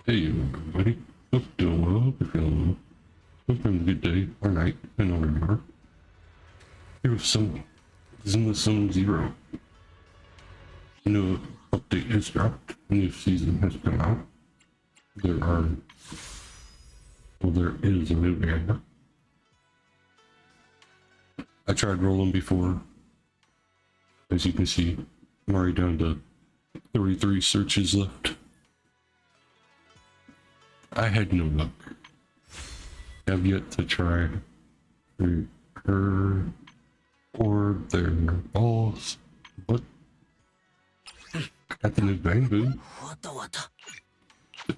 Hey everybody, hope you're doing well, hope you're feeling well. Hope you're having a good day or night, depending on where you are. Here with some ZZZ. New update has dropped, a new season has come out. There is a new area. I tried rolling before. As you can see, I'm already down to 33 searches left. I had no luck. Have yet to try her or their balls, but got the new bamboo.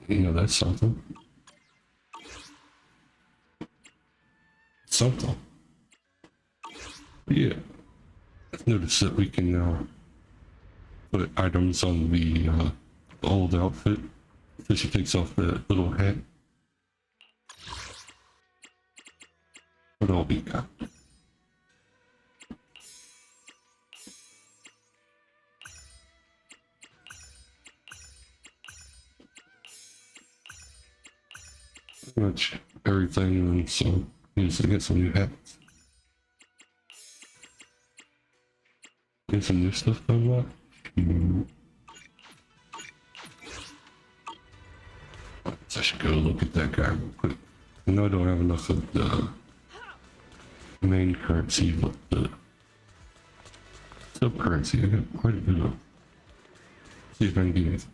You know, that's something. Something. Yeah. I've noticed that we can now put items on the old outfit. So she takes off that little hat. What all we got? Pretty much everything, and so needs to get some new hats. Get some new stuff to unlock. I should go look at that guy real quick. I know I don't have enough of the main currency, but the sub currency I got quite a bit of. See if I can get anything.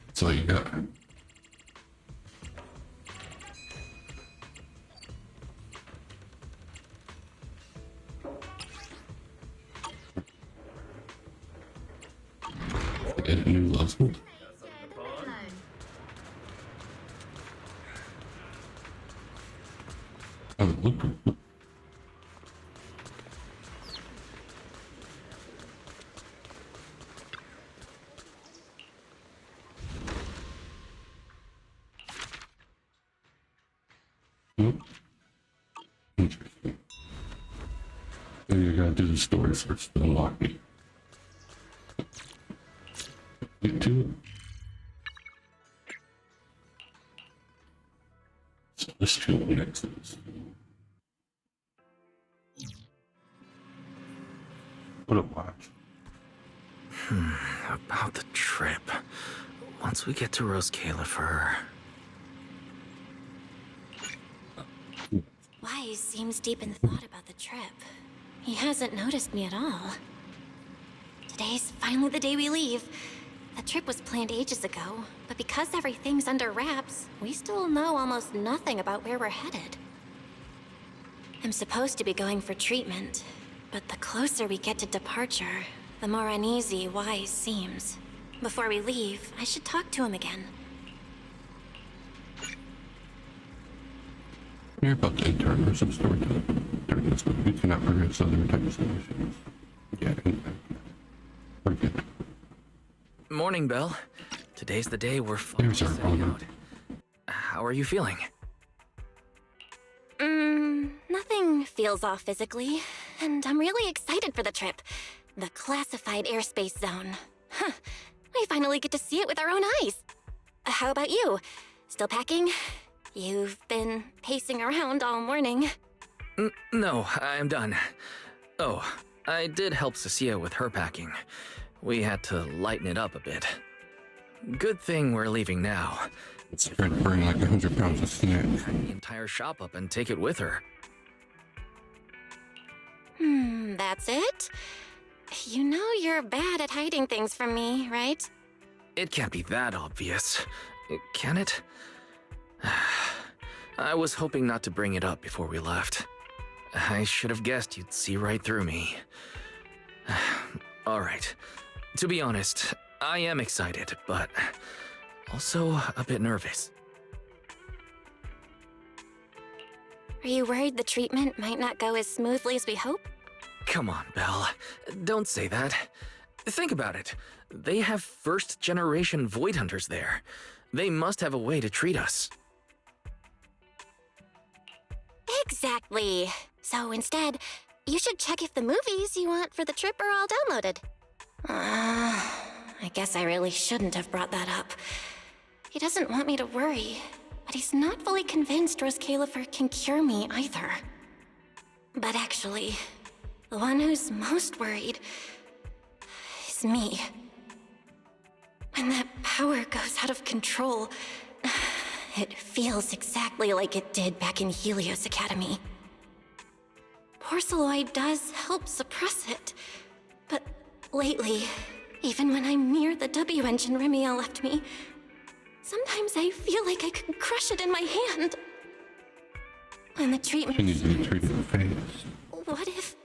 That's all you got. Get a new level. Oh, look. Nope. Interesting. Maybe you gotta do the story first to unlock it. Get to it. So let's do what next is. What a watch. About the trip. Once we get to Rose Califer. Wise seems deep in thought about the trip. He hasn't noticed me at all. Today's finally the day we leave. The trip was planned ages ago, but because everything's under wraps, we still know almost nothing about where we're headed. I'm supposed to be going for treatment, but the closer we get to departure, the more uneasy Wise seems. Before we leave, I should talk to him again. You're about to intern or some story time. During this book, you cannot progress other types of missions. Yeah, forget. Morning, Belle. Today's the day we're There's our setting owner. out. How are you feeling? Nothing feels off physically, and I'm really excited for the trip. The classified airspace zone. Huh. We finally get to see it with our own eyes. How about you? Still packing? You've been pacing around all morning. No, I'm done. Oh, I did help Cecilia with her packing. We had to lighten it up a bit. Good thing we're leaving now. It's trying to bring like 100 pounds of snacks. Pack the entire shop up and take it with her. That's it? You know you're bad at hiding things from me, right? It can't be that obvious, can it? I was hoping not to bring it up before we left. I should have guessed you'd see right through me. All right. To be honest, I am excited, but also a bit nervous. Are you worried the treatment might not go as smoothly as we hope? Come on, Belle. Don't say that. Think about it. They have first-generation Void Hunters there. They must have a way to treat us. Exactly. So instead, you should check if the movies you want for the trip are all downloaded. I guess I really shouldn't have brought that up. He doesn't want me to worry, but he's not fully convinced Rose Califer can cure me either. But actually, the one who's most worried is me. When that power goes out of control, it feels exactly like it did back in Helios Academy. Porceloid does help suppress it, but lately, even when I'm near the W engine Remiel left me, sometimes I feel like I could crush it in my hand. When the treatment... She needs to be treated fast. What if...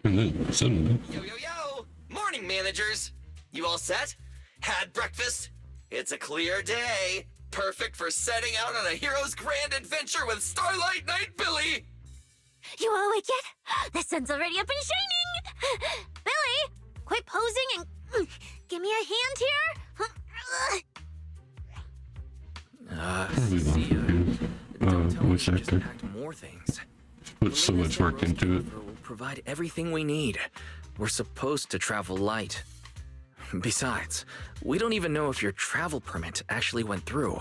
And then, suddenly... Yo, yo, yo! Morning, managers! You all set? Had breakfast? It's a clear day. Perfect for setting out on a hero's grand adventure with Starlight Knight Billy! You all awake yet? The sun's already up and shining! Billy, quit posing and give me a hand here! Probably not Sia, confused. don't tell me Voice she just actor. packed more things. Put so much work into it. We'll provide everything we need. We're supposed to travel light. Besides, we don't even know if your travel permit actually went through.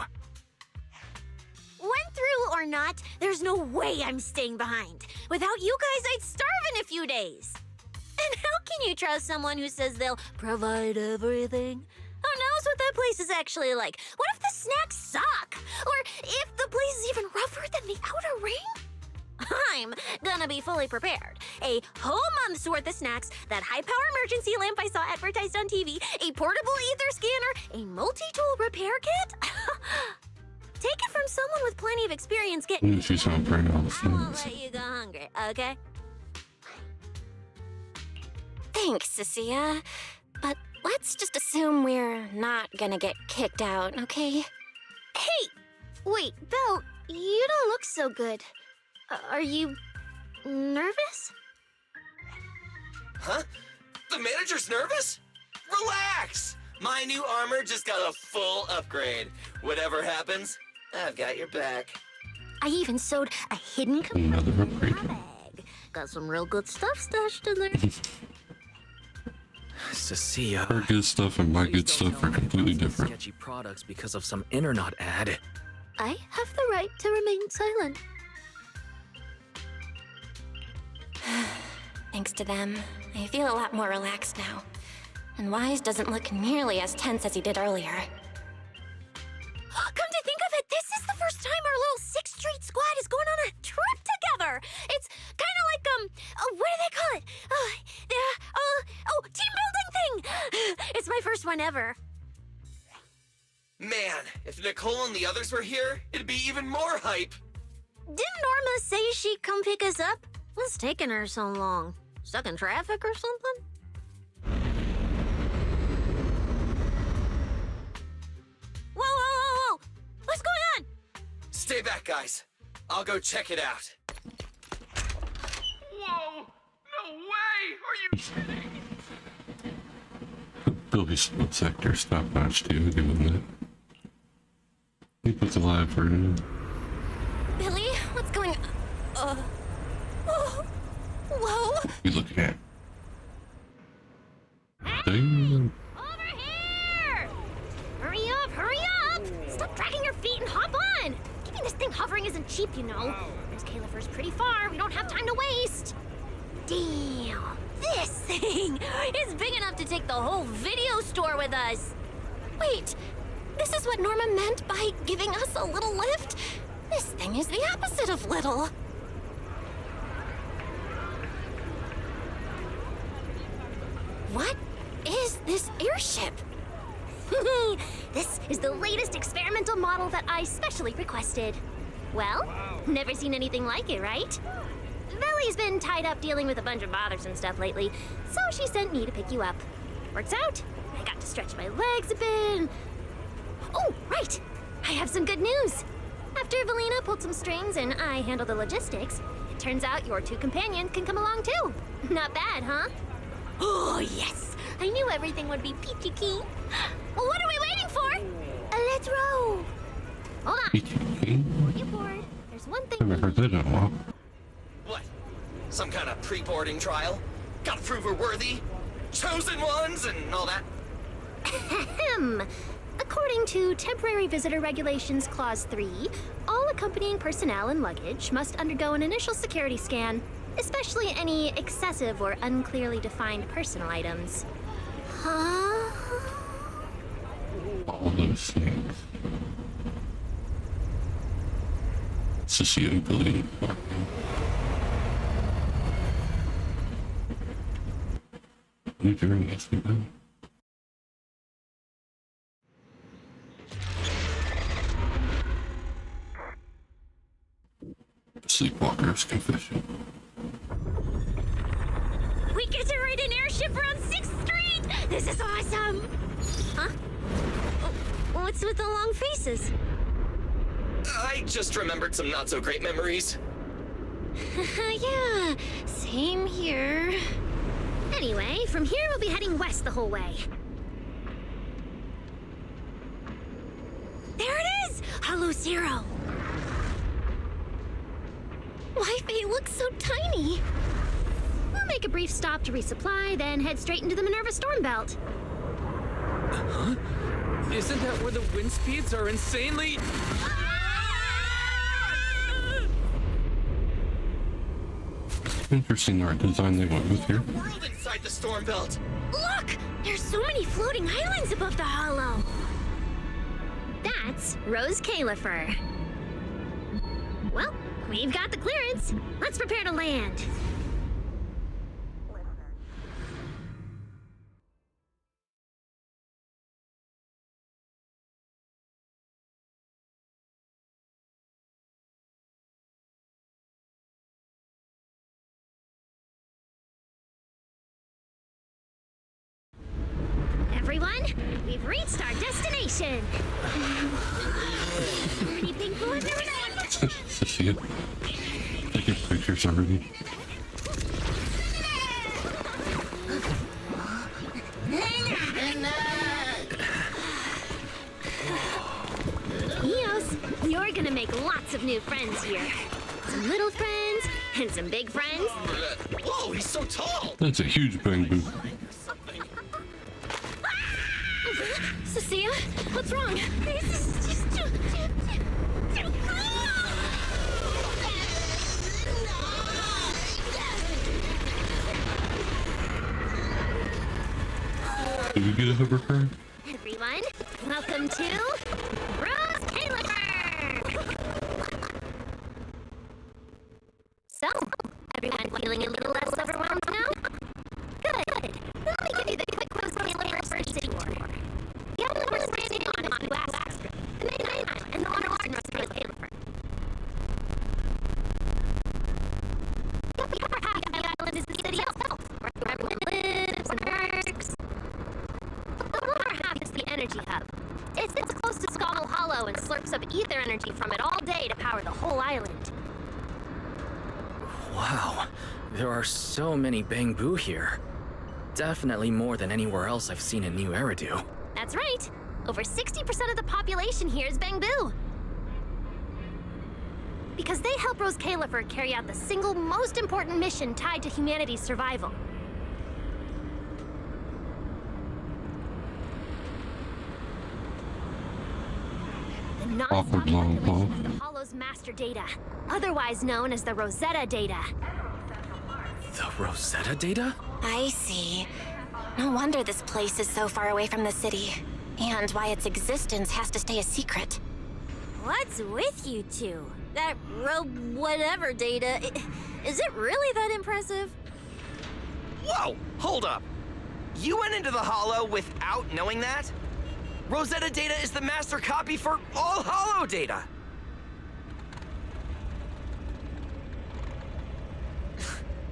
Went through or not, there's no way I'm staying behind. Without you guys, I'd starve in a few days. And how can you trust someone who says they'll provide everything? Who knows what that place is actually like? What if the snacks suck? Or if the place is even rougher than the outer ring? I'm gonna be fully prepared. A whole month's worth of snacks, that high-power emergency lamp I saw advertised on TV, a portable ether scanner, a multi-tool repair kit. Take it from someone with plenty of experience getting... She's on praying all the I won't things. let you go hungry, okay? Thanks, Cecilia. But let's just assume we're not gonna get kicked out, okay? Hey! Wait, Belle, you don't look so good. Are you... nervous? Huh? The manager's nervous? Relax! My new armor just got a full upgrade. Whatever happens, I've got your back. I even sewed a hidden Another upgrade. bag. Got some real good stuff stashed in there. Cecilia. Her good stuff and my good please don't stuff tell are me you're completely using different. Sketchy products because of some internet ad. I have the right to remain silent. Thanks to them, I feel a lot more relaxed now. And Wise doesn't look nearly as tense as he did earlier. Come to think of it, this is the first time our little 6th Street squad is going on a trip together. It's kind of like, what do they call it? Team building thing. It's my first one ever. Man, if Nicole and the others were here, it'd be even more hype. Didn't Norma say she'd come pick us up? What's taking her so long? Stuck in traffic or something? Whoa! What's going on? Stay back, guys. I'll go check it out. Whoa! No way! Are you kidding? Billy's split sector top notch too, give him that. He puts a lot of effort in it. Billy, what's going on? Whoa! You look at. Damn. Over here! Hurry up! Stop dragging your feet and hop on! Keeping this thing hovering isn't cheap, you know. Miss Califer's pretty far. We don't have time to waste. Damn! This thing is big enough to take the whole video store with us. Wait, this is what Norma meant by giving us a little lift? This thing is the opposite of little. What is this airship? This is the latest experimental model that I specially requested. Well, never seen anything like it, right? Belly's been tied up dealing with a bunch of bothersome stuff lately, so she sent me to pick you up. Works out. I got to stretch my legs a bit. Oh, right! I have some good news. After Valina pulled some strings and I handled the logistics, it turns out your 2 companions can come along too. Not bad, huh? Oh, yes! I knew everything would be peachy keen. Well, what are we waiting for? Let's row! Hold on. Peachy keen? You bored? There's one thing. Haven't heard that in a while. What? Some kind of pre-boarding trial? Gotta prove we're worthy? Chosen ones and all that? Ahem. According to Temporary Visitor Regulations Clause 3, all accompanying personnel and luggage must undergo an initial security scan, especially any excessive or unclearly defined personal items. Huh? All those things. Sociopolitical. New journey has begun. Sleepwalker's confession. We get to ride an airship around 6th Street! This is awesome! Huh? What's with the long faces? I just remembered some not-so-great memories. Yeah, same here. Anyway, from here we'll be heading west the whole way. There it is! Hollow Zero! Why, Faye looks so tiny. We'll make a brief stop to resupply, then head straight into the Minerva Storm Belt. Huh? Isn't that where the wind speeds are insanely... Interesting art design they went with here. World inside the storm belt. Look! There's so many floating islands above the hollow. That's Rose Califer. Well, we've got the clearance. Let's prepare to land. Everyone, we've reached our destination. Pretty pink blue I've never seen. To see it. Taking pictures already. Eos, you're gonna make lots of new friends here. Some little friends and some big friends. Whoa, he's so tall! That's a huge bamboo. Cecilia, what's wrong? This is just too Did we get a hovercraft? Everyone, welcome to Rose Califer! So, everyone feeling a little less overwhelmed now? Good. Let me give you the quick Rose Califer city tour. The island we're standing on is Alaska, the main island, and the largest in Rose Califer. The upper half of the island is the city itself, where everyone lives and works. The lower half is the energy hub. It sits close to Scuttle Hollow and slurps up ether energy from it all day to power the whole island. Wow, there are so many bamboo here. Definitely more than anywhere else I've seen in New Eridu. That's right. Over 60% of the population here is bamboo. Because they help Rose Califer carry out the single most important mission tied to humanity's survival. The non-stop Awkward long calculation pause. of the Hollow's master data, otherwise known as the Rosetta data. The Rosetta data? I see. No wonder this place is so far away from the city. And why its existence has to stay a secret. What's with you two? That whatever data, is it really that impressive? Whoa, hold up. You went into the Hollow without knowing that? Rosetta data is the master copy for all Hollow data.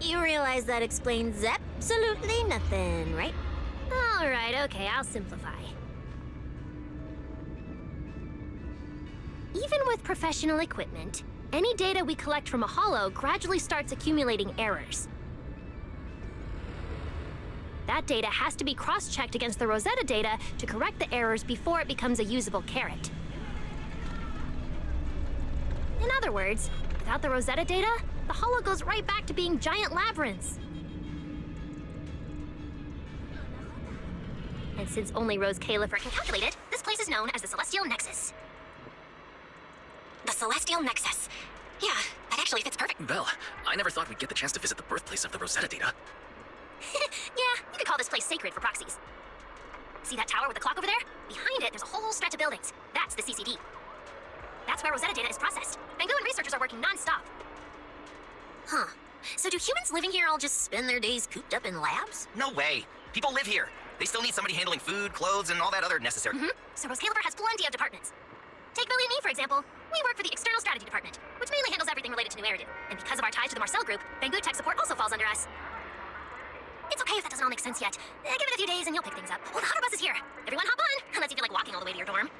You realize that explains absolutely nothing, right? All right, okay, I'll simplify. Even with professional equipment, any data we collect from a hollow gradually starts accumulating errors. That data has to be cross-checked against the Rosetta data to correct the errors before it becomes a usable carrot. In other words, without the Rosetta data, the Hollow goes right back to being giant labyrinths. And since only Rose Califer can calculate it, this place is known as the Celestial Nexus. The Celestial Nexus. Yeah, that actually fits perfect. Belle, I never thought we'd get the chance to visit the birthplace of the Rosetta data. Yeah, you could call this place sacred for proxies. See that tower with the clock over there? Behind it, there's a whole stretch of buildings. That's the CCD. That's where Rosetta data is processed. Bangu and researchers are working non-stop. Huh. So do humans living here all just spend their days cooped up in labs? No way. People live here. They still need somebody handling food, clothes, and all that other necessary. So Rose Califer has plenty of departments. Take Billy and me, for example. We work for the External Strategy Department, which mainly handles everything related to New Eridu. And because of our ties to the Marcel Group, Bangu Tech Support also falls under us. It's okay if that doesn't all make sense yet. Give it a few days and you'll pick things up. Well, the Hutter Bus is here. Everyone hop on, unless you feel like walking all the way to your dorm.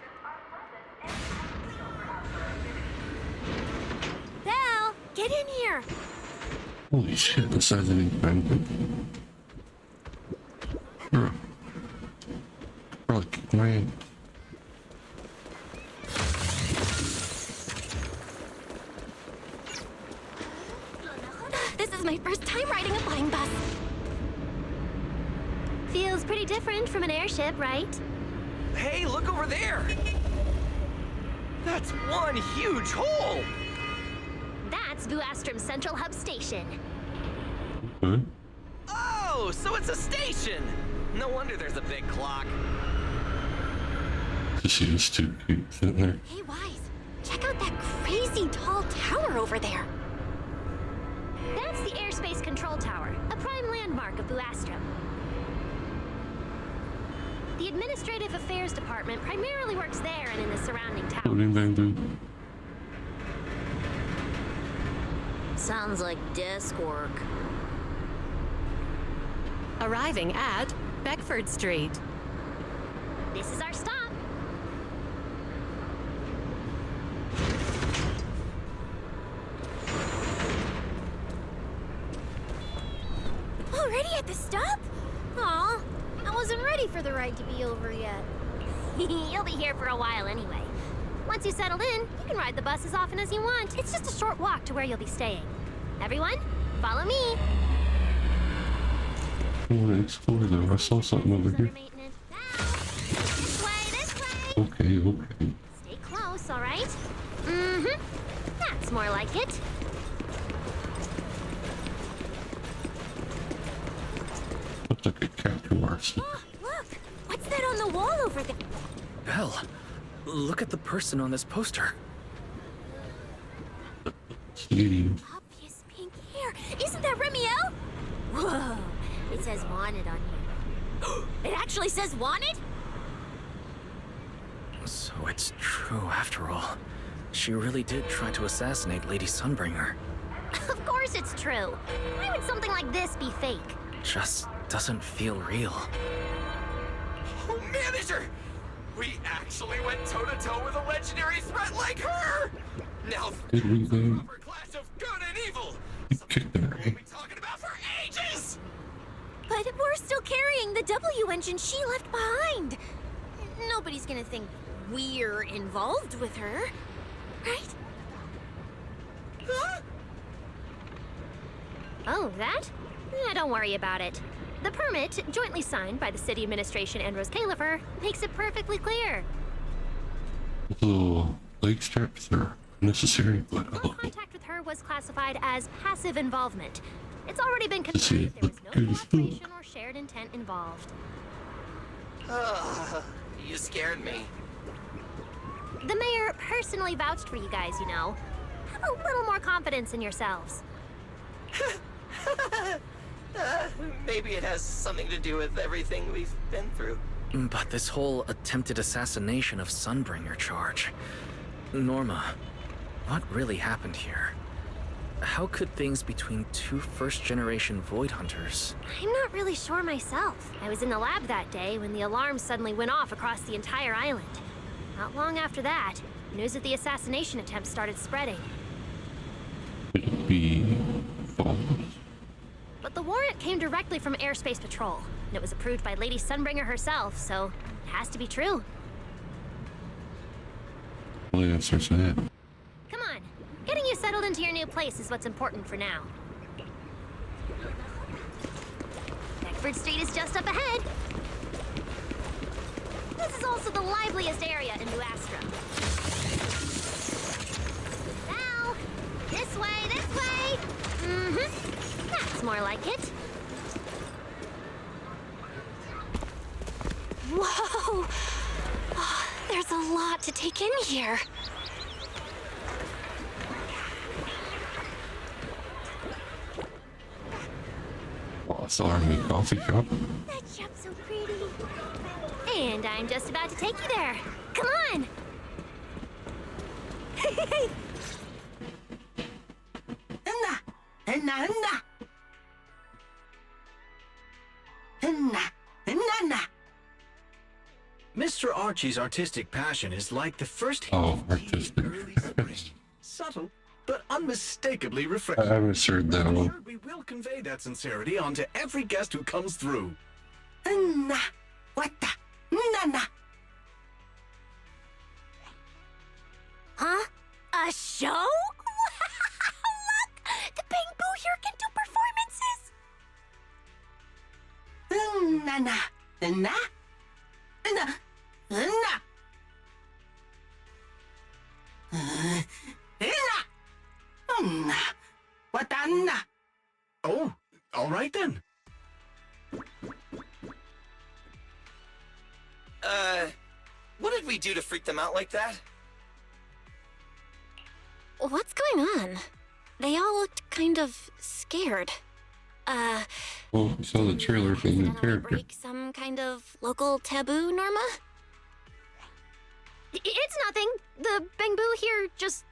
Belle, get in here. Holy shit, the size of these penguins. Bro. Probably kick my ass. This is my first time riding a flying bus. Feels pretty different from an airship, right? Hey, look over there! That's one huge hole! That's Vuastrum's Central Hub Station. Okay. Oh, so it's a station! No wonder there's a big clock. She was too cute sitting there. Hey, Wise, check out that crazy tall tower over there. That's the Airspace Control Tower, a prime landmark of Vuastrum. The Administrative Affairs Department primarily works there and in the surrounding towers. Loading Bangu. Sounds like desk work. Arriving at Beckford Street. This is our stop. Already at the stop? Aw, I wasn't ready for the ride to be over yet. You'll be here for a while anyway. Once you settled in, you can ride the bus as often as you want. It's just a short walk to where you'll be staying. Everyone, follow me. I want to explore though. I saw something over here. Maintenance. This way, this way. Okay, okay. Stay close, all right? Mm-hmm. That's more like it. Looks like a capulars. Oh, look! What's that on the wall over there? Belle, look at the person on this poster. Stadium. Obvious pink hair. Isn't that Remiel? Whoa! It says wanted on here. It actually says wanted? So it's true after all. She really did try to assassinate Lady Sunbringer. Of course it's true. Why would something like this be fake? Just doesn't feel real. Oh, manager! We actually went toe-to-toe with a legendary threat like her! Now, Did we go? proper clash of good and evil! You kicked her, We'll right? be talking about for ages! But we're still carrying the W engine she left behind. Nobody's gonna think we're involved with her, right? Huh? Oh, that? Don't worry about it. The permit, jointly signed by the city administration and Rose Califer, makes it perfectly clear. Little leg straps are necessary, but I All love it. contact with her was classified as passive involvement. It's already been See, confirmed there was no good as fuck. cooperation or shared intent involved. You scared me. The mayor personally vouched for you guys, you know. Have a little more confidence in yourselves. Maybe it has something to do with everything we've been through. But this whole attempted assassination of Sunbringer charge. Norma, what really happened here? How could things between two first-generation Void Hunters... I'm not really sure myself. I was in the lab that day when the alarm suddenly went off across the entire island. Not long after that, news of the assassination attempt started spreading. Could it be false? But the warrant came directly from Airspace Patrol, and it was approved by Lady Sunbringer herself, so it has to be true. Well, the answer's that. Come on, settled into your new place is what's important for now. Beckford Street is just up ahead. This is also the liveliest area in New Astra. Now, this way, this way! Mm-hmm. That's more like it. Whoa! Oh, there's a lot to take in here. Lost Army coffee shop. That shop's so pretty. And I'm just about to take you there. Come on! Mr. Archie's artistic passion is like the first hint Oh, of artistic. early spring. Subtle, but unmistakably refreshing. I misheard that I'm one. sure we will convey that sincerity onto every guest who comes through. Huh? A show? Look! The Bamboo here can do performances! Oh, all right then. What did we do to freak them out like that? What's going on? They all looked kind of scared. Well, we saw the trailer for the new accidentally character. break some kind of local taboo, Norma? It's nothing. The Bamboo here just...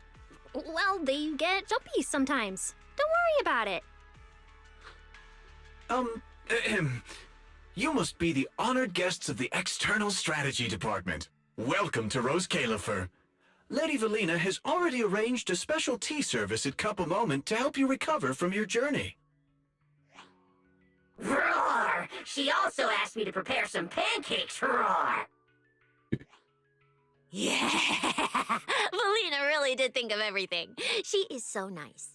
well, they get jumpy sometimes. Don't worry about it. You must be the honored guests of the External Strategy Department. Welcome to Rose Califer. Lady Valina has already arranged a special tea service at Cup a Moment to help you recover from your journey. Roar! She also asked me to prepare some pancakes, roar! Yeah! Valina really did think of everything. She is so nice.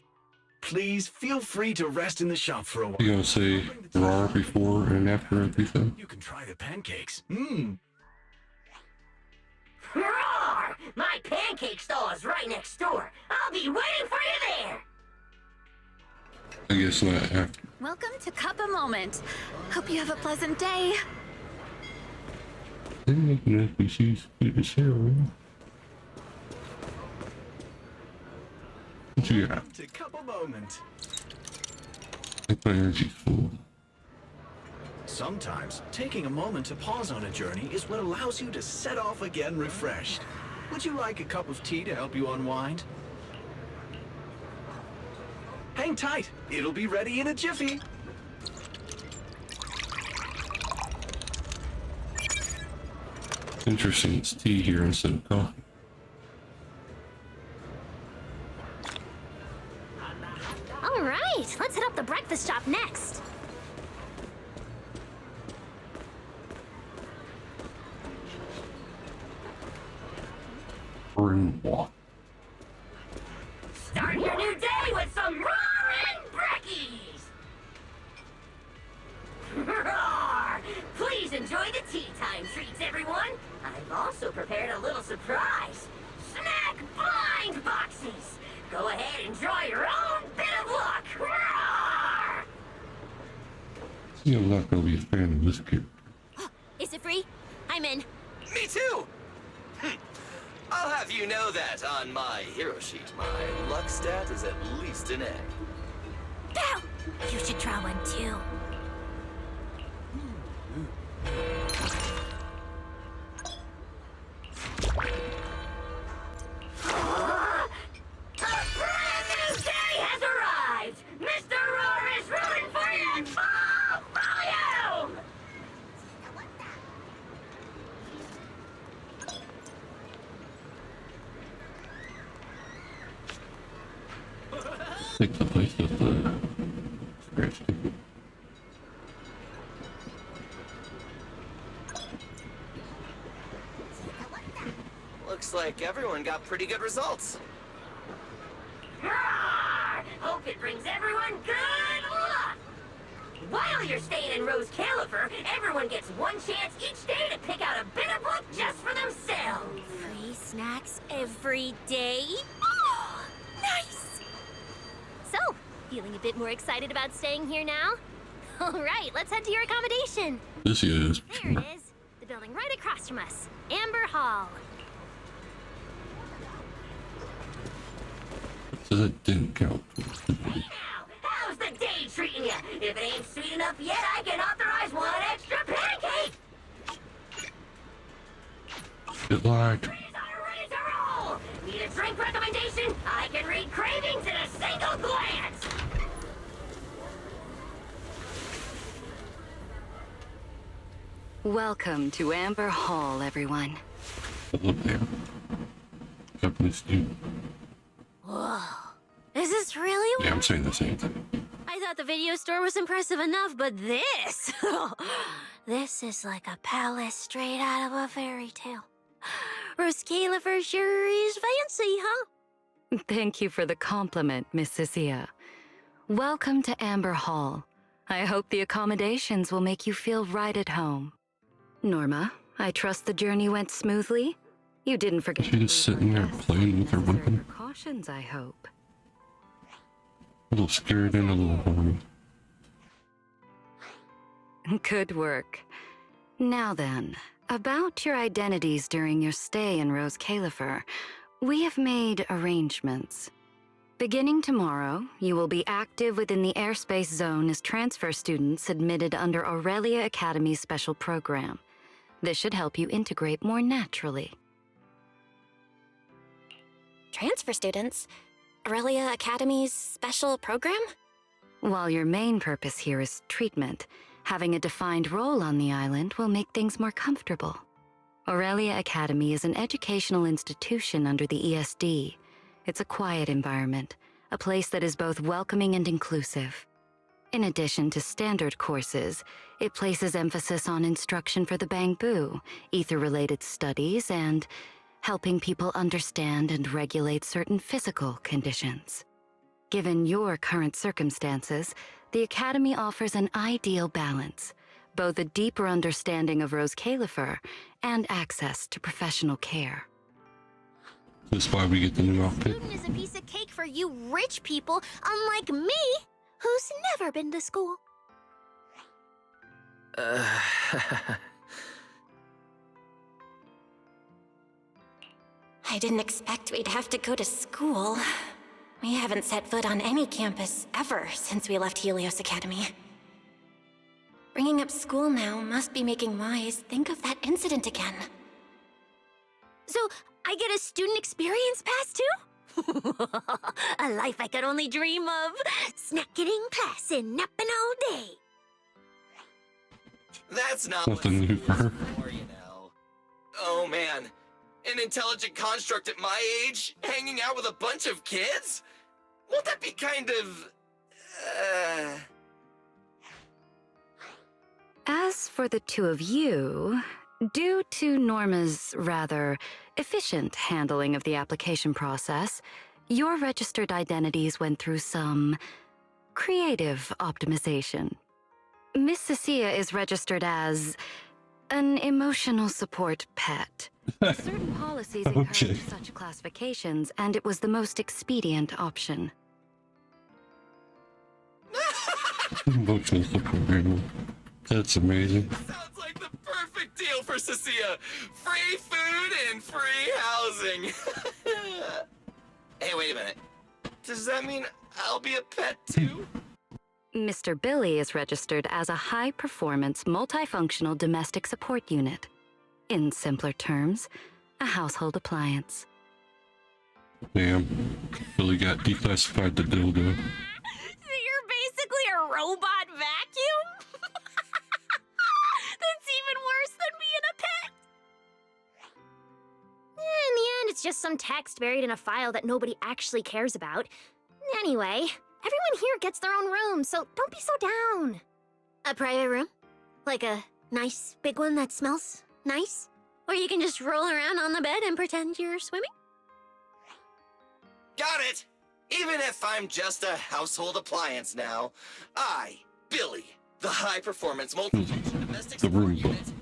Please feel free to rest in the shop for a while. You gonna say raw before and after pizza? You can try the pancakes. Mmm. Roar! My pancake stall is right next door. I'll be waiting for you there! I guess not after. Welcome to Cup a Moment. Hope you have a pleasant day. They're making NPCs do this here, man. What you got? Welcome to Cup a Moment. I think my energy's full. Sometimes, taking a moment to pause on a journey is what allows you to set off again refreshed. Would you like a cup of tea to help you unwind? Hang tight. It'll be ready in a jiffy. Interesting, it's tea here instead of coffee. All right, let's hit up the breakfast shop next. What? Start your new day with some roaring brekkies! Roar! Please enjoy the tea time treats, everyone! I've also prepared a little surprise. Snack blind boxes! Go ahead and draw your own bit of luck! Roar! See, I'm not gonna be a fan of this character. Is it free? I'm in. Me too! I'll have you know that on my hero sheet, my luck stat is at least an egg. Pow! You should draw one too. A brand new day has arrived! Mr. Roar is rooting for you in full volume! Take the place of the scratch ticket. Looks like everyone got pretty good results. Roar! Hope it brings everyone good luck! While you're staying in Rose Califer, everyone gets one chance each day to pick out a bit of luck just for themselves. Free snacks every day? Oh, nice! So, feeling a bit more excited about staying here now? All right, let's head to your accommodation. This is. There it is. The building right across from us. Amber Hall. So that didn't count. Now, how's the day treating you? If it ain't sweet enough yet, I can authorize one extra pancake! It lagged. Ready to roll! Need a drink recommendation? I can read cravings in a single glance! Welcome to Amber Hall, everyone. I love that. I've missed you. Whoa. Is this really? Yeah, I'm saying the same thing. I thought the video store was impressive enough, but this... this is like a palace straight out of a fairy tale. Rose Califer sure is fancy, huh? Thank you for the compliment, Miss Cecilia. Welcome to Amber Hall. I hope the accommodations will make you feel right at home. Norma, I trust the journey went smoothly? You didn't forget She's just sitting there playing with her weapon. Precautions, I hope. A little scared and a little horny. Good work. Now then, about your identities during your stay in Rose Califer, we have made arrangements. Beginning tomorrow, you will be active within the airspace zone as transfer students admitted under Aurelia Academy's special program. This should help you integrate more naturally. Transfer students? Aurelia Academy's special program? While your main purpose here is treatment, having a defined role on the island will make things more comfortable. Aurelia Academy is an educational institution under the ESD. It's a quiet environment, a place that is both welcoming and inclusive. In addition to standard courses, it places emphasis on instruction for the Bangbu, ether-related studies, and helping people understand and regulate certain physical conditions. Given your current circumstances, the Academy offers an ideal balance, both a deeper understanding of Rose Califer and access to professional care. That's why we get the new outfit. Student is a piece of cake for you rich people, unlike me, who's never been to school. I didn't expect we'd have to go to school. We haven't set foot on any campus ever since we left Helios Academy. Bringing up school now must be making Wise think of that incident again. So, I get a student experience pass too? A life I could only dream of. Snacking in class and napping all day. That's not Nothing what new for her. school's for, you know. Oh man, an intelligent construct at my age, hanging out with a bunch of kids? Won't that be kind of... As for the two of you, due to Norma's rather efficient handling of the application process, your registered identities went through some creative optimization. Miss Cecilia is registered as an emotional support pet. Certain policies encourage Okay. such classifications, and it was the most expedient option. Emotional support animal. That's amazing. Sounds like the perfect deal for Cecilia. Free food and free housing. Hey, wait a minute. Does that mean I'll be a pet too? Mr. Billy is registered as a high-performance, multifunctional domestic support unit. In simpler terms, a household appliance. Damn. Billy got declassified the dildo. So you're basically a robot vacuum? That's even worse than being a pet. In the end, it's just some text buried in a file that nobody actually cares about. Anyway, everyone here gets their own room, so don't be so down. A private room? Like a nice big one that smells nice? Or you can just roll around on the bed and pretend you're swimming? Got it! Even if I'm just a household appliance now, I, Billy, the high-performance multi-function domestic The support room. unit,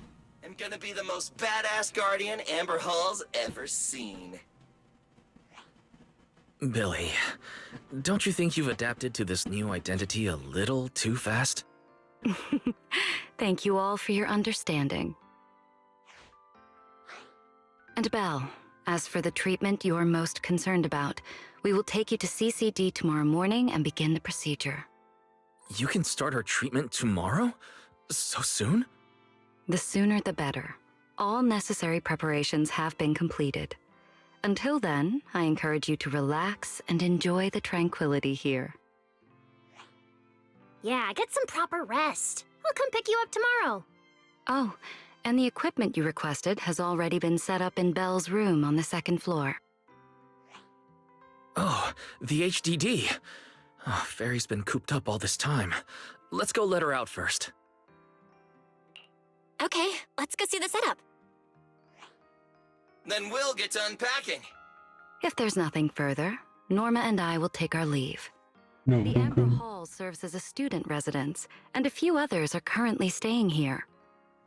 am gonna be the most badass guardian Amber Hall's ever seen. Billy, don't you think you've adapted to this new identity a little too fast? Thank you all for your understanding. And Belle, as for the treatment you're most concerned about, we will take you to CCD tomorrow morning and begin the procedure. You can start her treatment tomorrow? So soon? The sooner the better. All necessary preparations have been completed. Until then, I encourage you to relax and enjoy the tranquility here. Yeah, get some proper rest. I'll come pick you up tomorrow. Oh, and the equipment you requested has already been set up in Belle's room on the second floor. Oh, the HDD. Oh, Fairy's been cooped up all this time. Let's go let her out first. Okay, let's go see the setup. Then we'll get to unpacking. If there's nothing further, Norma and I will take our leave. No, The don't Amber go. Hall serves as a student residence, and a few others are currently staying here.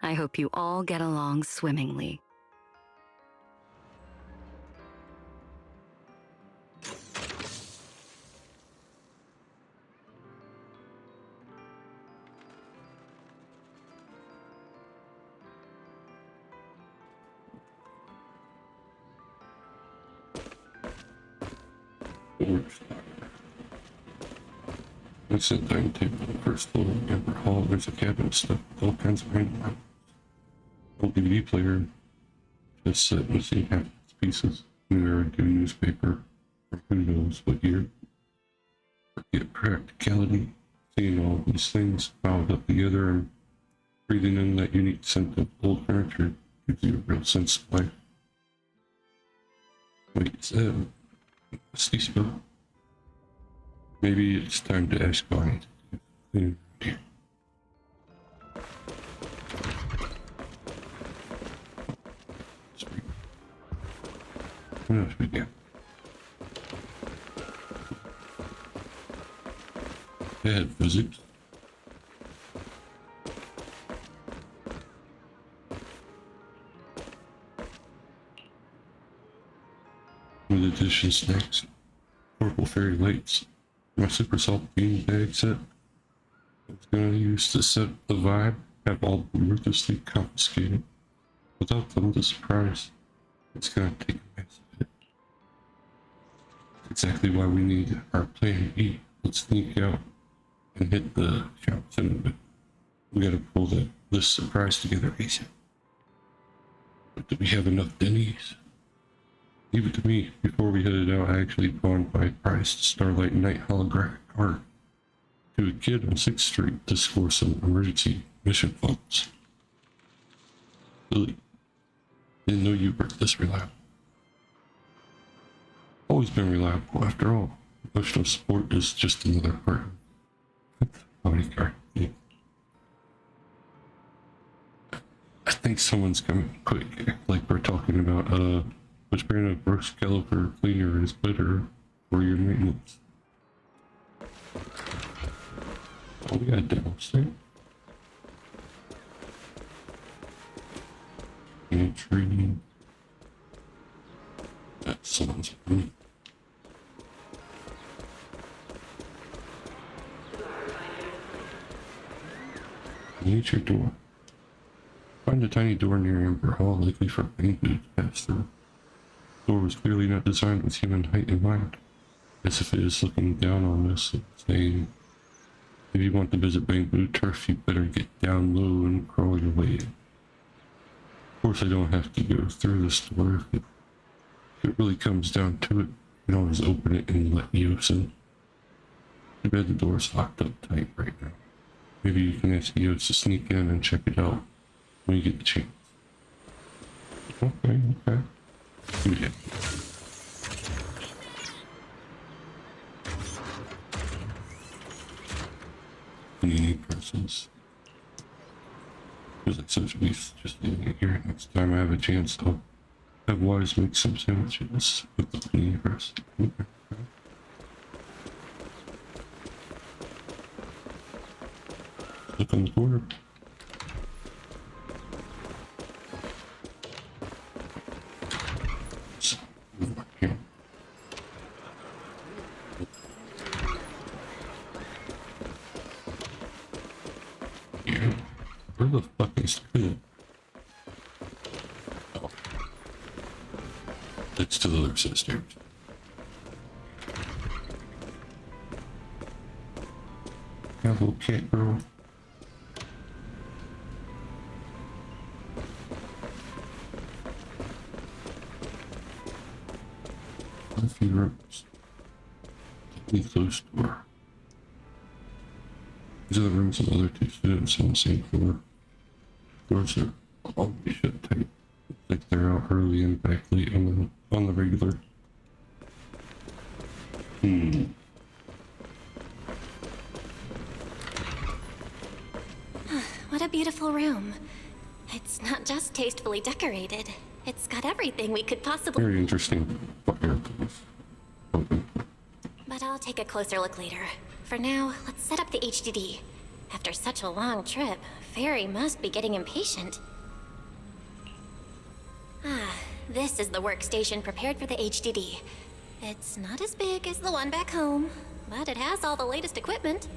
I hope you all get along swimmingly. It's a dining table on the first floor of Amber Hall. There's a cabinet stuffed with all kinds of random old DVD player, just set missing half its pieces. New era new newspaper from who knows what year. Forget practicality. Seeing all these things piled up together and breathing in that unique scent of old furniture gives you a real sense of life. Wait, is that a musty spill? Maybe it's time to ask Bonnie to clean here. What else we got? Bad physics. With addition snacks, purple fairy lights. My super salt bean bag set I was gonna use to set the vibe, have all ruthlessly confiscated. Without them, the surprise, it's gonna take a massive hit. That's exactly why we need our plan E. Let's sneak out and hit the shops in a bit. We gotta pull this surprise together ASAP. But do we have enough Denny's? Leave it to me. Before we headed out, I actually pawned my prized Starlight Night holographic card to a kid on 6th Street to score some emergency mission funds. Billy, didn't know you were this reliable. Always been reliable, after all. Emotional support is just another part of the bodyguard. Yeah. I think someone's coming quick, like we're talking about, which brand of Brooks Caliper cleaner is better for your maintenance? Oh, we got downstairs. Entry. That sounds good. Nature door. Find a tiny door near Amber Hall, likely for Bamboo to pass through. The door was clearly not designed with human height in mind, as if it is looking down on us and saying, if you want to visit Bamboo Turf, you better get down low and crawl your way in. Of course, I don't have to go through this door. If it really comes down to it, you can always open it and let Eos in. Too bad the door's locked up tight right now. Maybe you can ask Eos to sneak in and check it out when you get the chance. Okay. Yeah. Any new persons? Feels like such a waste just leaving it here. Next time I have a chance, I'll have Wise make some sandwiches with the universe. Look on the corner. Here. Yeah. Where the fuck is it? Oh. It's to the other set of stairs. Yeah, little cat girl. A few rooms. We close door. These are the rooms of the other two students on the same floor. Doors are always shut tight. Like they're out early and back late on the regular. What a beautiful room. It's not just tastefully decorated. It's got everything we could possibly... Very interesting fire, please. But I'll take a closer look later. For now, let's set up the HDD. After such a long trip, Fairy must be getting impatient. This is the workstation prepared for the HDD. It's not as big as the one back home, but it has all the latest equipment.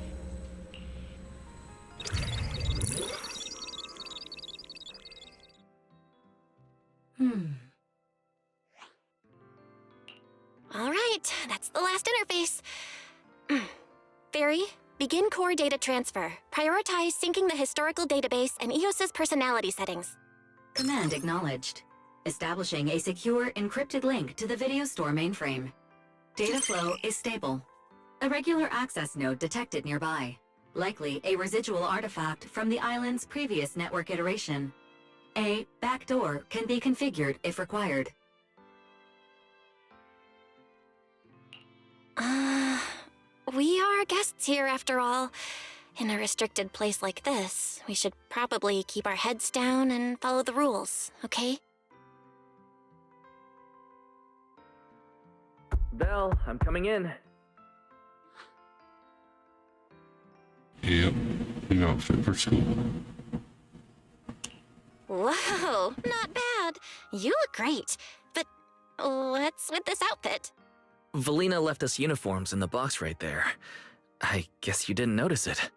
All right, that's the last interface. Fairy, begin core data transfer. Prioritize syncing the historical database and EOS's personality settings. Command acknowledged. Establishing a secure, encrypted link to the video store mainframe. Data flow is stable. A regular access node detected nearby. Likely a residual artifact from the island's previous network iteration. A backdoor can be configured if required. We are guests here after all. In a restricted place like this, we should probably keep our heads down and follow the rules, okay? Belle, I'm coming in. Yep. New outfit for school. Whoa, not bad. You look great. But what's with this outfit? Valina left us uniforms in the box right there. I guess you didn't notice it.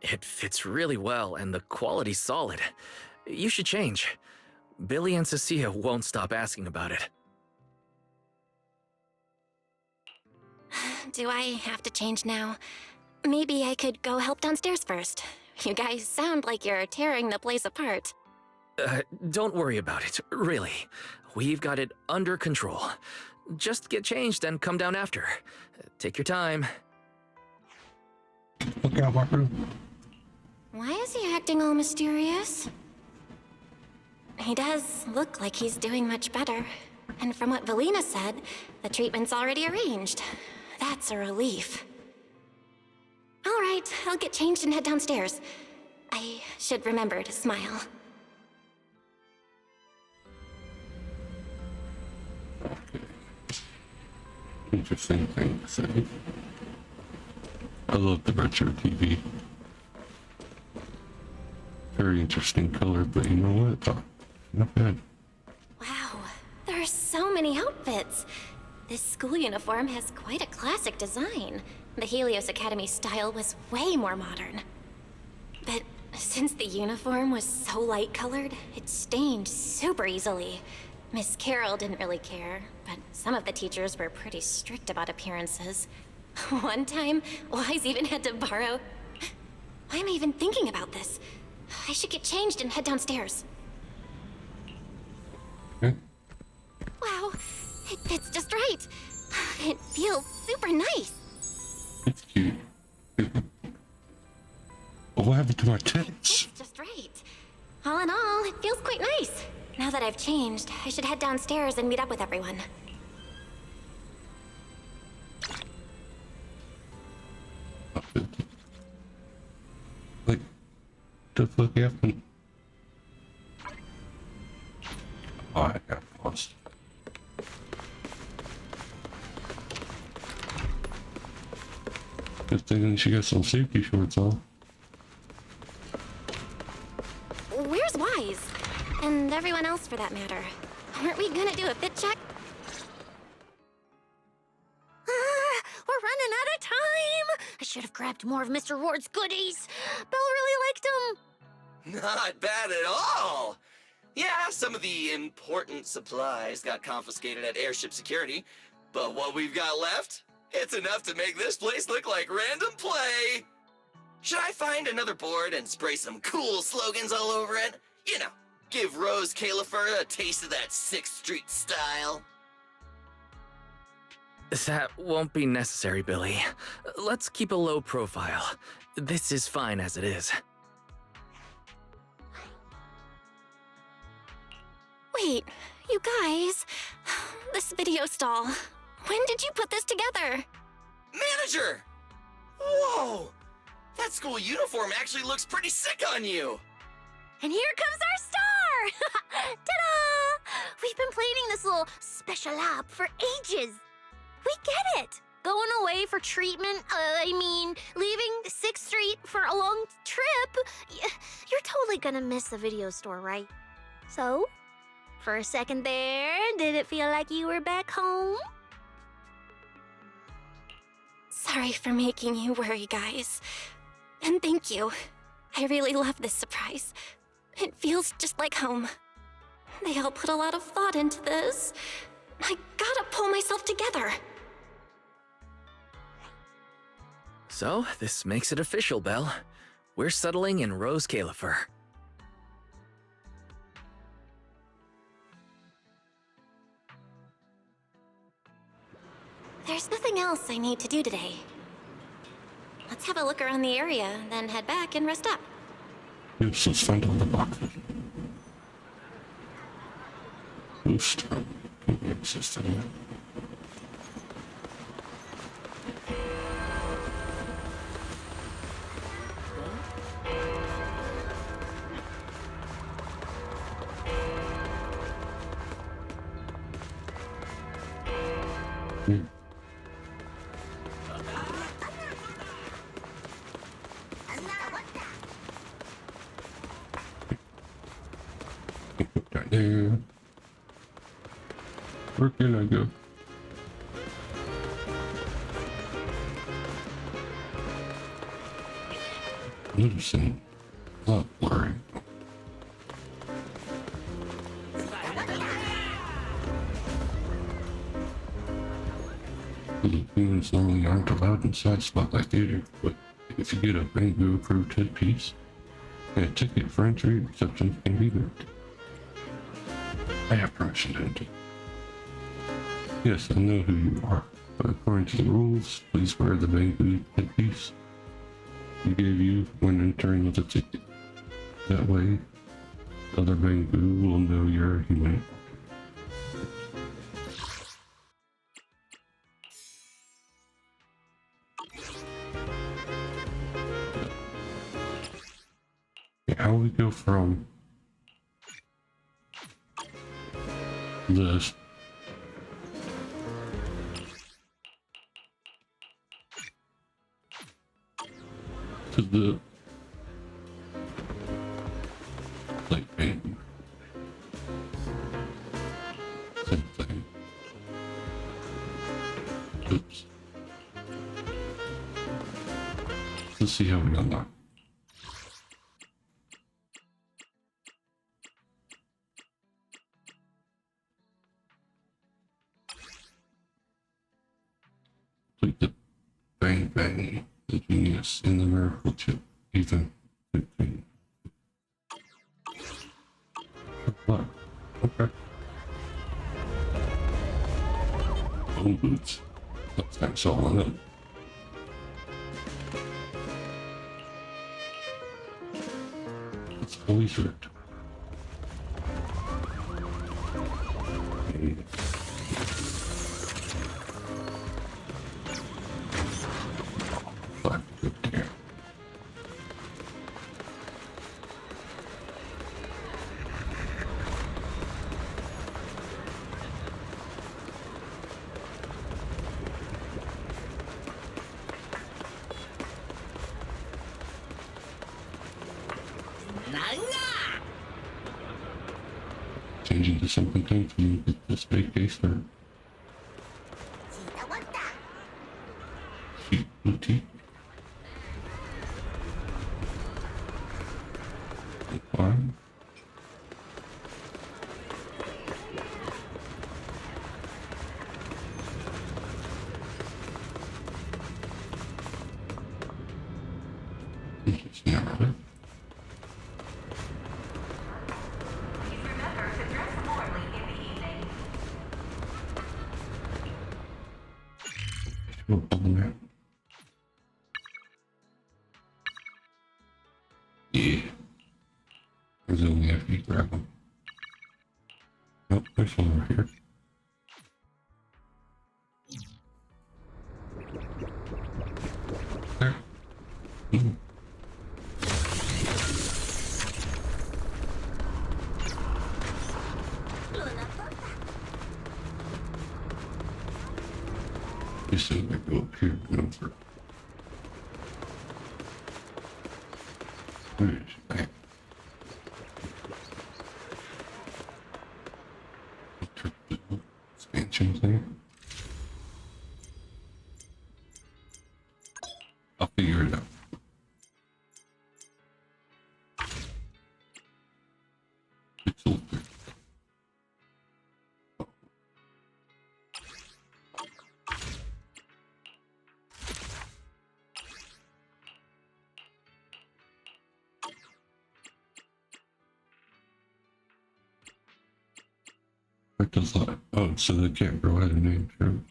It fits really well and the quality's solid. You should change. Billy and Cecilia won't stop asking about it. Do I have to change now? Maybe I could go help downstairs first. You guys sound like you're tearing the place apart. Don't worry about it, really. We've got it under control. Just get changed and come down after. Take your time. Look out, Walker. Why is he acting all mysterious? He does look like he's doing much better. And from what Valina said, the treatment's already arranged. That's a relief. All right, I'll get changed and head downstairs. I should remember to smile. Interesting thing to say. I love the retro TV. Very interesting color, but you know what? Oh, not bad. Wow, there are so many outfits. This school uniform has quite a classic design. The Helios Academy style was way more modern. But since the uniform was so light-colored, it stained super easily. Miss Carroll didn't really care, but some of the teachers were pretty strict about appearances. One time, Wise even had to borrow... Why am I even thinking about this? I should get changed and head downstairs. Okay. Wow, it fits just right. It feels super nice. It's cute. Oh, what happened to my tits? It's just right. All in all, it feels quite nice. Now that I've changed, I should head downstairs and meet up with everyone. Like, the fuck happened? Oh, I got lost. Good thing she got some safety shorts on. else for that matter. Weren't we gonna do a fit check? We're running out of time! I should have grabbed more of Mr. Ward's goodies. Belle really liked them. Not bad at all! Yeah, some of the important supplies got confiscated at airship security, but what we've got left, it's enough to make this place look like random play! Should I find another board and spray some cool slogans all over it? You know, give Rose Califer a taste of that 6th Street style. That won't be necessary, Billy. Let's keep a low profile. This is fine as it is. Wait, you guys. This video stall. When did you put this together? Manager! Whoa! That school uniform actually looks pretty sick on you! And here comes our star! Ta-da! We've been planning this little special op for ages. We get it. Going away for treatment, leaving 6th Street for a long trip. You're totally gonna miss the video store, right? So, for a second there, did it feel like you were back home? Sorry for making you worry, guys. And thank you. I really love this surprise. It feels just like home. They all put a lot of thought into this. I gotta pull myself together. So, this makes it official, Belle. We're settling in Rose Califer. There's nothing else I need to do today. Let's have a look around the area, then head back and rest up. Yes, let's find all the boxes. Boost. System. Right there. Where can I go? Noticing, not worrying. Humans normally aren't allowed inside Spotlight Theater, but if you get a Bangu approved headpiece and a ticket for entry, exceptions can be made. I have permission to enter. Yes, I know who you are, but according to the rules, please wear the Bangu headpiece we gave you when entering with a ticket. That way, other Bangu will know you're a human. How we go from this to the like bang. Same thing. Oops. Let's see how we unlock. Complete the bang bang, the genius in the miracle chip, even 15. What? Okay. Bone boots. That's all on it. It's always ripped. Okay. Good there. to something done for me get this vacay started. Cheap boutique. Fine. Interesting, really. We'll bubble that. Yeah. There's only after you grab them. Nope, there's one over here. There. Just so I go up here and over. Where's that? Expansion thing. I'll figure it out. It's over. What does that? Oh, so the cat girl had a name too.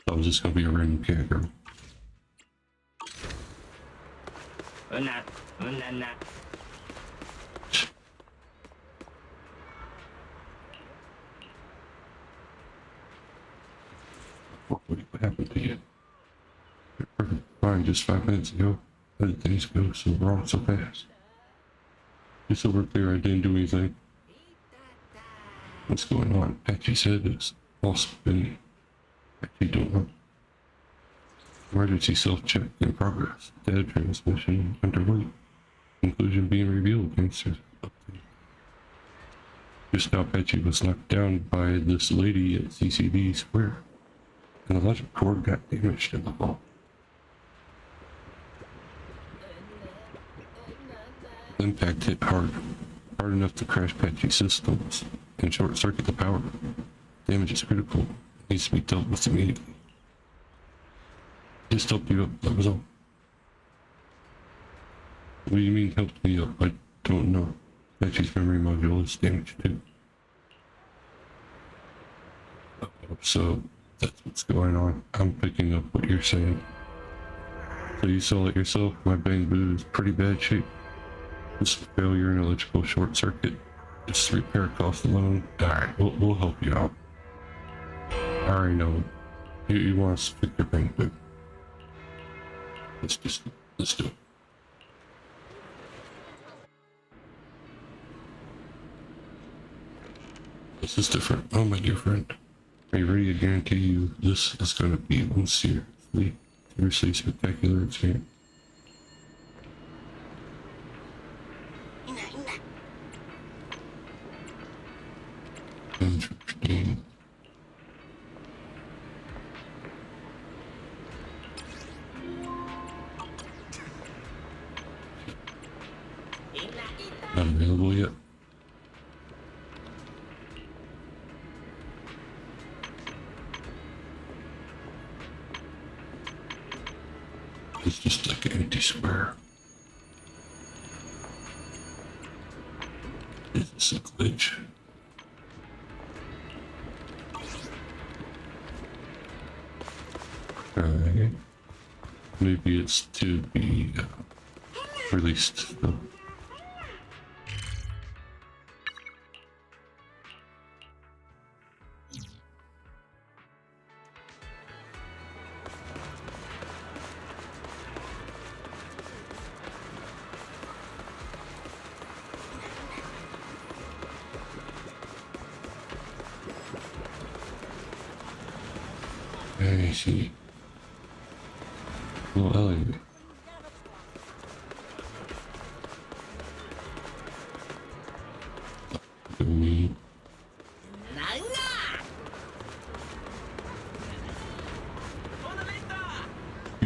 I was just gonna be a random cat girl. What happened to you? You're perfect fine just 5 minutes ago. How did things go so wrong so fast? Just so we're clear, I didn't do anything. What's going on? Patchy said it's all spinning. Patchy don't know. Emergency self-check in progress. Data transmission underway. Conclusion being revealed. Answers update. Just now Patchy was knocked down by this lady at ZZZ Square. An electric cord got damaged in the fall. The impact hit hard enough to crash Patchy's systems and short-circuit the power. Damage is critical. It needs to be dealt with immediately. Just helped you up, that was all. What do you mean helped me up? I don't know. Patchy's memory module is damaged too. So that's what's going on. I'm picking up what you're saying. So you saw it yourself, my Bang Boo is pretty bad shape. This failure in electrical short circuit. Just repair cost alone. Alright, we'll help you out. I already know. You want us to fix your Bang Boo. Let's do it. This is different. Oh, my dear friend. Are you ready? I guarantee you this is going to be one seriously spectacular experience. Interesting. Not available yet. It's just like an empty square. Is this a glitch? Alright. Maybe it's to be released though. I see. Well, Elliot. Do we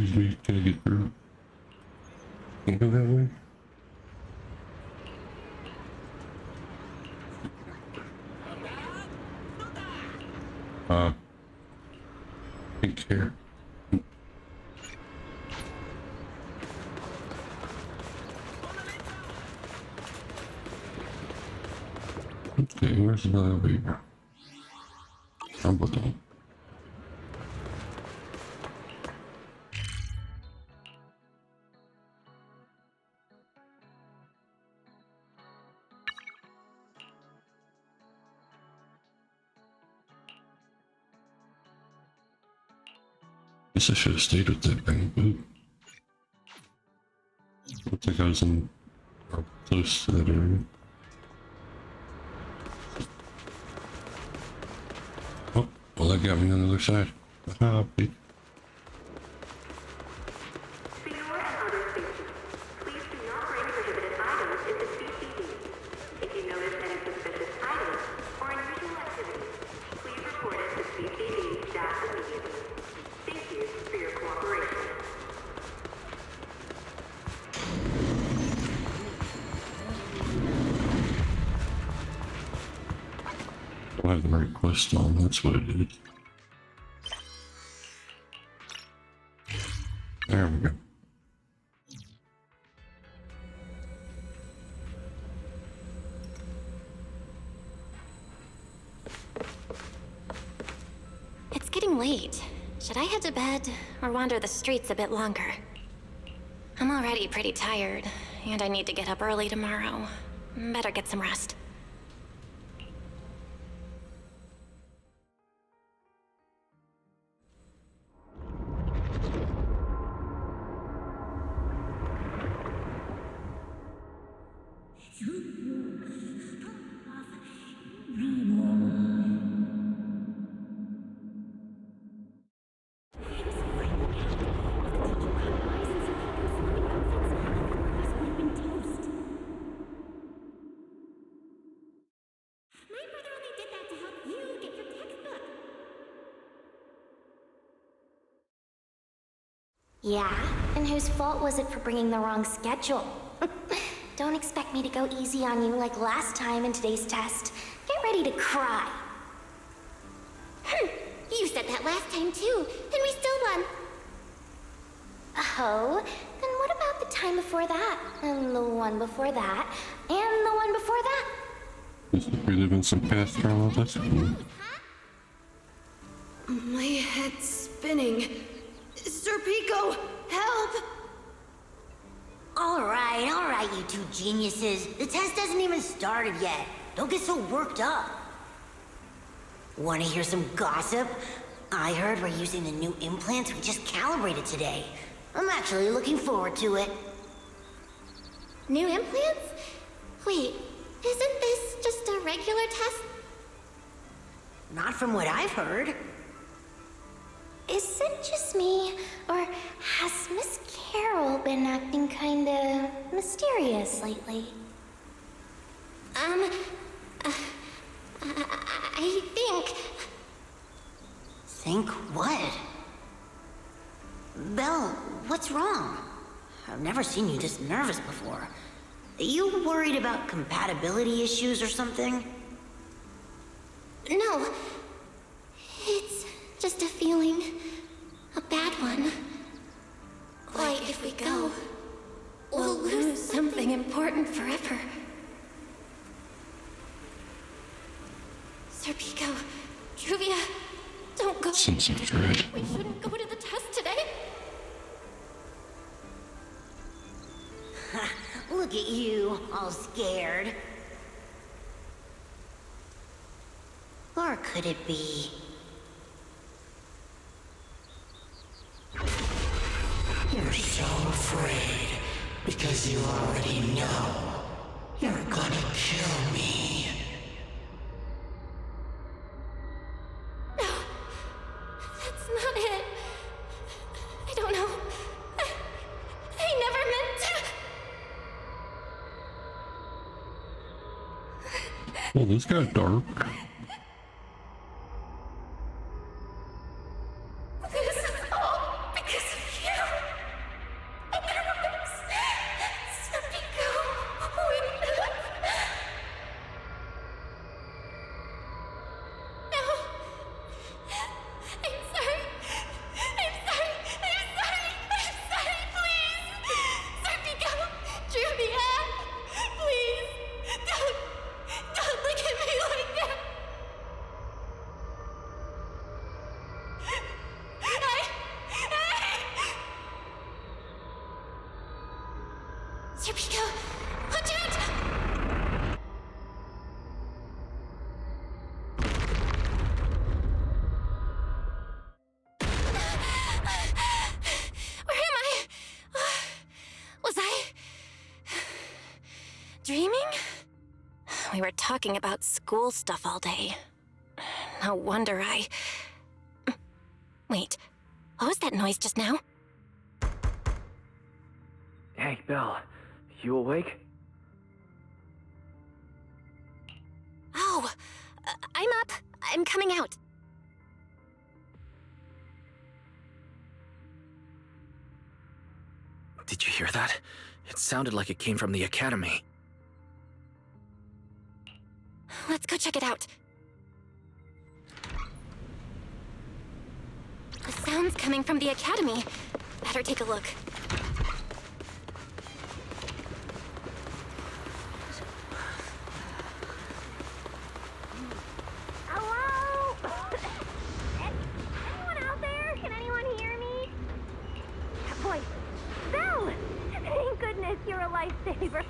Excuse me, can I get through? Can't go that way? Take care. Okay, where's the elevator? I'm looking. Guess I should have stayed with that bang boot. Looks like I was in or close to that area. Oh, well that got me on the other side. Aha, bitch. I have the right quest on, that's what it is. There we go. It's getting late. Should I head to bed or wander the streets a bit longer? I'm already pretty tired, and I need to get up early tomorrow. Better get some rest. Yeah? And whose fault was it for bringing the wrong schedule? Don't expect me to go easy on you like last time in today's test. Get ready to cry. You said that last time too, and we still won. Oh, then what about the time before that? And the one before that? And the one before that? Looks like we're living some past trauma, that's cool. My head's spinning. Sir Pico, help! All right, you two geniuses. The test hasn't even started yet. Don't get so worked up. Want to hear some gossip? I heard we're using the new implants we just calibrated today. I'm actually looking forward to it. New implants? Wait, isn't this just a regular test? Not from what I've heard. Is it just me, or has Miss Carol been acting kinda mysterious lately? I think... Think what? Belle, what's wrong? I've never seen you this nervous before. Are you worried about compatibility issues or something? No. It's just a feeling. A bad one. Like if we go, we'll lose something important forever. Sir Pico, Truvia, don't go. Sense of dread. We shouldn't go to the test today. Look at you, all scared. Or could it be? You're so afraid because you already know you're gonna kill me. No, that's not it. I don't know. I never meant to. Well, this got dark. This is all because of you. Serpico, watch out! Where am I? Was I dreaming? We were talking about school stuff all day. No wonder I... Wait, what was that noise just now? Hey, Belle. You awake? Oh, I'm up. I'm coming out. Did you hear that? It sounded like it came from the academy. Let's go check it out. The sound's coming from the academy. Better take a look. Hello? Anyone out there? Can anyone hear me? Boy, Belle! Thank goodness you're a lifesaver.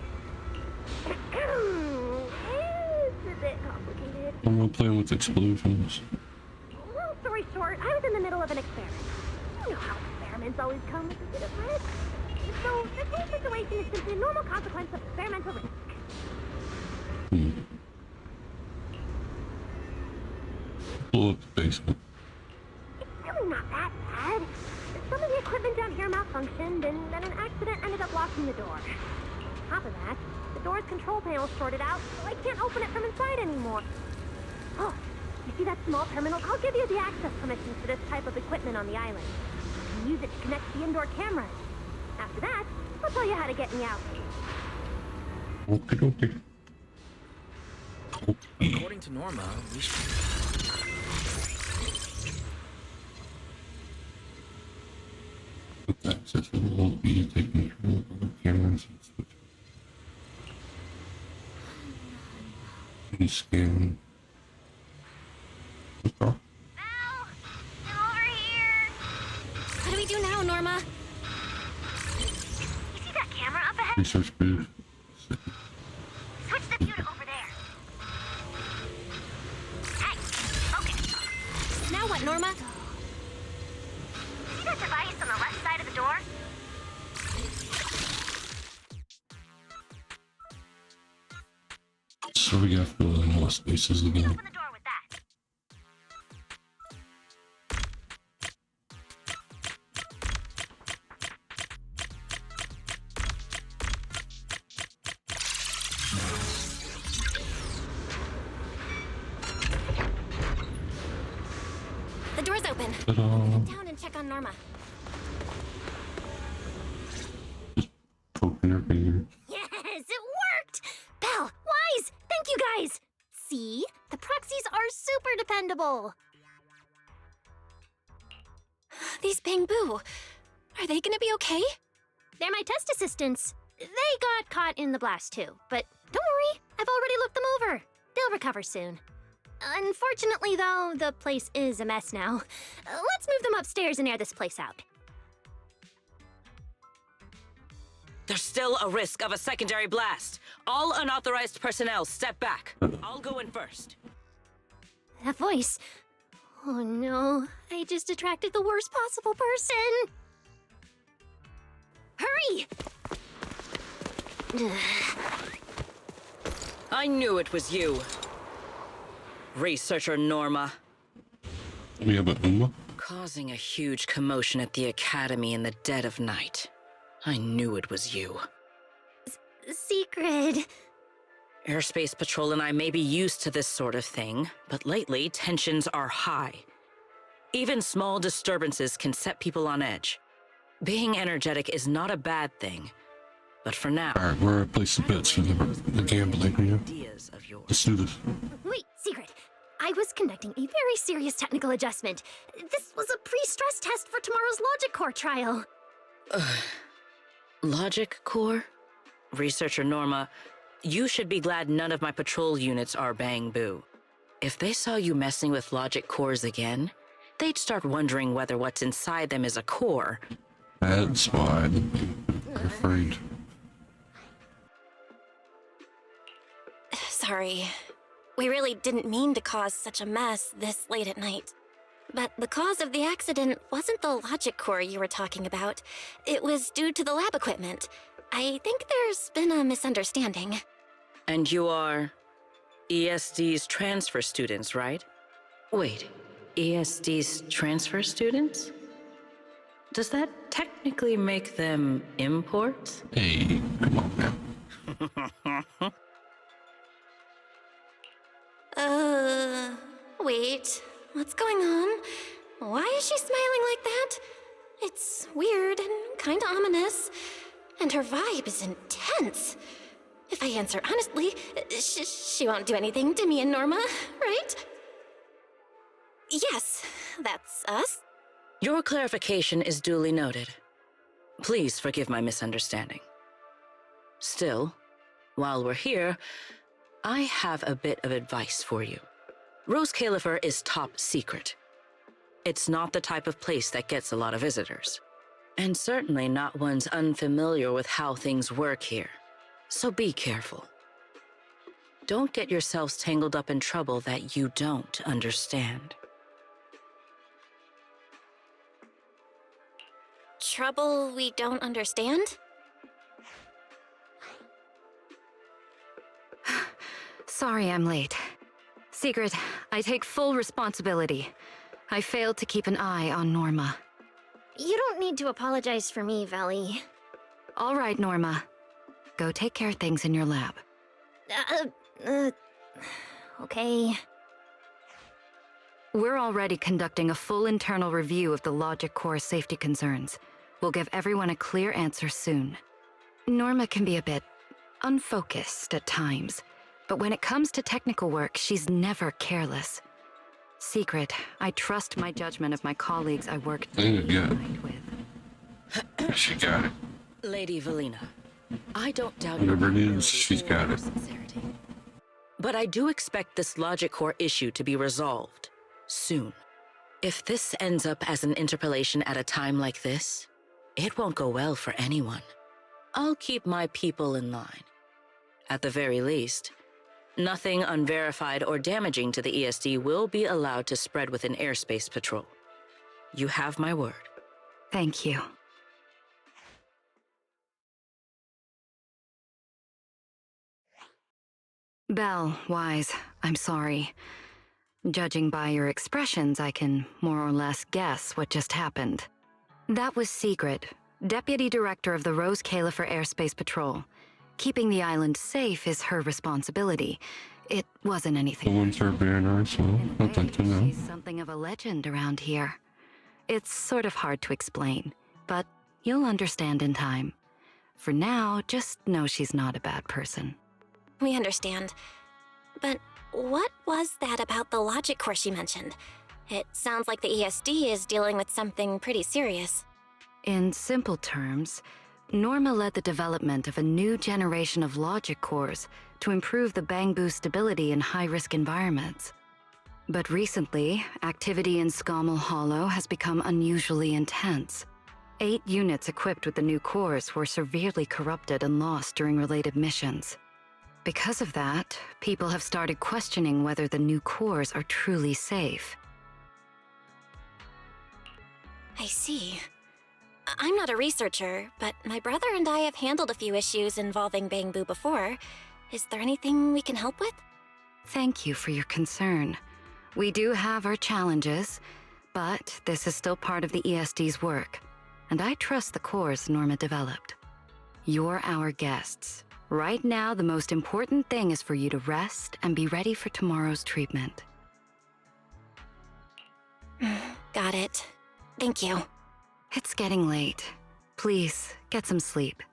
It's a bit complicated. I'm not playing with explosions. Long story short, I was in the middle of an experiment. You know how experiments always come with a bit of risk. So, this whole situation is simply a normal consequence of experimental risk. Blow up the basement. It's really not that bad. Some of the equipment down here malfunctioned, and then an accident ended up locking the door. On top of that, the door's control panel shorted out, so I can't open it from inside anymore. Oh, you see that small terminal? I'll give you the access permissions for this type of equipment on the island. You can use it to connect to the indoor cameras. After that, I'll tell you how to get me out. Okay. According to Norma, we should... With access, it won't be taking control of the cameras and switch. And scan. What's wrong? Belle! I'm over here! What do we do now, Norma? You see that camera up ahead? Research booth. Switch the view to over there. Hey! Okay. Now what, Norma? See that device on the left side of the door? So we gotta fill in all the spaces again. Open the door with that. The door's open. Ta-da! Head down and check on Norma. Poking her finger. Yes, it worked! Belle, Wise, thank you guys! See? The proxies are super dependable. These Bangbu, are they gonna be okay? They're my test assistants. They got caught in the blast too, but don't worry, I've already looked them over. They'll recover soon. Unfortunately, though, the place is a mess now. Let's move them upstairs and air this place out. There's still a risk of a secondary blast. All unauthorized personnel, step back. I'll go in first. That voice. Oh no, I just attracted the worst possible person. Hurry! I knew it was you. Researcher Norma. Yeah, but Uma? Causing a huge commotion at the academy in the dead of night. I knew it was you. Secret. Airspace Patrol and I may be used to this sort of thing, but lately tensions are high. Even small disturbances can set people on edge. Being energetic is not a bad thing, but for now... Alright, we're at place of bets for the gambling, you know? Ideas of yours. Let's do this. Wait, Secret. I was conducting a very serious technical adjustment. This was a pre-stress test for tomorrow's Logic Core trial. Logic Core? Researcher Norma, you should be glad none of my patrol units are Bangbu. If they saw you messing with Logic Cores again, they'd start wondering whether what's inside them is a core. That's why I'm afraid. Sorry. We really didn't mean to cause such a mess this late at night. But the cause of the accident wasn't the logic core you were talking about. It was due to the lab equipment. I think there's been a misunderstanding. And you are ESD's transfer students, right? Wait, ESD's transfer students? Does that technically make them imports? Hey, come on now. Wait. What's going on? Why is she smiling like that? It's weird and kinda ominous. And her vibe is intense. If I answer honestly, she won't do anything to me and Norma, right? Yes, that's us. Your clarification is duly noted. Please forgive my misunderstanding. Still, while we're here, I have a bit of advice for you. Rose Califer is top secret. It's not the type of place that gets a lot of visitors. And certainly not ones unfamiliar with how things work here. So be careful. Don't get yourselves tangled up in trouble that you don't understand. Trouble we don't understand? Sorry I'm late. Secret, I take full responsibility. I failed to keep an eye on Norma. You don't need to apologize for me, Valley. All right, Norma. Go take care of things in your lab. Okay. We're already conducting a full internal review of the logic core safety concerns. We'll give everyone a clear answer soon. Norma can be a bit unfocused at times, but when it comes to technical work, she's never careless. Secret, I trust my judgment of my colleagues I work with. She got it. Lady Valina, I don't doubt Whatever your it is, ability she's or got it. sincerity. But I do expect this logic core issue to be resolved soon. If this ends up as an interpolation at a time like this, it won't go well for anyone. I'll keep my people in line. At the very least, nothing unverified or damaging to the ESD will be allowed to spread within airspace patrol. You have my word. Thank you. Belle, Wise, I'm sorry. Judging by your expressions, I can more or less guess what just happened. That was Secret, Deputy Director of the Rose Califer Airspace Patrol. Keeping the island safe is her responsibility. It wasn't anything. Someone's her banner, so I'd like to know. She's something of a legend around here. It's sort of hard to explain, but you'll understand in time. For now, just know she's not a bad person. We understand. But what was that about the logic core she mentioned? It sounds like the ESD is dealing with something pretty serious. In simple terms, Norma led the development of a new generation of logic cores to improve the Bangbu stability in high-risk environments. But recently, activity in Scommel Hollow has become unusually intense. 8 units equipped with the new cores were severely corrupted and lost during related missions. Because of that, people have started questioning whether the new cores are truly safe. I see. I'm not a researcher, but my brother and I have handled a few issues involving Bangbu before. Is there anything we can help with? Thank you for your concern. We do have our challenges, but this is still part of the ESD's work, and I trust the cores Norma developed. You're our guests. Right now, the most important thing is for you to rest and be ready for tomorrow's treatment. Got it. Thank you. It's getting late. Please, get some sleep.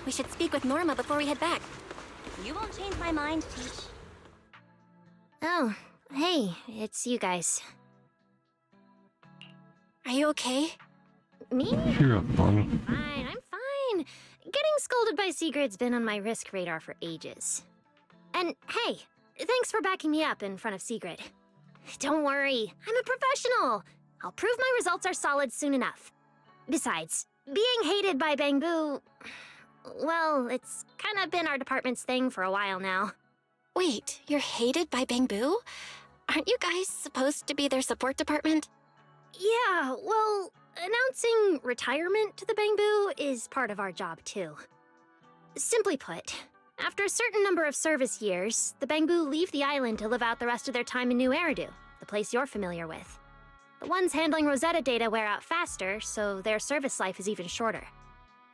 We should speak with Norma before we head back. You won't change my mind, Teach. Oh, hey, it's you guys. Are you okay? Me? Cheer up, Mama. I'm fine. Getting scolded by Secret's been on my risk radar for ages. And hey, thanks for backing me up in front of Secret. Don't worry, I'm a professional. I'll prove my results are solid soon enough. Besides, being hated by Bangbu... Well, it's kind of been our department's thing for a while now. Wait, you're hated by Bangbu? Aren't you guys supposed to be their support department? Yeah, well, announcing retirement to the Bangbu is part of our job too. Simply put, after a certain number of service years, the Bangbu leave the island to live out the rest of their time in New Eridu, the place you're familiar with. The ones handling Rosetta data wear out faster, so their service life is even shorter.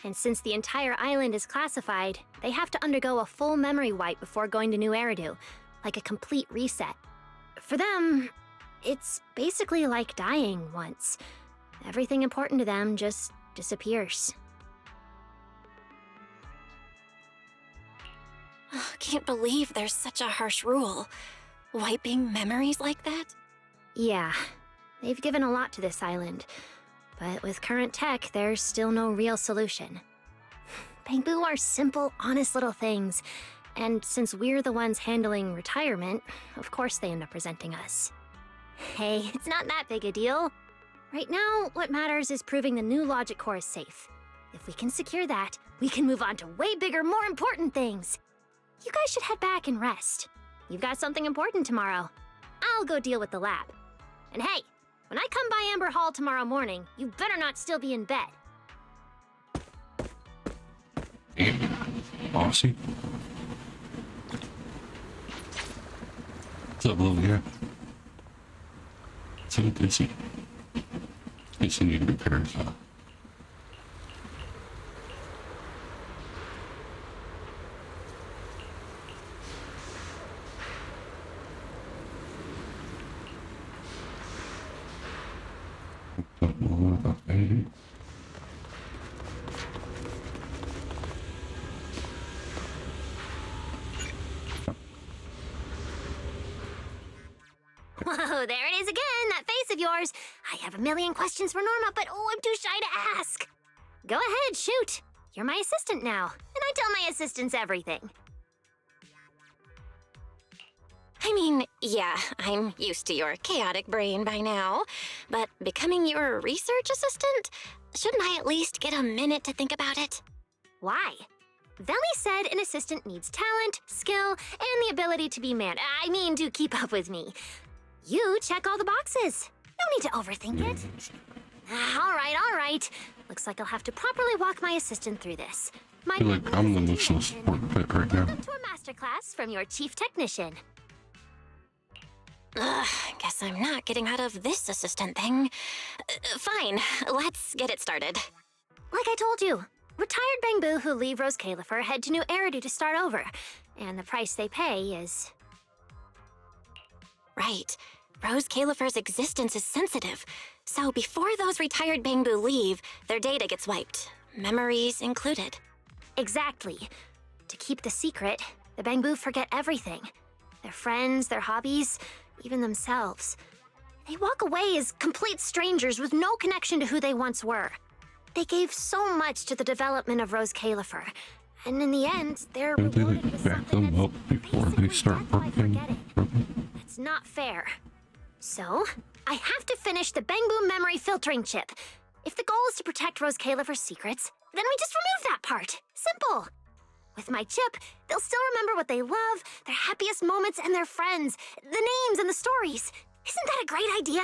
And since the entire island is classified, they have to undergo a full memory wipe before going to New Eridu, like a complete reset. For them, it's basically like dying once. Everything important to them just disappears. Can't believe there's such a harsh rule. Wiping memories like that? Yeah, they've given a lot to this island. But with current tech, there's still no real solution. Bangbu are simple, honest little things. And since we're the ones handling retirement, of course they end up resenting us. Hey, it's not that big a deal. Right now, what matters is proving the new logic core is safe. If we can secure that, we can move on to way bigger, more important things. You guys should head back and rest. You've got something important tomorrow. I'll go deal with the lab. And hey, when I come by Amber Hall tomorrow morning, you better not still be in bed. Damn, bossy. What's up, Olivia? So dizzy. Guess you need repairs, huh? Don't know about baby. Whoa, there it is again, that face of yours. I have a million questions for Norma, but I'm too shy to ask. Go ahead, shoot. You're my assistant now, and I tell my assistants everything. I mean, yeah, I'm used to your chaotic brain by now, but becoming your research assistant? Shouldn't I at least get a minute to think about it? Why? Veli said an assistant needs talent, skill, and the ability to be to keep up with me. You check all the boxes. No need to overthink it. All right. Looks like I'll have to properly walk my assistant through this. I feel like I'm the emotional support bit right now. Welcome to a masterclass from your chief technician. Guess I'm not getting out of this assistant thing. Fine, let's get it started. Like I told you, retired Bangbu who leave Rose Califer head to New Eridu to start over. And the price they pay is... Right. Rose Califer's existence is sensitive. So before those retired Bangbu leave, their data gets wiped. Memories included. Exactly. To keep the secret, the Bangbu forget everything. Their friends, their hobbies, even themselves. They walk away as complete strangers with no connection to who they once were. They gave so much to the development of Rose Califer, and in the end, they're Don't they rewarded like with back something them up that's before they basically start death by working? forgetting. It's not fair. So, I have to finish the Bangbu memory filtering chip. If the goal is to protect Rose Califer's secrets, then we just remove that part. Simple. With my chip, they'll still remember what they love, their happiest moments, and their friends, the names and the stories. Isn't that a great idea?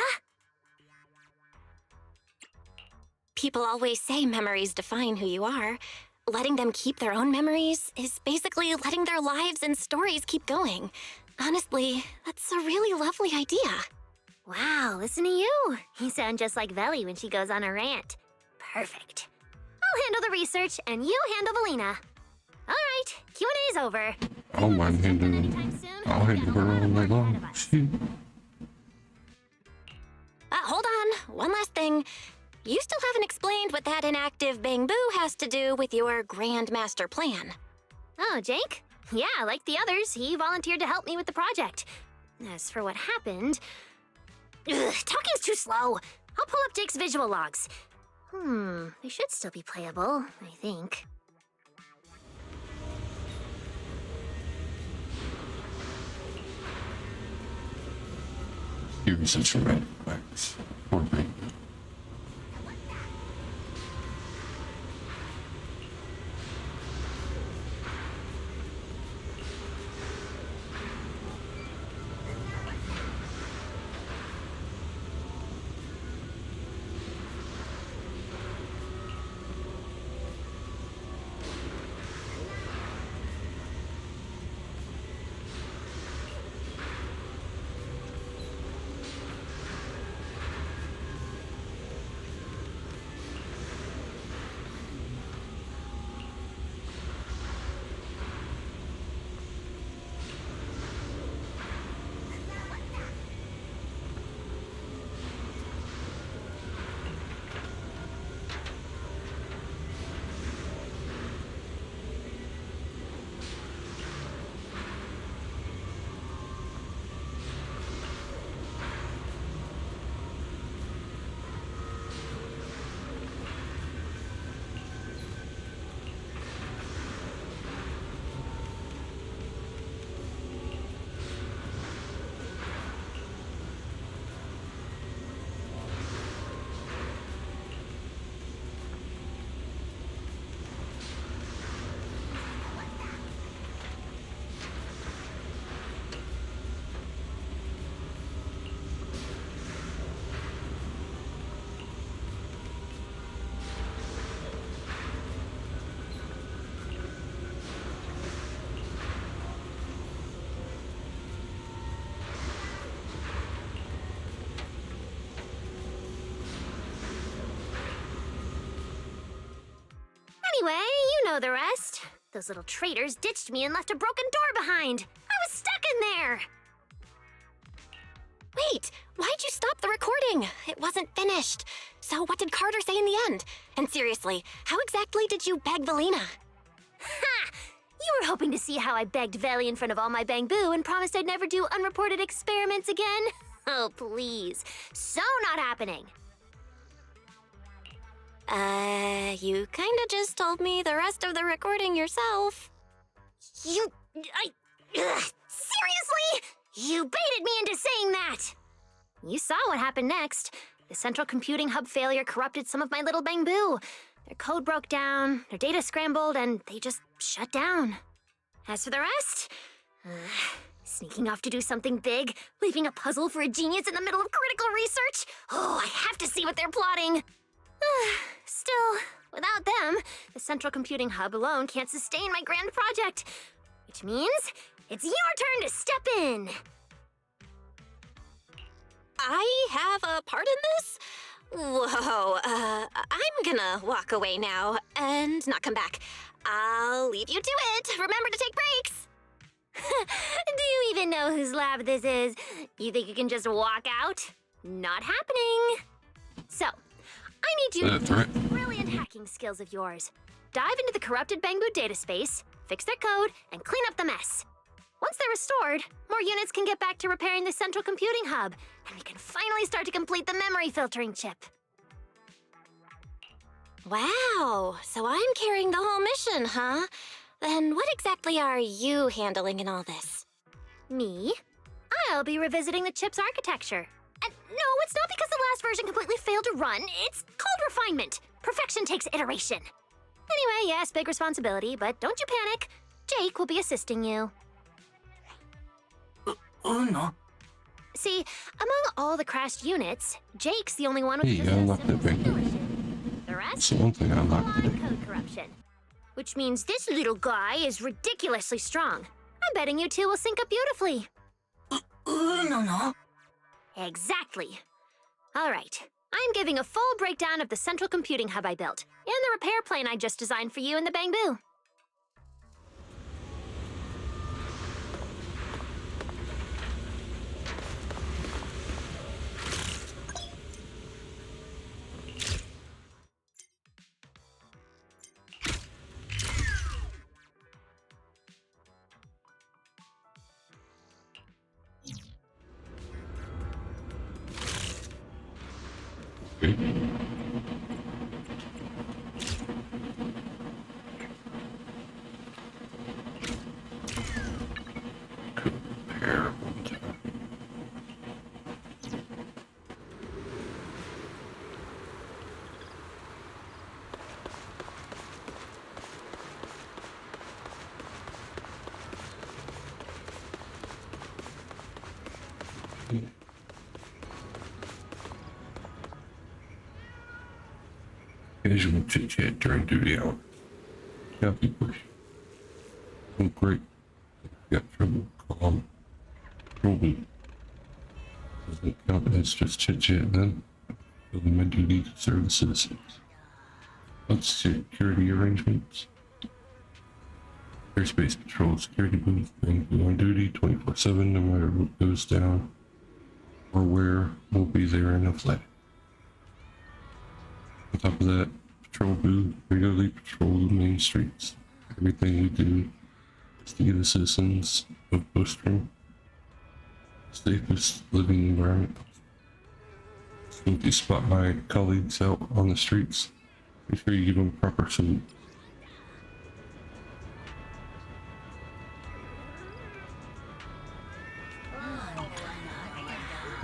People always say memories define who you are. Letting them keep their own memories is basically letting their lives and stories keep going. Honestly, that's a really lovely idea. Wow, listen to you. You sound just like Veli when she goes on a rant. Perfect. I'll handle the research, and you handle Valina. All right, Q&A's over. I don't mind handling Anytime soon? I'll handle her all night long. Shoot. Hold on, one last thing. You still haven't explained what that inactive Bangbu has to do with your Grand Master plan. Oh, Jake? Yeah, like the others, he volunteered to help me with the project. As for what happened... talking's too slow. I'll pull up Jake's visual logs. They should still be playable, I think. Here's such red flags. Poor thing. know the rest. Those little traitors ditched me and left a broken door behind. I was stuck in there. Wait, why'd you stop the recording? It wasn't finished. So what did Carter say in the end? And seriously, how exactly did you beg Valina? Ha! You were hoping to see how I begged Valley in front of all my Bangbu and promised I'd never do unreported experiments again? Oh, please. So not happening. You kinda just told me the rest of the recording yourself. Seriously? You baited me into saying that! You saw what happened next. The central computing hub failure corrupted some of my little Bangbu. Their code broke down, their data scrambled, and they just shut down. As for the rest, sneaking off to do something big, leaving a puzzle for a genius in the middle of critical research. Oh, I have to see what they're plotting. Still, without them, the central computing hub alone can't sustain my grand project, which means it's your turn to step in. I have a part in this? Whoa, I'm gonna walk away now and not come back. I'll leave you to it. Remember to take breaks. Do you even know whose lab this is? You think you can just walk out? Not happening. So, I need you to use these brilliant hacking skills of yours. Dive into the corrupted Bangbu data space, fix their code, and clean up the mess. Once they're restored, more units can get back to repairing the central computing hub, and we can finally start to complete the memory filtering chip. Wow, so I'm carrying the whole mission, huh? Then what exactly are you handling in all this? Me? I'll be revisiting the chip's architecture. And no, it's not because the last version completely failed to run. It's called refinement. Perfection takes iteration. Anyway, yes, big responsibility, but don't you panic. Jake will be assisting you. Oh no. See, among all the crashed units, Jake's the only one with Hey, just I a unlocked simple that Bangbu. solution. The rest? That's the one thing I unlocked Line today. code corruption. Which means this little guy is ridiculously strong. I'm betting you two will sync up beautifully. No. Exactly. All right. I'm giving a full breakdown of the central computing hub I built, and the repair plane I just designed for you in the Bangbu. Okay. Compare one time. Casual chit chat during duty hour. Copy push. Oh, great. Got trouble. Calm. Trouble. Doesn't count as just chit chat then. Building my duty to serve the citizens. Let's security arrangements. Airspace patrol security booth. Bangbu on duty 24/7, no matter what goes down or where, we'll be there in a flag. On top of that, patrol booth regularly patrol the main streets. Everything we do is to give the citizens of Bostrom the safest living environment. So if you spot my colleagues out on the streets, make sure you give them proper salute.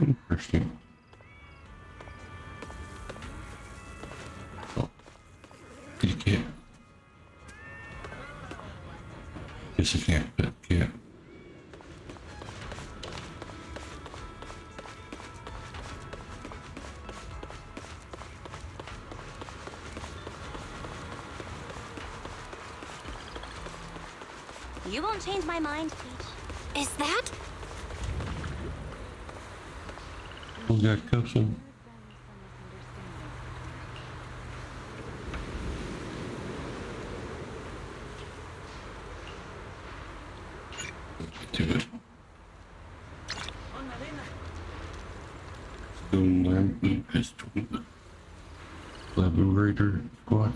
Interesting. Oh, you can't. Yes, I can't, but yeah. You won't change my mind, Peach. Is that? We got cuffs on. Stone Lamb has joined the Collaborator Squad.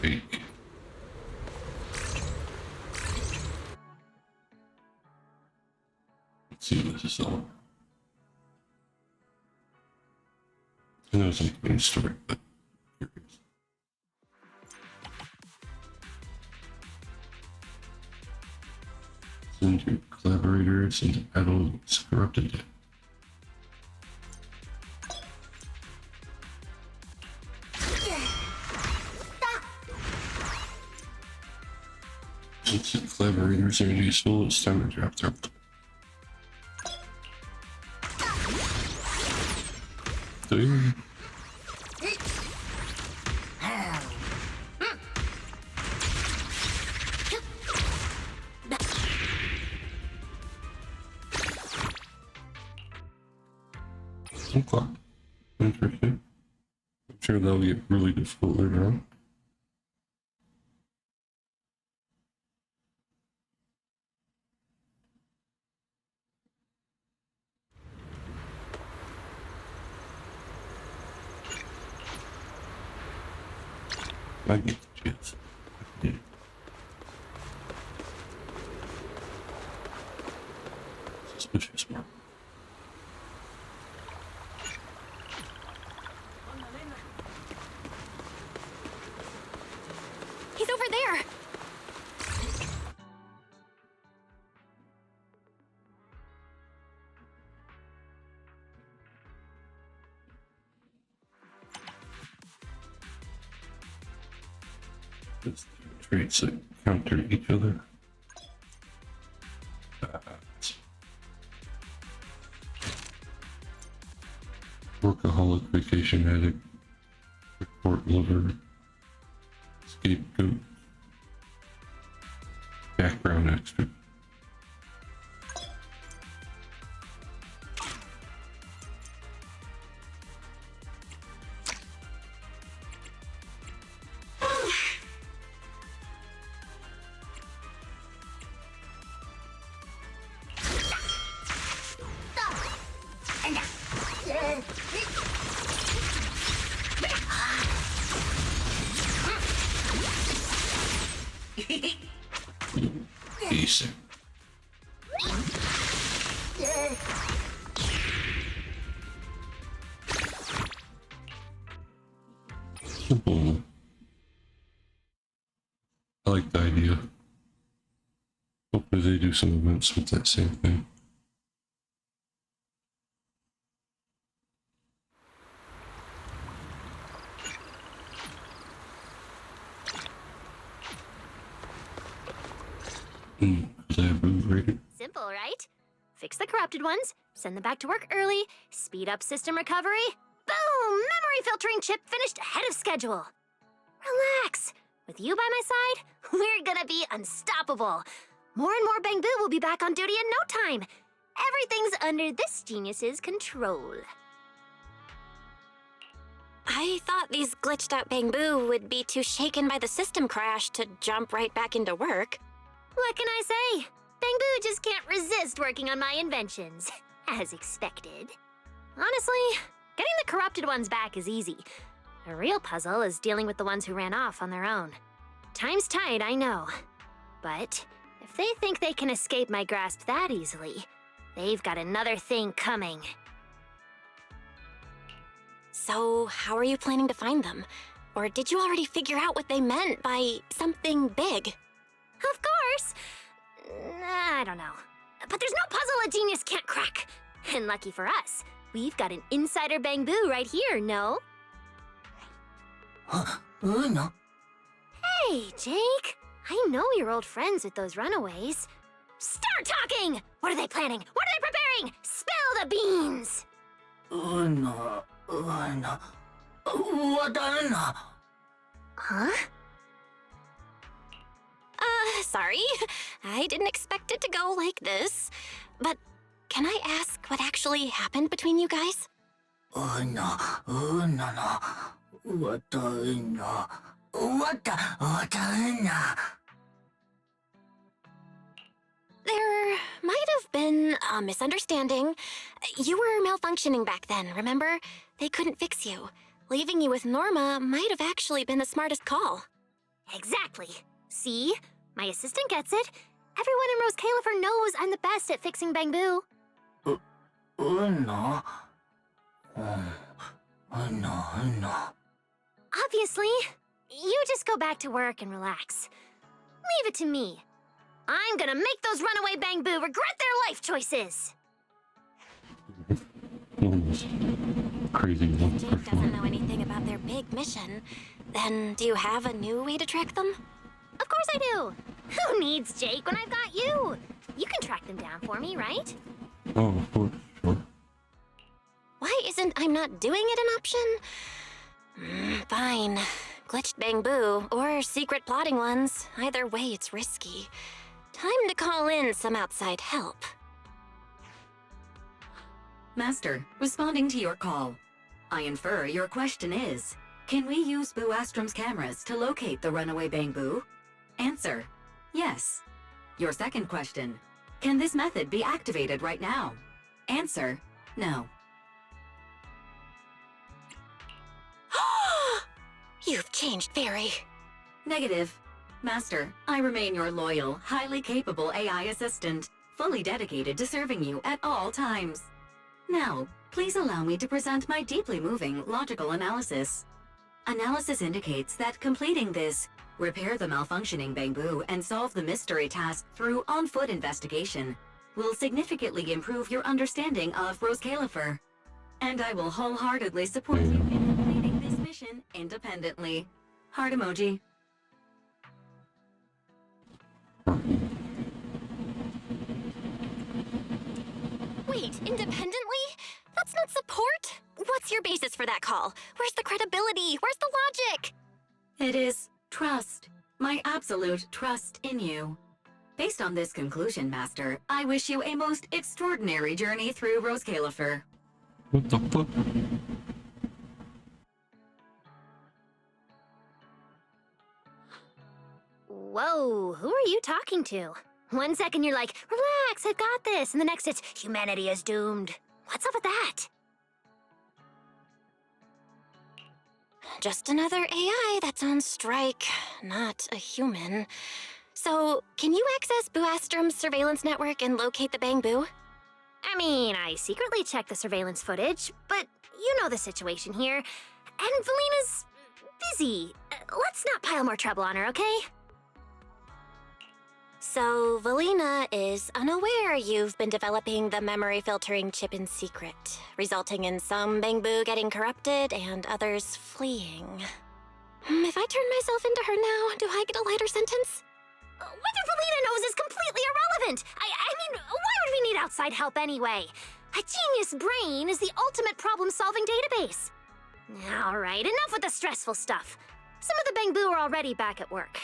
Fake. Let's see what this is all. I know it's like a main story, but curious. Send your collaborators into battle against corrupted debt. Since the collaborators are useful, it's time to drop their. Damn. Okay. Interesting. I'm sure that'll get really difficult later on. I get the chance. Yeah. Suspicious more. He's over there! It's traits that counter each other. Workaholic, vacation addict, report lover, scapegoat, background extra. Decent. Simple. I like the idea. Hopefully they do some events with that same thing. Collaborator. Simple, right? Fix the corrupted ones, send them back to work early, speed up system recovery. Boom! Memory filtering chip finished ahead of schedule. Relax. With you by my side, we're gonna be unstoppable. More and more Bang Boo will be back on duty in no time. Everything's under this genius's control. I thought these glitched out Bang Boo would be too shaken by the system crash to jump right back into work. What can I say? Bang Boo just can't resist working on my inventions, as expected. Honestly, getting the corrupted ones back is easy. The real puzzle is dealing with the ones who ran off on their own. Time's tight, I know. But if they think they can escape my grasp that easily, they've got another thing coming. So, how are you planning to find them? Or did you already figure out what they meant by something big? Of course! I don't know. But there's no puzzle a genius can't crack. And lucky for us, we've got an insider Bang Boo right here, no? No. Hey, Jake. I know you're old friends with those runaways. Start talking! What are they planning? What are they preparing? Spill the beans! No. Huh? Sorry. I didn't expect it to go like this. But can I ask what actually happened between you guys? No. There might have been a misunderstanding. You were malfunctioning back then, remember? They couldn't fix you. Leaving you with Norma might have actually been the smartest call. Exactly. See? My assistant gets it. Everyone in Rose Califer knows I'm the best at fixing Bamboo. Uno. Uno. Obviously. You just go back to work and relax. Leave it to me. I'm gonna make those runaway Bamboo regret their life choices. Norma's crazy. Jake doesn't know anything about their big mission. Then do you have a new way to track them? Of course I do. Who needs Jake when I've got you? You can track them down for me, right? Oh, of course, sure. Why isn't I'm not doing it an option? Fine. Glitched Bamboo, or secret plotting ones. Either way, it's risky. Time to call in some outside help. Master, responding to your call. I infer your question is, can we use Boo Astrom's cameras to locate the runaway Bamboo? Answer, yes. Your second question, can this method be activated right now? Answer, no. You've changed, Fairy. Negative. Master, I remain your loyal, highly capable AI assistant, fully dedicated to serving you at all times. Now, please allow me to present my deeply moving logical analysis. Analysis indicates that completing this, repair the malfunctioning Bamboo and solve the mystery task through on-foot investigation, will significantly improve your understanding of Rose Califer. And I will wholeheartedly support you in completing this mission independently. Heart emoji. Wait, independently? That's not support? What's your basis for that call? Where's the credibility? Where's the logic? It is trust. My absolute trust in you. Based on this conclusion, Master, I wish you a most extraordinary journey through Rose Califer. What the fuck? Whoa, who are you talking to? 1 second you're like, relax, I've got this, and the next it's, humanity is doomed. What's up with that? Just another AI that's on strike, not a human. So, can you access Boo Astrom's surveillance network and locate the Bamboo? I mean, I secretly checked the surveillance footage, but you know the situation here. And Valina's busy. Let's not pile more trouble on her, okay? So, Valina is unaware you've been developing the memory filtering chip in secret, resulting in some Bamboo getting corrupted and others fleeing. If I turn myself into her now, do I get a lighter sentence? Whether Valina knows is completely irrelevant. I mean, why would we need outside help anyway? A genius brain is the ultimate problem-solving database. All right, enough with the stressful stuff. Some of the Bamboo are already back at work.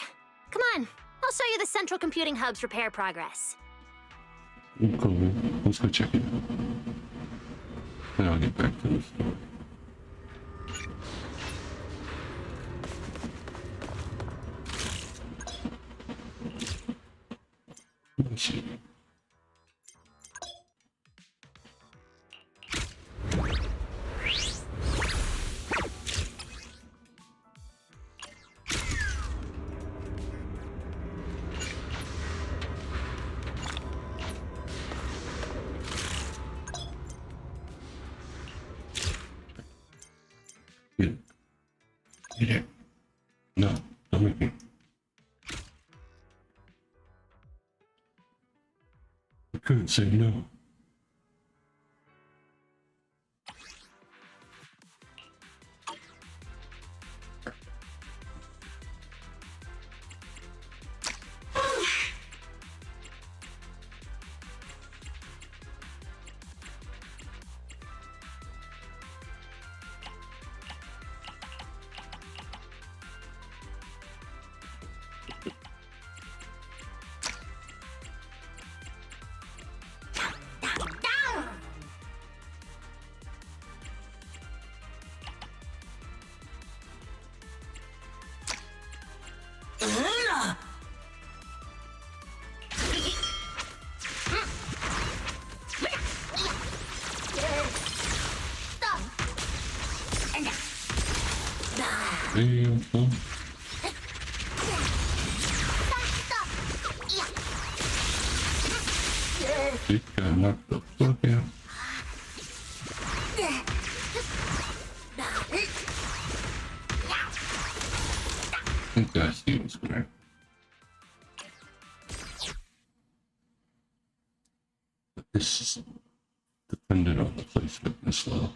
Come on, I'll show you the central computing hub's repair progress. Cool. Let's go check it. And I'll get back to the story. Let's see. Get it. No, don't make me. I couldn't say no. Damn, son. He got knocked the fuck out. I think I see what's going on. But this is dependent on the placement as well.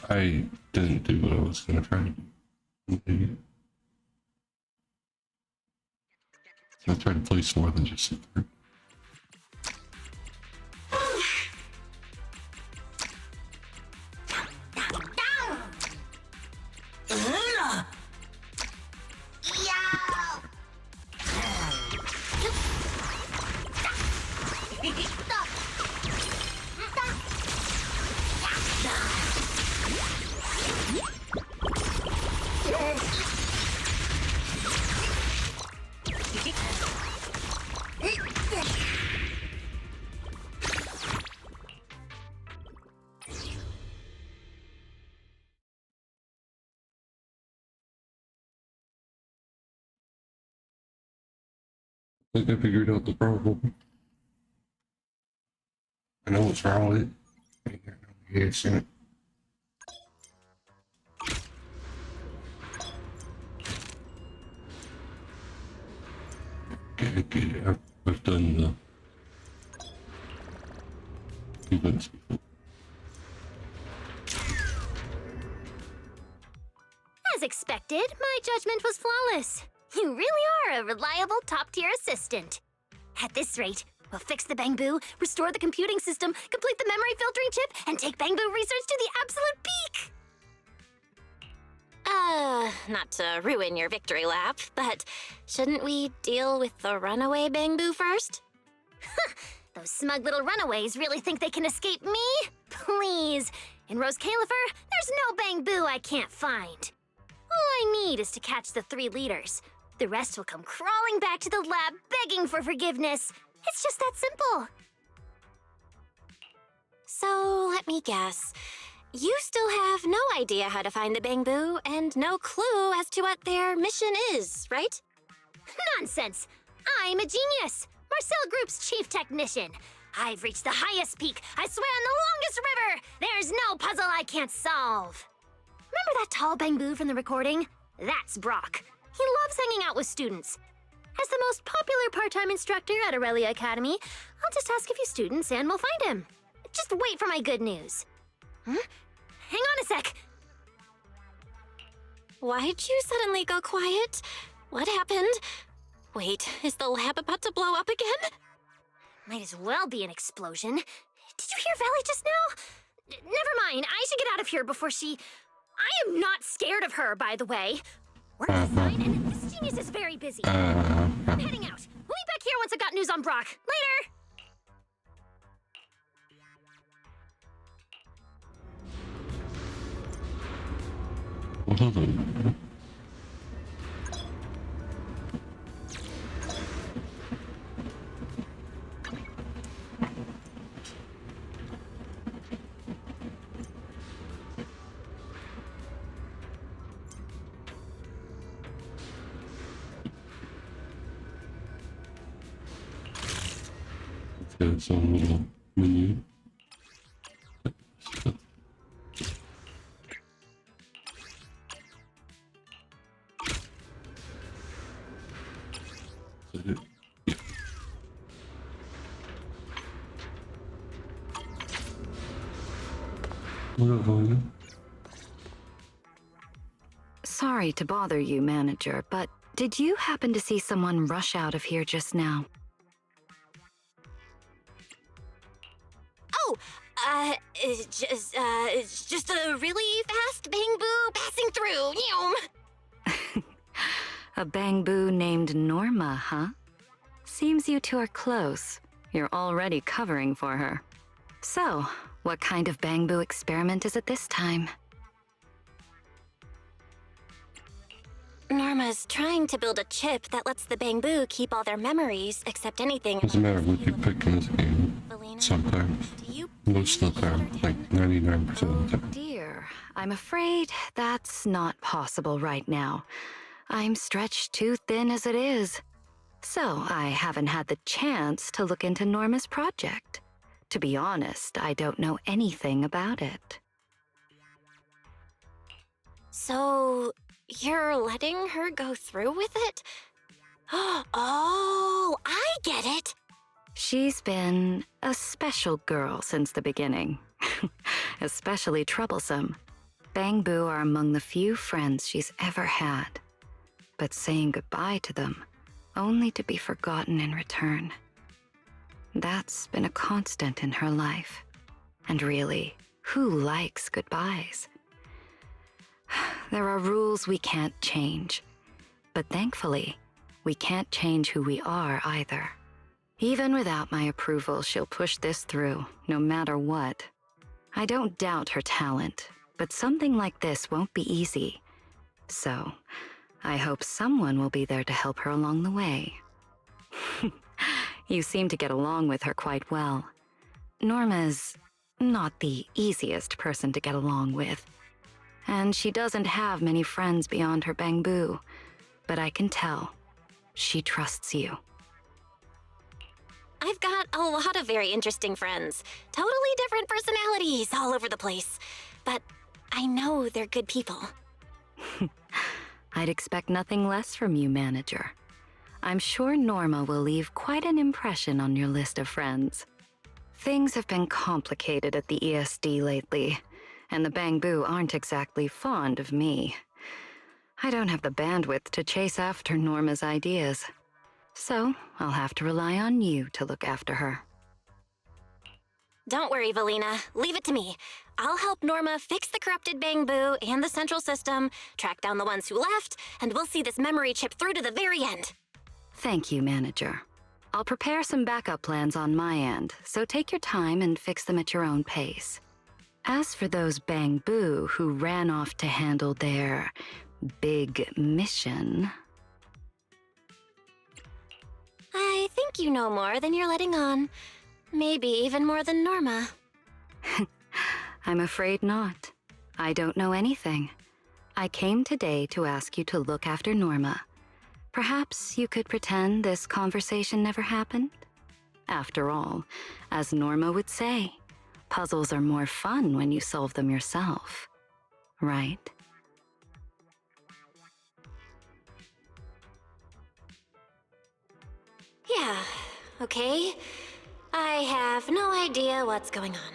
I didn't do what I was gonna try to do. I tried to place more than just a group. I think I figured out the problem. I know what's wrong with it. I ain't got no gas in it. Get it. I've done the events before. As expected, my judgment was flawless. You really are a reliable top-tier assistant. At this rate, we'll fix the Bangbu, restore the computing system, complete the memory filtering chip, and take Bangbu research to the absolute peak! Not to ruin your victory lap, but shouldn't we deal with the runaway Bangbu first? Those smug little runaways really think they can escape me? Please, in Rose Califer, there's no Bangbu I can't find. All I need is to catch the 3 leaders. The rest will come crawling back to the lab begging for forgiveness. It's just that simple. So, let me guess. You still have no idea how to find the Bangbu and no clue as to what their mission is, right? Nonsense! I'm a genius! Marcel Group's chief technician. I've reached the highest peak. I swam the longest river. There's no puzzle I can't solve. Remember that tall Bangbu from the recording? That's Brock. He loves hanging out with students. As the most popular part-time instructor at Aurelia Academy, I'll just ask a few students and we'll find him. Just wait for my good news. Huh? Hang on a sec. Why'd you suddenly go quiet? What happened? Wait, is the lab about to blow up again? Might as well be an explosion. Did you hear Valley just now? Never mind, I should get out of here before she... I am not scared of her, by the way. We're design, and this genius is very busy. I'm heading out. We'll be back here once I've got news on Brock. Later! Well, hold on. Got its own little menu. Sorry to bother you, manager, but did you happen to see someone rush out of here just now? Oh, it's just a really fast Bangbu passing through. Neom. A Bangbu named Norma, huh? Seems you two are close. You're already covering for her. So, what kind of bamboo experiment is it this time? Norma's trying to build a chip that lets the bamboo keep all their memories, except anything. Doesn't matter what you pick in this game. Sometimes. Most of the time. Like 99% of the time. Dear, I'm afraid that's not possible right now. I'm stretched too thin as it is. So I haven't had the chance to look into Norma's project. To be honest, I don't know anything about it. So, you're letting her go through with it? Oh, I get it! She's been a special girl since the beginning. Especially troublesome. Bamboo are among the few friends she's ever had. But saying goodbye to them, only to be forgotten in return. That's been a constant in her life. And really, who likes goodbyes? There are rules we can't change. But thankfully, we can't change who we are either. Even without my approval, she'll push this through, no matter what. I don't doubt her talent, but something like this won't be easy. So, I hope someone will be there to help her along the way. You seem to get along with her quite well. Norma's not the easiest person to get along with. And she doesn't have many friends beyond her bamboo. But I can tell, she trusts you. I've got a lot of very interesting friends. Totally different personalities all over the place. But I know they're good people. I'd expect nothing less from you, manager. I'm sure Norma will leave quite an impression on your list of friends. Things have been complicated at the ESD lately, and the bamboo aren't exactly fond of me. I don't have the bandwidth to chase after Norma's ideas. So, I'll have to rely on you to look after her. Don't worry, Valina. Leave it to me. I'll help Norma fix the corrupted bamboo and the central system, track down the ones who left, and we'll see this memory chip through to the very end. Thank you, manager. I'll prepare some backup plans on my end, so take your time and fix them at your own pace. As for those bamboo who ran off to handle their big mission... I think you know more than you're letting on. Maybe even more than Norma. I'm afraid not. I don't know anything. I came today to ask you to look after Norma. Perhaps you could pretend this conversation never happened? After all, as Norma would say, puzzles are more fun when you solve them yourself. Right? Yeah, okay. I have no idea what's going on.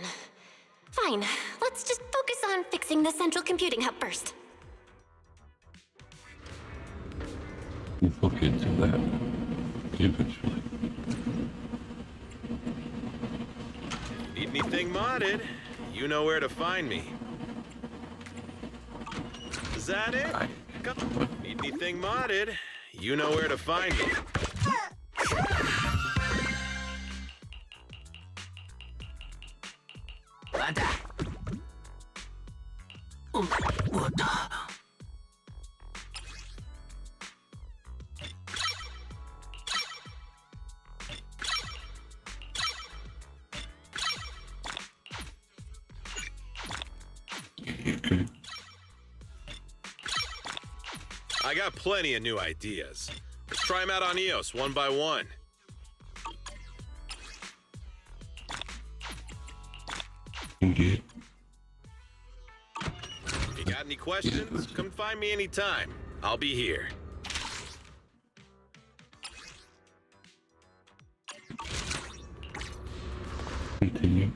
Fine, let's just focus on fixing the central computing hub first. We'll look into that eventually. Need anything modded? You know where to find me. Is that it? Need anything modded? You know where to find me. I got plenty of new ideas. Let's try them out on EOS one by one. Indeed. If you got any questions, come find me anytime. I'll be here. Continue.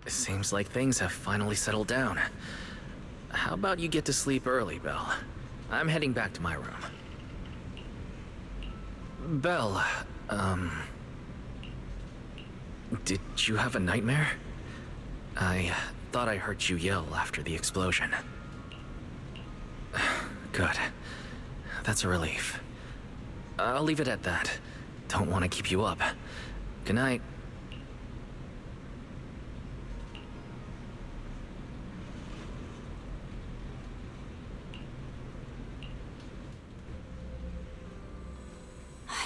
It seems like things have finally settled down. How about you get to sleep early, Belle? I'm heading back to my room. Belle, did you have a nightmare? I thought I heard you yell after the explosion. Good. That's a relief. I'll leave it at that. Don't want to keep you up. Good night.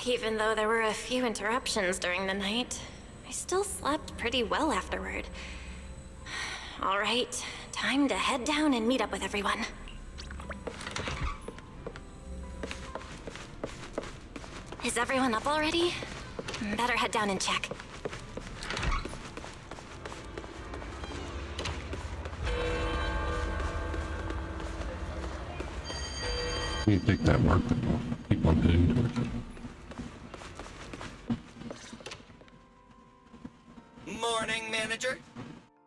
Even though there were a few interruptions during the night, I still slept pretty well afterward. All right, time to head down and meet up with everyone. Is everyone up already? Better head down and check. You take that mark and we'll keep on heading towards it. Morning, manager.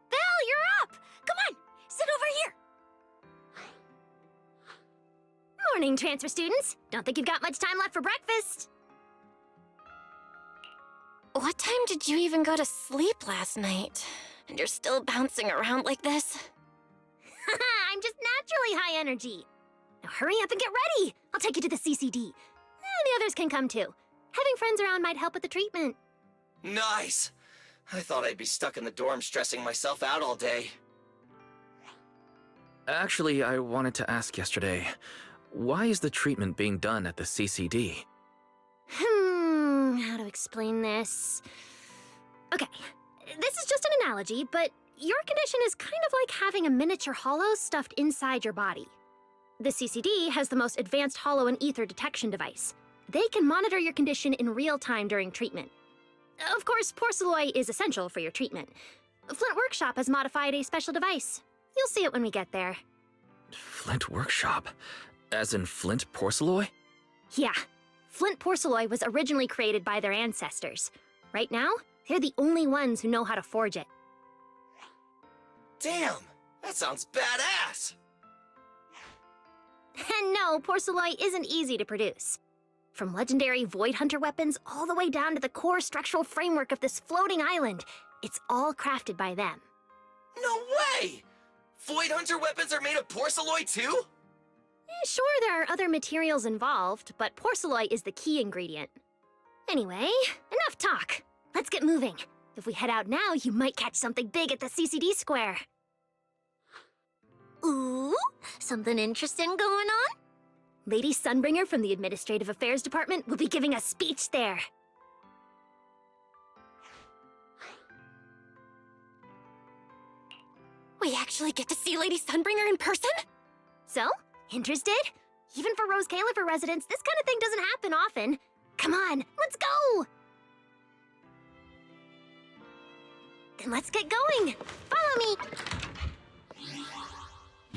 Belle, you're up! Come on, sit over here. Morning, transfer students. Don't think you've got much time left for breakfast. What time did you even go to sleep last night? And you're still bouncing around like this? I'm just naturally high energy. Now hurry up and get ready. I'll take you to the CCD. The others can come too. Having friends around might help with the treatment. Nice. I thought I'd be stuck in the dorm stressing myself out all day. Actually, I wanted to ask yesterday, why is the treatment being done at the CCD? How to explain this? Okay, this is just an analogy, but your condition is kind of like having a miniature hollow stuffed inside your body. The CCD has the most advanced hollow and ether detection device. They can monitor your condition in real time during treatment. Of course, porcelloi is essential for your treatment. Flint Workshop has modified a special device. You'll see it when we get there. Flint Workshop? As in Flint Porcelloi? Yeah. Flint porcelloi was originally created by their ancestors. Right now, they're the only ones who know how to forge it. Damn, that sounds badass. And no, porcelloi isn't easy to produce. From legendary Void Hunter weapons all the way down to the core structural framework of this floating island, it's all crafted by them. No way! Void Hunter weapons are made of porcelloi too? Sure, there are other materials involved, but porcelloi is the key ingredient. Anyway, enough talk. Let's get moving. If we head out now, you might catch something big at the CCD square. Ooh, something interesting going on? Lady Sunbringer from the Administrative Affairs Department will be giving a speech there. We actually get to see Lady Sunbringer in person? So, interested? Even for Rose Califer residents, this kind of thing doesn't happen often. Come on, let's go! Then let's get going. Follow me.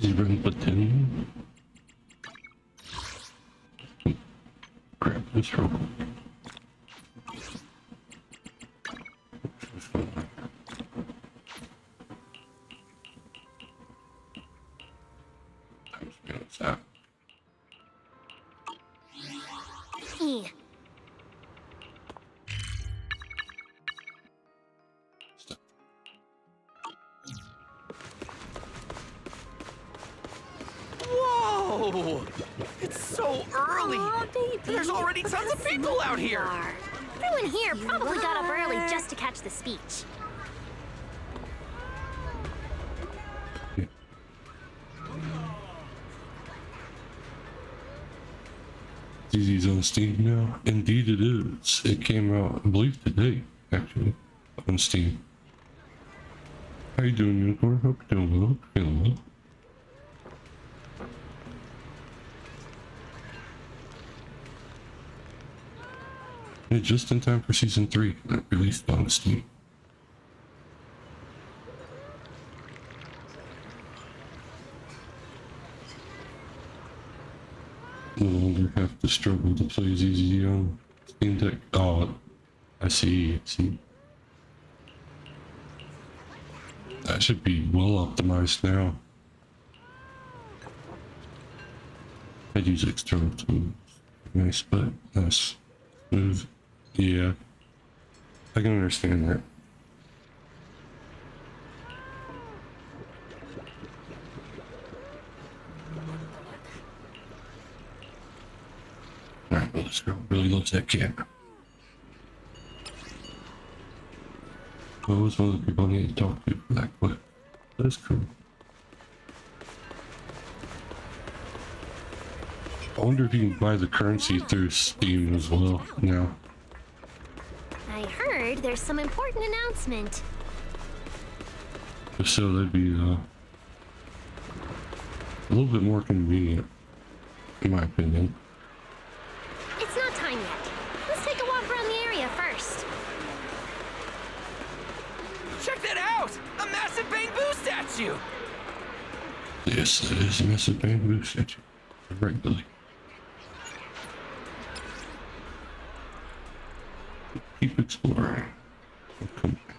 Even pretend. Grab this real quick. Whoa! It's so early! Aw, baby. There's already tons of people out here! Everyone here probably got up early just to catch the speech. ZZ's on Steam now? Indeed it is. It came out, I believe today, actually, on Steam. How you doing, Unicorn? Hope you're doing well. Feeling well. And just in time for Season 3 that released on Steam. No longer have to struggle to play ZZ on Steam Deck. Oh, I see. That should be well optimized now. I'd use external tools. Nice, but that's smooth. Yeah, I can understand that. Well, this girl really loves that cat. I was one of the people I need to talk to for that quest. That's cool. I wonder if you can buy the currency through Steam as well now. I heard there's some important announcement. If so, that'd be a little bit more convenient, in my opinion. It's not time yet. Let's take a walk around the area first. Check that out! A massive bamboo statue! Yes, that is a massive bamboo statue. Right, Billy. Keep exploring. Come back.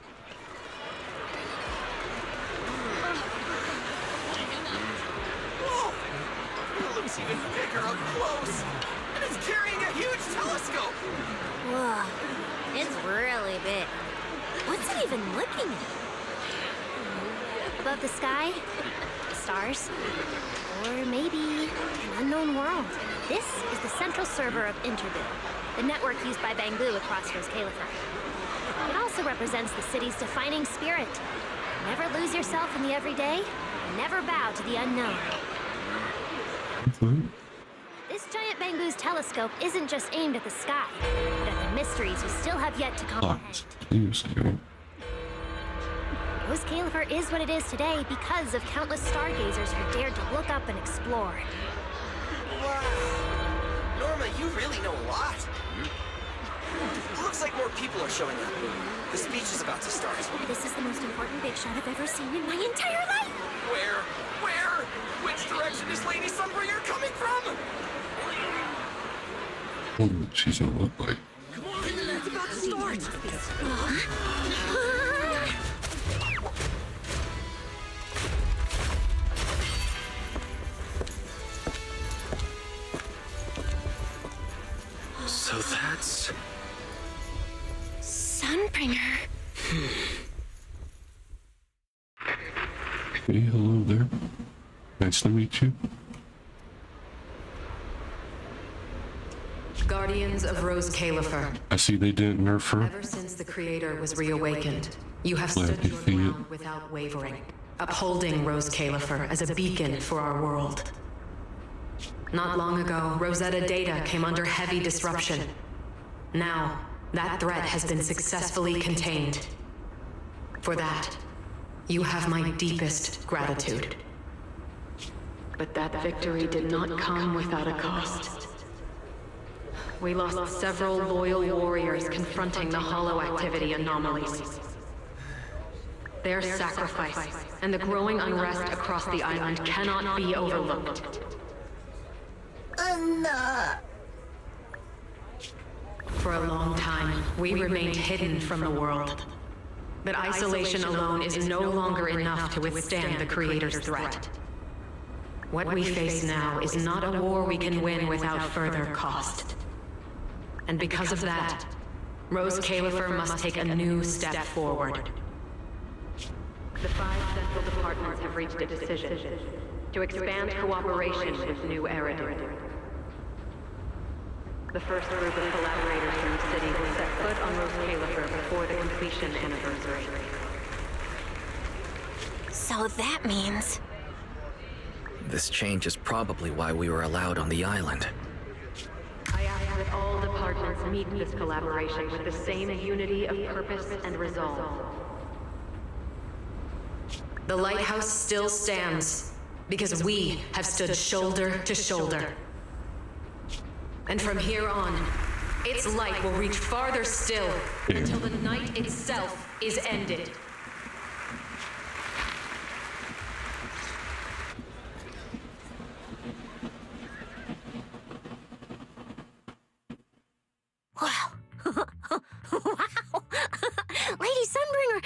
Whoa! It looks even bigger up close! And it's carrying a huge telescope! Whoa, it's really big. What's it even looking at? Above the sky? The stars? Or maybe an unknown world? This is the central server of Interboo, the network used by Bangbu across Rose Califer. It also represents the city's defining spirit. Never lose yourself in the everyday, and never bow to the unknown. This giant Bangbu's telescope isn't just aimed at the sky, but at the mysteries we still have yet to comprehend. Rose Califer is what it is today because of countless stargazers who dared to look up and explore. Wow! Norma, you really know a lot. Looks like more people are showing up. The speech is about to start. This is the most important big shot I've ever seen in my entire life! Where? Where? Which direction is Lady Sunbringer coming from? I wonder what she's gonna look like. Come on, it's about to start! So that's... Sunbringer. Hey, hello there. Nice to meet you. Guardians of Rose Califer. I see they didn't nerf her. Ever since the Creator was reawakened, you have Glad stood to your see it. ground without wavering, upholding Rose Califer as a beacon for our world. Not long ago, Rosetta data came under heavy disruption. Now, that threat has been successfully contained. For that, you have my deepest gratitude. But that victory did not come without a cost. We lost several loyal warriors confronting the hollow activity anomalies. Their sacrifice and the growing unrest across the island cannot be overlooked. For a long time, we remained hidden from the world. But isolation alone is no longer enough to withstand the Creator's threat. What we face now is not a war we can win without further cost. And because of that, Rose Califer must take a new step forward. The 5 central departments have reached a decision to expand cooperation with New Eridan. The first group of collaborators from the city will set foot on Rose Califer before the completion anniversary. So that means... This change is probably why we were allowed on the island. I ask that all departments meet this collaboration with the same unity of purpose and resolve. The lighthouse still stands because we have stood shoulder to shoulder. And from here on, its light will reach farther still until the night itself is ended. Wow. Wow. Lady Sunbringer.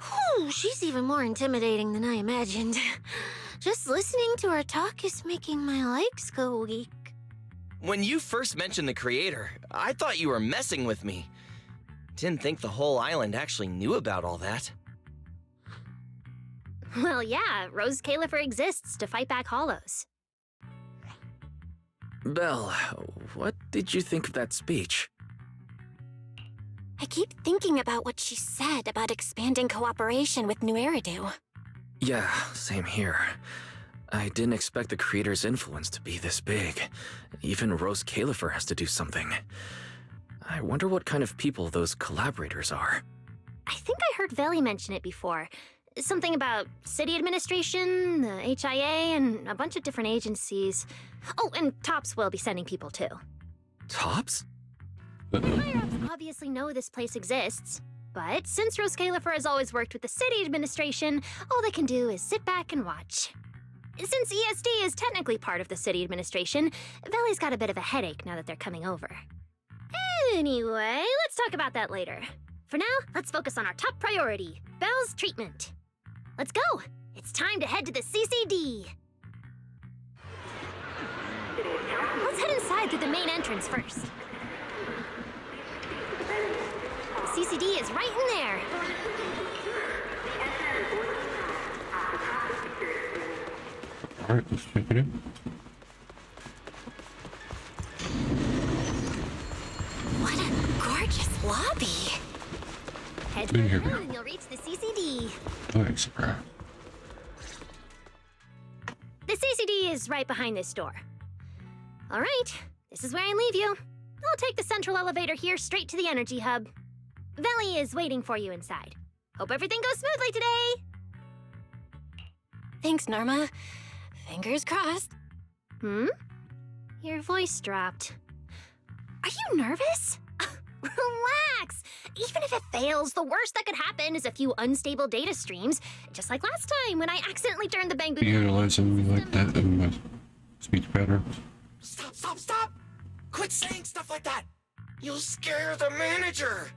Whew, she's even more intimidating than I imagined. Just listening to her talk is making my legs go weak. When you first mentioned the Creator, I thought you were messing with me. Didn't think the whole island actually knew about all that. Well, yeah, Rose Califer exists to fight back hollows. Belle, what did you think of that speech? I keep thinking about what she said about expanding cooperation with New Eridu. Yeah, same here. I didn't expect the creator's influence to be this big. Even Rose Califer has to do something. I wonder what kind of people those collaborators are. I think I heard Veli mention it before. Something about city administration, the HIA, and a bunch of different agencies. Oh, and Tops will be sending people too. Tops? Higher-ups obviously know this place exists, but since Rose Califer has always worked with the city administration, all they can do is sit back and watch. Since ESD is technically part of the city administration, Veli's got a bit of a headache now that they're coming over. Anyway, let's talk about that later. For now, let's focus on our top priority, Belle's treatment. Let's go! It's time to head to the CCD! Let's head inside through the main entrance first. The CCD is right in there. Alright, let's check it out. What a gorgeous lobby. Head In here. further down and you'll reach the CCD. Nice, bro. The CCD is right behind this door. All right, this is where I leave you. I'll take the central elevator here straight to the energy hub. Veli is waiting for you inside. Hope everything goes smoothly today. Thanks, Norma. Fingers crossed. Your voice dropped. Are you nervous? Relax. Even if it fails, the worst that could happen is a few unstable data streams, just like last time when I accidentally turned the Bangbu. Be analyzing me like that in my speech patterns. Stop! Quit saying stuff like that! You'll scare the manager!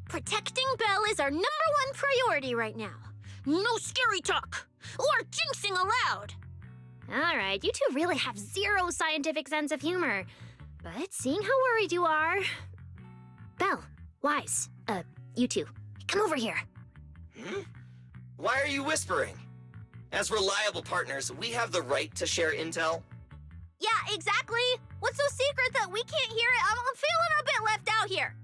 Protecting Belle is our #1 priority right now. No scary talk or jinxing allowed. All right, you two really have zero scientific sense of humor. But seeing how worried you are... Belle, Wise, you two, come over here. Why are you whispering? As reliable partners, we have the right to share intel. Yeah, exactly. What's so secret that we can't hear it? I'm feeling a bit left out here.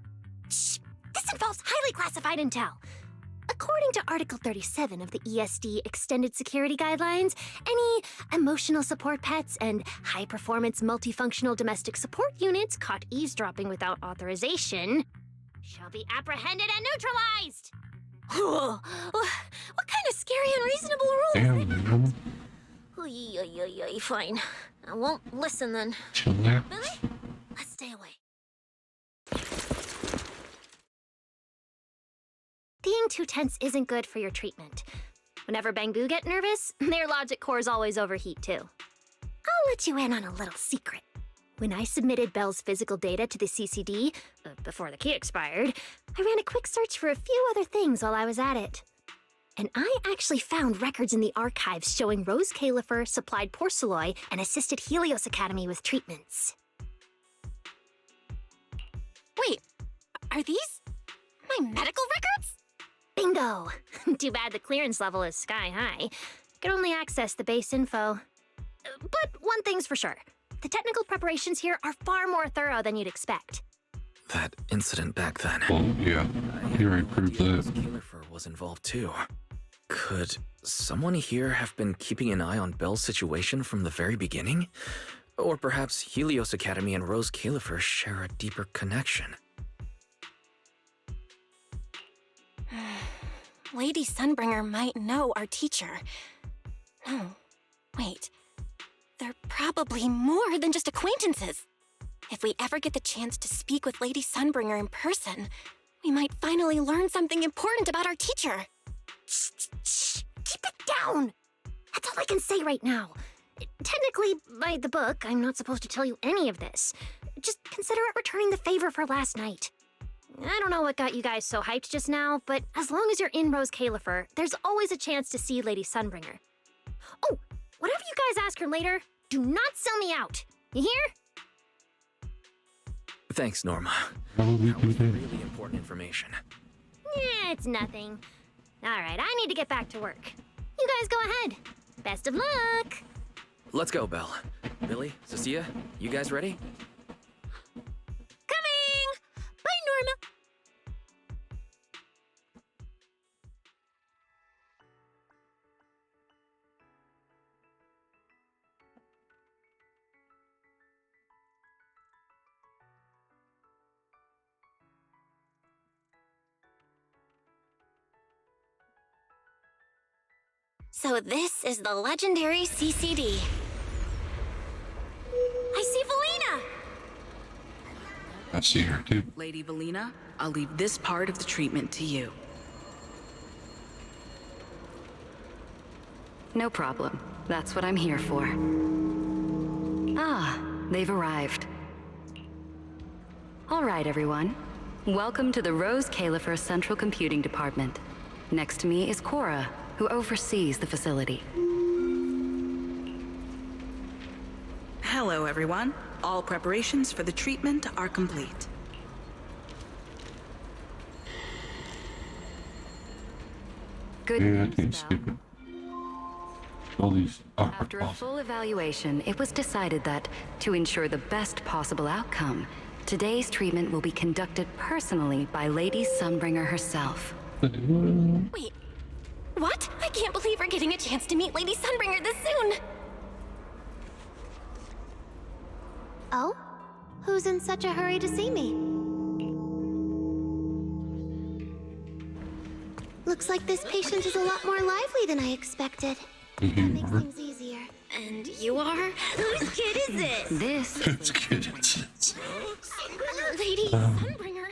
Shh, this involves highly classified intel. According to Article 37 of the ESD Extended Security Guidelines, any emotional support pets and high-performance multifunctional domestic support units caught eavesdropping without authorization shall be apprehended and neutralized. What kind of scary, unreasonable rule? Damn, man. Fine. I won't listen then. Chillax. Billy, let's stay away. Being too tense isn't good for your treatment. Whenever Bangbu get nervous, their logic cores always overheat too. I'll let you in on a little secret. When I submitted Belle's physical data to the CCD, before the key expired, I ran a quick search for a few other things while I was at it. And I actually found records in the archives showing Rose Califer supplied Porceloy and assisted Helios Academy with treatments. Wait, are these my medical records? Bingo! Too bad the clearance level is sky high. Can only access the base info. But one thing's for sure. The technical preparations here are far more thorough than you'd expect. That incident back then. Well, yeah. You already proved that. Califer was involved too. Could someone here have been keeping an eye on Belle's situation from the very beginning? Or perhaps Helios Academy and Rose Califer share a deeper connection? Lady Sunbringer might know our teacher. No, wait. They're probably more than just acquaintances. If we ever get the chance to speak with Lady Sunbringer in person, we might finally learn something important about our teacher. Shh! Keep it down! That's all I can say right now. Technically, by the book, I'm not supposed to tell you any of this. Just consider it returning the favor for last night. I don't know what got you guys so hyped just now, but as long as you're in Rose Califer, there's always a chance to see Lady Sunbringer. Oh, whatever you guys ask her later, do not sell me out. You hear? Thanks, Norma. Probably That was do that. really important information. Yeah, it's nothing. All right, I need to get back to work. You guys go ahead. Best of luck. Let's go, Belle. Billy, Cecilia, you guys ready? Coming! Bye, Norma. So this is the legendary CCD. I see Valina! I see her too. Lady Valina, I'll leave this part of the treatment to you. No problem. That's what I'm here for. Ah, they've arrived. All right, everyone. Welcome to the Rose Califer Central Computing Department. Next to me is Cora, who oversees the facility. Hello, everyone. All preparations for the treatment are complete. Good Yeah, I news, can't Val. skip it. All these awkward After a pauses. full evaluation, it was decided that, to ensure the best possible outcome, today's treatment will be conducted personally by Lady Sunbringer herself. Wait, what? I can't believe we're getting a chance to meet Lady Sunbringer this soon! Oh? Who's in such a hurry to see me? Looks like this patient is a lot more lively than I expected. That makes things easier. And you are? Whose kid is this? This It's good. It's Lady Sunbringer?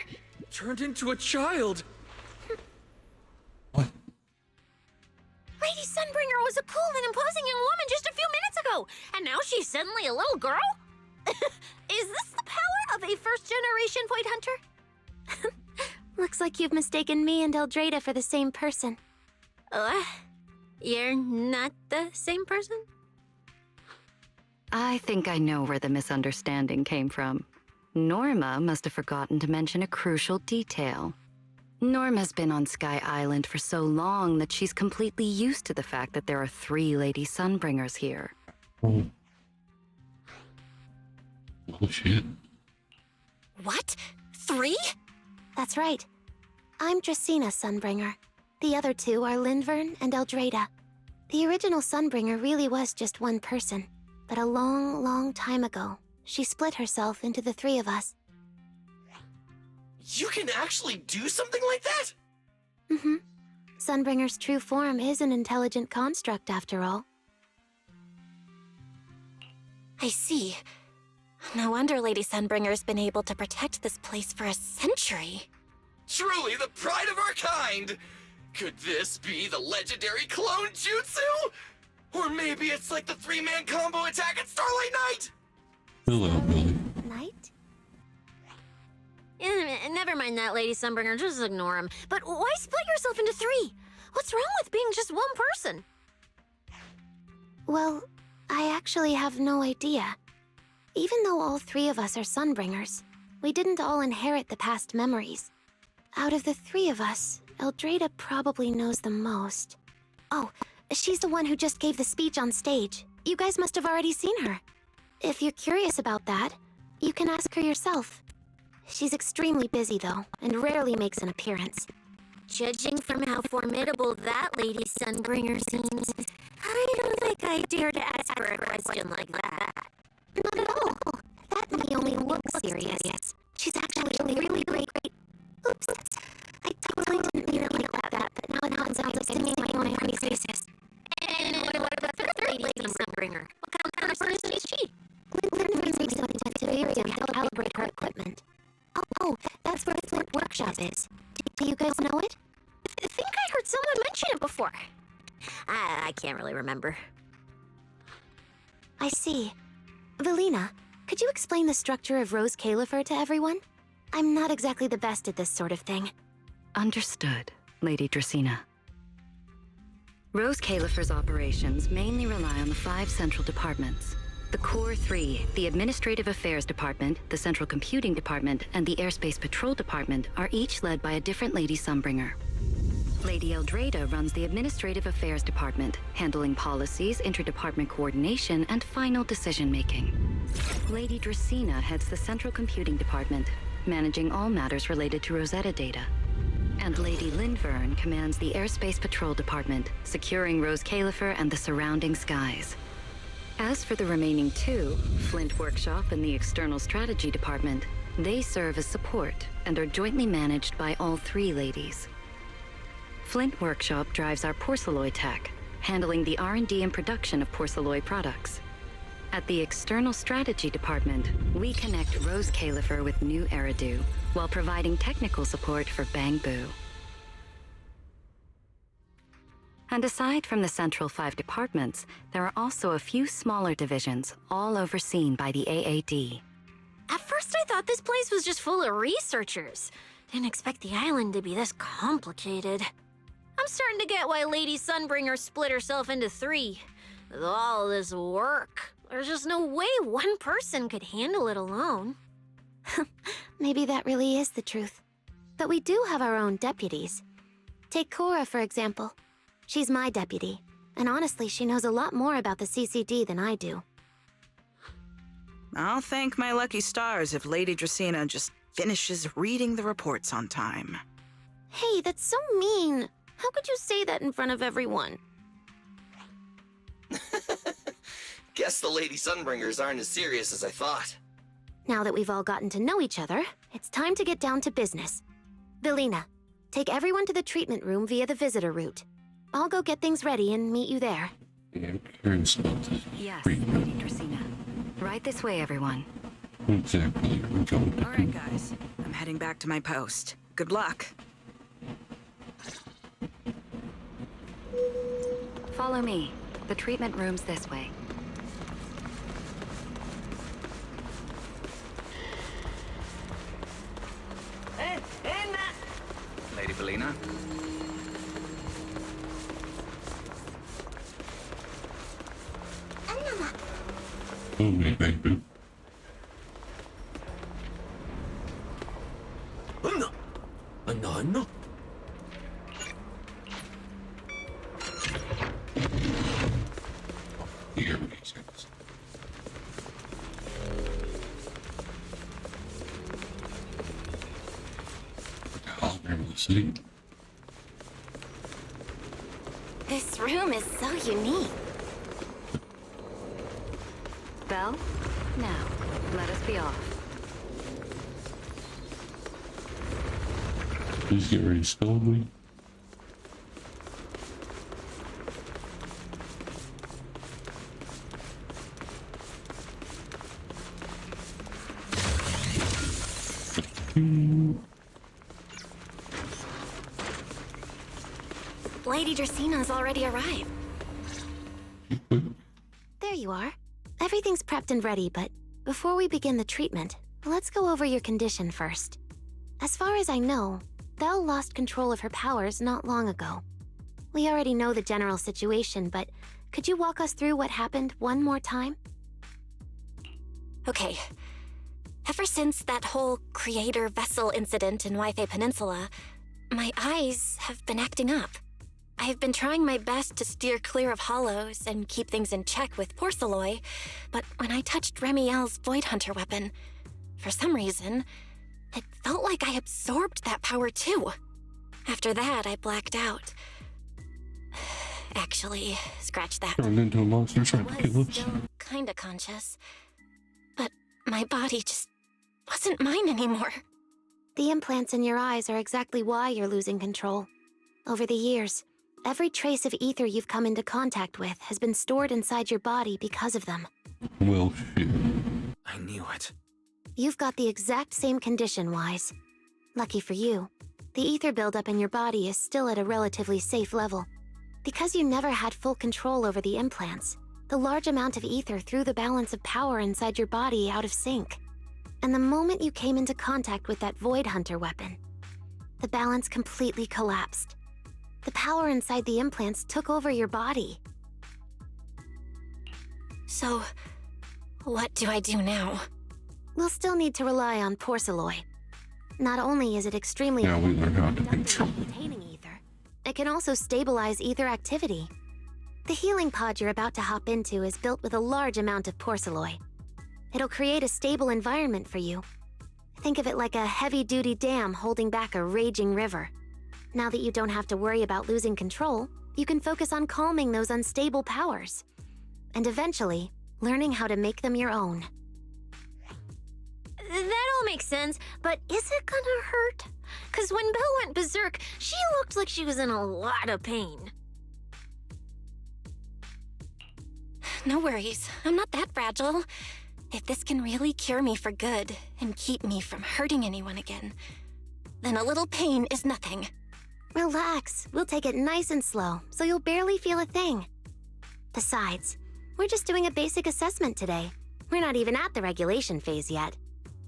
Turned into a child! what? Lady Sunbringer was a cool and imposing young woman just a few minutes ago, and now she's suddenly a little girl? Is this the power of a first-generation point hunter? Looks like you've mistaken me and Eldrada for the same person. You're not the same person? I think I know where the misunderstanding came from. Norma must have forgotten to mention a crucial detail. Norma's been on Sky Island for so long that she's completely used to the fact that there are 3 Lady Sunbringers here. Oh. Oh shit. What? 3? That's right. I'm Dracena Sunbringer. The other 2 are Lindvern and Eldrada. The original Sunbringer really was just one person, but a long, long time ago, she split herself into the 3 of us. You can actually do something like that? Mm-hmm. Sunbringer's true form is an intelligent construct, after all. I see. No wonder Lady Sunbringer's been able to protect this place for a century. Truly the pride of our kind! Could this be the legendary clone jutsu? Or maybe it's like the 3-man combo attack at Starlight Night? Hello, Billy. Night? Never mind that, Lady Sunbringer. Just ignore him. But why split yourself into 3? What's wrong with being just one person? Well, I actually have no idea. Even though all 3 of us are Sunbringers, we didn't all inherit the past memories. Out of the 3 of us, Eldrada probably knows the most. Oh, she's the one who just gave the speech on stage. You guys must have already seen her. If you're curious about that, you can ask her yourself. She's extremely busy, though, and rarely makes an appearance. Judging from how formidable that Lady Sunbringer seems, I don't think I dare to ask her a question like that. Not at all. That may only look serious. She's actually really great. Oops. I totally didn't mean it like that, but now it sounds like I'm singing my own praises. And what about the third Lady Sunbringer? What kind of person is she? Lindvern makes no intent to very calibrate her equipment. Oh, that's where Flint Workshop is. Do you guys know it? I think I heard someone mention it before. I can't really remember. I see. Valina, could you explain the structure of Rose Califer to everyone? I'm not exactly the best at this sort of thing. Understood, Lady Dracena. Rose Califer's operations mainly rely on the 5 central departments. The Core 3, the Administrative Affairs Department, the Central Computing Department, and the Airspace Patrol Department are each led by a different Lady Sunbringer. Lady Eldrada runs the Administrative Affairs Department, handling policies, interdepartment coordination, and final decision-making. Lady Dracena heads the Central Computing Department, managing all matters related to Rosetta data. And Lady Lindvern commands the Airspace Patrol Department, securing Rose Califer and the surrounding skies. As for the remaining two, Flint Workshop and the External Strategy Department, they serve as support and are jointly managed by all three ladies. Flint Workshop drives our porcelloy tech, handling the R&D and production of porcelloy products. At the External Strategy Department, we connect Rose Califer with new Eridu, while providing technical support for Bangbu. And aside from the central 5 departments, there are also a few smaller divisions, all overseen by the AAD. At first I thought this place was just full of researchers. Didn't expect the island to be this complicated. I'm starting to get why Lady Sunbringer split herself into 3. With all this work, there's just no way one person could handle it alone. Maybe that really is the truth. But we do have our own deputies. Take Cora, for example. She's my deputy, and honestly, she knows a lot more about the CCD than I do. I'll thank my lucky stars if Lady Dracena just finishes reading the reports on time. Hey, that's so mean. How could you say that in front of everyone? Guess the Lady Sunbringers aren't as serious as I thought. Now that we've all gotten to know each other, it's time to get down to business. Velina, take everyone to the treatment room via the visitor route. I'll go get things ready and meet you there. Yeah, I'm curious about this. Yes, Lady Dracena. Right this way, everyone. What exactly are we going to do? Alright, guys. I'm heading back to my post. Good luck. Follow me. The treatment room's this way. Lady Velina? Oh, my baby. No. Here makes sense. What the hell, Grandma City? This room is so unique. Belle, now, let us be off. Please get ready to scold me. Lady Dracena's already arrived. There you are. Everything's prepped and ready, but before we begin the treatment, let's go over your condition first. As far as I know, Belle lost control of her powers not long ago. We already know the general situation, but could you walk us through what happened one more time? Okay. Ever since that whole creator vessel incident in Waifei Peninsula, my eyes have been acting up. I have been trying my best to steer clear of hollows and keep things in check with porcelloy, but when I touched Remiel's Void Hunter weapon, for some reason, it felt like I absorbed that power too. After that, I blacked out. Actually, scratch that. Turned into a monster trying to kill us. Still kinda conscious, but my body just wasn't mine anymore. The implants in your eyes are exactly why you're losing control. Over the years, every trace of ether you've come into contact with has been stored inside your body because of them. Well, shit. I knew it. You've got the exact same condition, Wise. Lucky for you, the ether buildup in your body is still at a relatively safe level. Because you never had full control over the implants, the large amount of ether threw the balance of power inside your body out of sync. And the moment you came into contact with that Void Hunter weapon, the balance completely collapsed. The power inside the implants took over your body. So, what do I do now? We'll still need to rely on porcelloy. Not only is it extremely Now we learn how to effective control at containing ether, It can also stabilize ether activity. The healing pod you're about to hop into is built with a large amount of porcelloi. It'll create a stable environment for you. Think of it like a heavy-duty dam holding back a raging river. Now that you don't have to worry about losing control, you can focus on calming those unstable powers. And eventually, learning how to make them your own. That all makes sense, but is it gonna hurt? 'Cause when Belle went berserk, she looked like she was in a lot of pain. No worries, I'm not that fragile. If this can really cure me for good and keep me from hurting anyone again, then a little pain is nothing. Relax, we'll take it nice and slow, so you'll barely feel a thing. Besides, we're just doing a basic assessment today. We're not even at the regulation phase yet.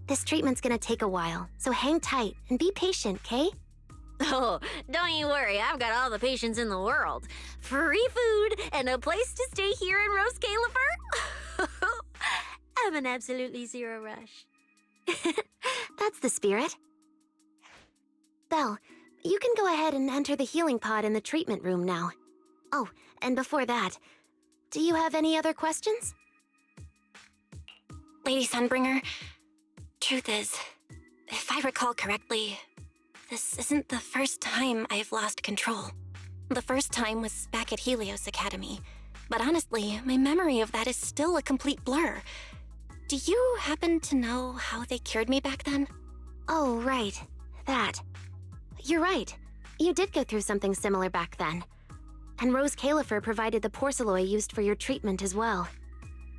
This treatment's gonna take a while, so hang tight and be patient, Kay? Oh, don't you worry, I've got all the patience in the world. Free food and a place to stay here in Rose Califer. I'm an absolutely zero rush. That's the spirit. Belle, you can go ahead and enter the healing pod in the treatment room now. Oh, and before that, do you have any other questions? Lady Sunbringer, truth is, if I recall correctly, this isn't the first time I've lost control. The first time was back at Helios Academy, but honestly, my memory of that is still a complete blur. Do you happen to know how they cured me back then? Oh, right. That. You're right. You did go through something similar back then. And Rose Califer provided the porcelloi used for your treatment as well.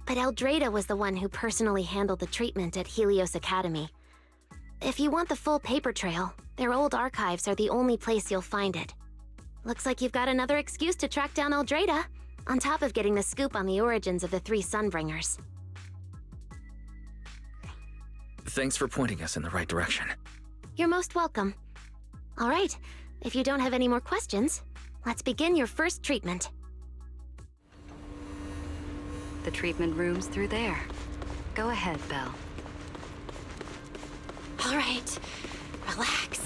But Eldrada was the one who personally handled the treatment at Helios Academy. If you want the full paper trail, their old archives are the only place you'll find it. Looks like you've got another excuse to track down Eldrada, on top of getting the scoop on the origins of the three Sunbringers. Thanks for pointing us in the right direction. You're most welcome. All right, if you don't have any more questions, let's begin your first treatment. The treatment room's through there. Go ahead, Belle. All right, relax.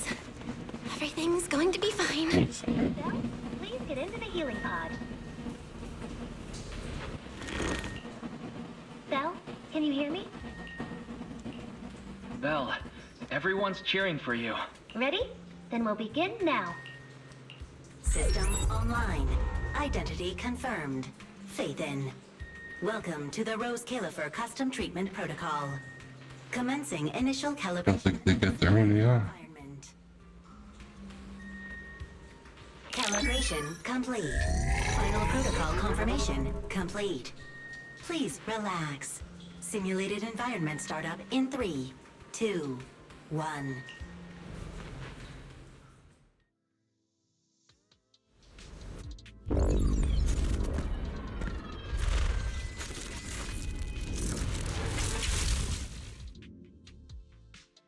Everything's going to be fine. Belle, please get into the healing pod. Belle, can you hear me? Belle, everyone's cheering for you. Ready? Then we'll begin now. System online. Identity confirmed. Faith in. Welcome to the Rose Califer Custom Treatment Protocol. Commencing initial calibration. I think they get there when they are. Calibration complete. Final protocol confirmation complete. Please relax. Simulated environment startup in 3, 2, 1.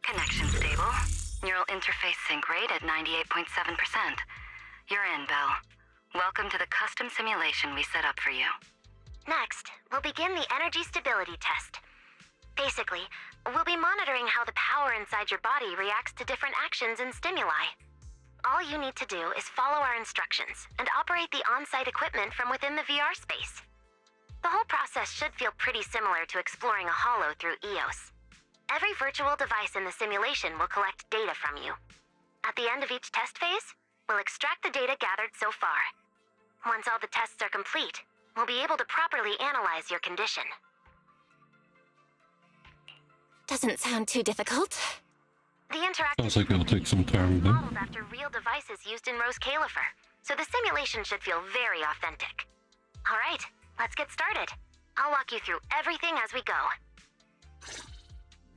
Connection stable. Neural interface sync rate at 98.7%. You're in, Belle. Welcome to the custom simulation we set up for you. Next, we'll begin the energy stability test. Basically, we'll be monitoring how the power inside your body reacts to different actions and stimuli. All you need to do is follow our instructions and operate the on-site equipment from within the VR space. The whole process should feel pretty similar to exploring a holo through EOS. Every virtual device in the simulation will collect data from you. At the end of each test phase, we'll extract the data gathered so far. Once all the tests are complete, we'll be able to properly analyze your condition. Doesn't sound too difficult. The interactive Sounds like it'll take some time then. modeled after real devices used in Rose Califer, so the simulation should feel very authentic. All right, let's get started. I'll walk you through everything as we go.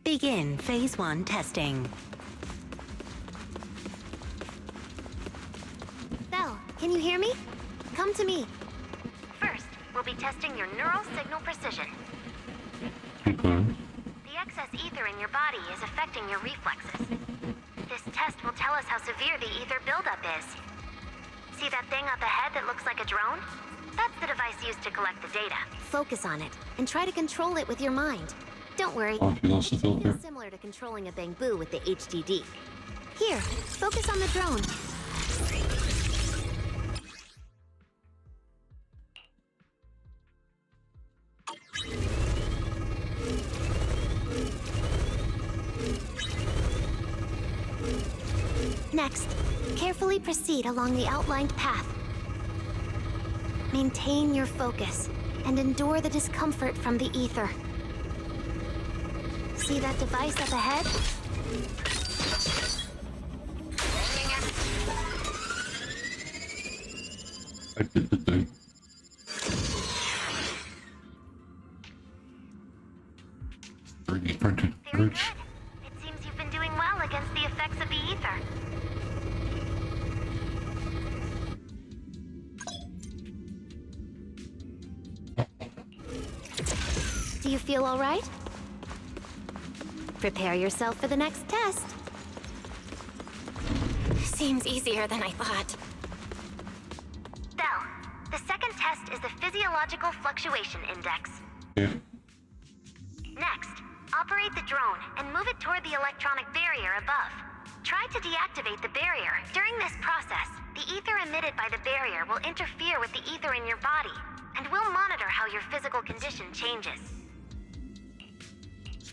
Begin Phase 1 testing. Belle, can you hear me? Come to me. First, we'll be testing your neural signal precision. Okay. The excess ether in your body is affecting your reflexes. This test will tell us how severe the ether buildup is. See that thing up ahead that looks like a drone? That's the device used to collect the data. Focus on it, and try to control it with your mind. Don't worry, Oh, he lost the filter. it's similar to controlling a Bangbu with the HDD. Here, focus on the drone. Next, carefully proceed along the outlined path. Maintain your focus and endure the discomfort from the ether. See that device up ahead? I did the thing. 3D printed bridge. It seems you've been doing well against the effects of the ether. Do you feel all right? Prepare yourself for the next test. Seems easier than I thought. Belle, the second test is the Physiological Fluctuation Index. Yeah. Next, operate the drone and move it toward the electronic barrier above. Try to deactivate the barrier. During this process, the ether emitted by the barrier will interfere with the ether in your body, and we'll monitor how your physical condition changes.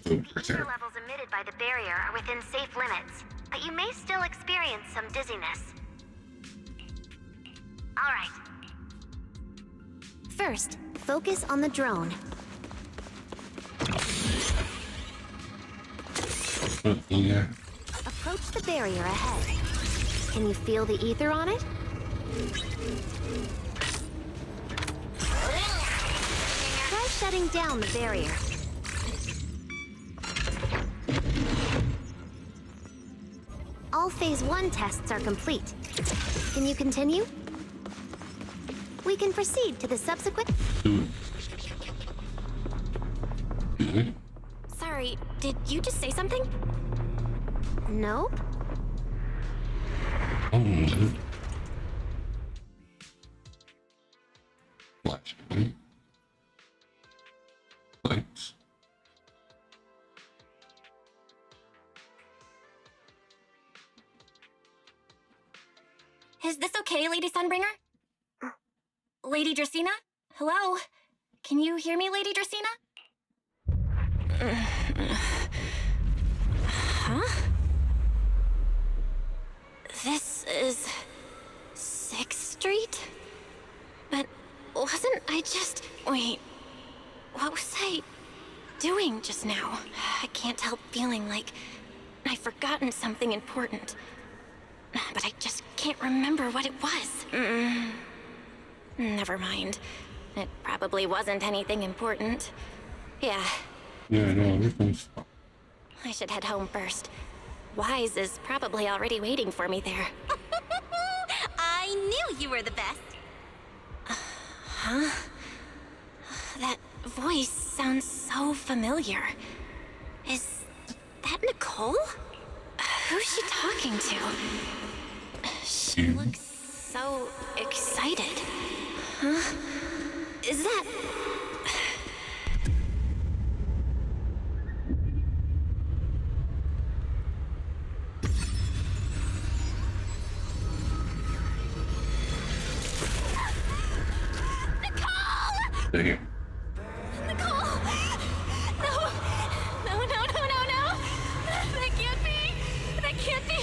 The ether levels emitted by the barrier are within safe limits, but you may still experience some dizziness. All right. First, focus on the drone. Yeah. Approach the barrier ahead. Can you feel the ether on it? Try shutting down the barrier. All Phase 1 tests are complete. Can you continue? We can proceed to the subsequent... Do it. Sorry, did you just say something? Nope. Oh, flashlight. Lights. Is this okay, Lady Sunbringer? Lady Dracaena? Hello? Can you hear me, Lady Dracaena? Huh? This is 6th Street? But wasn't I just... Wait, what was I doing just now? I can't help feeling like I've forgotten something important. But I just can't remember what it was. Never mind. It probably wasn't anything important. Yeah. Yeah, no, everything's fine. I should head home first. Wise is probably already waiting for me there. I knew you were the best. Huh? That voice sounds so familiar. Is that Nicole? Who's she talking to? She looks so excited. Huh? Is that... Damn. Nicole! No! No, no, no, no, no! That can't be! That can't be!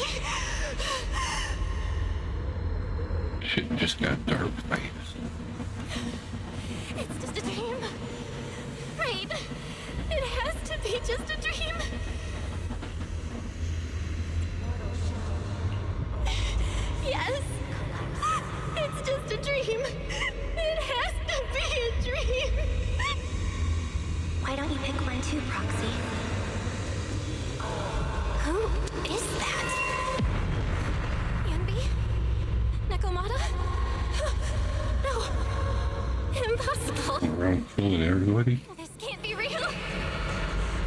Shit just got dark fast. It's just a dream. Right. It has to be just a dream. Yes. It's just a dream. It has to be a dream. Why don't you pick one too, Proxy? Who is that? Yanbi? Nekomata? No. Impossible. Around killing everybody? This can't be real.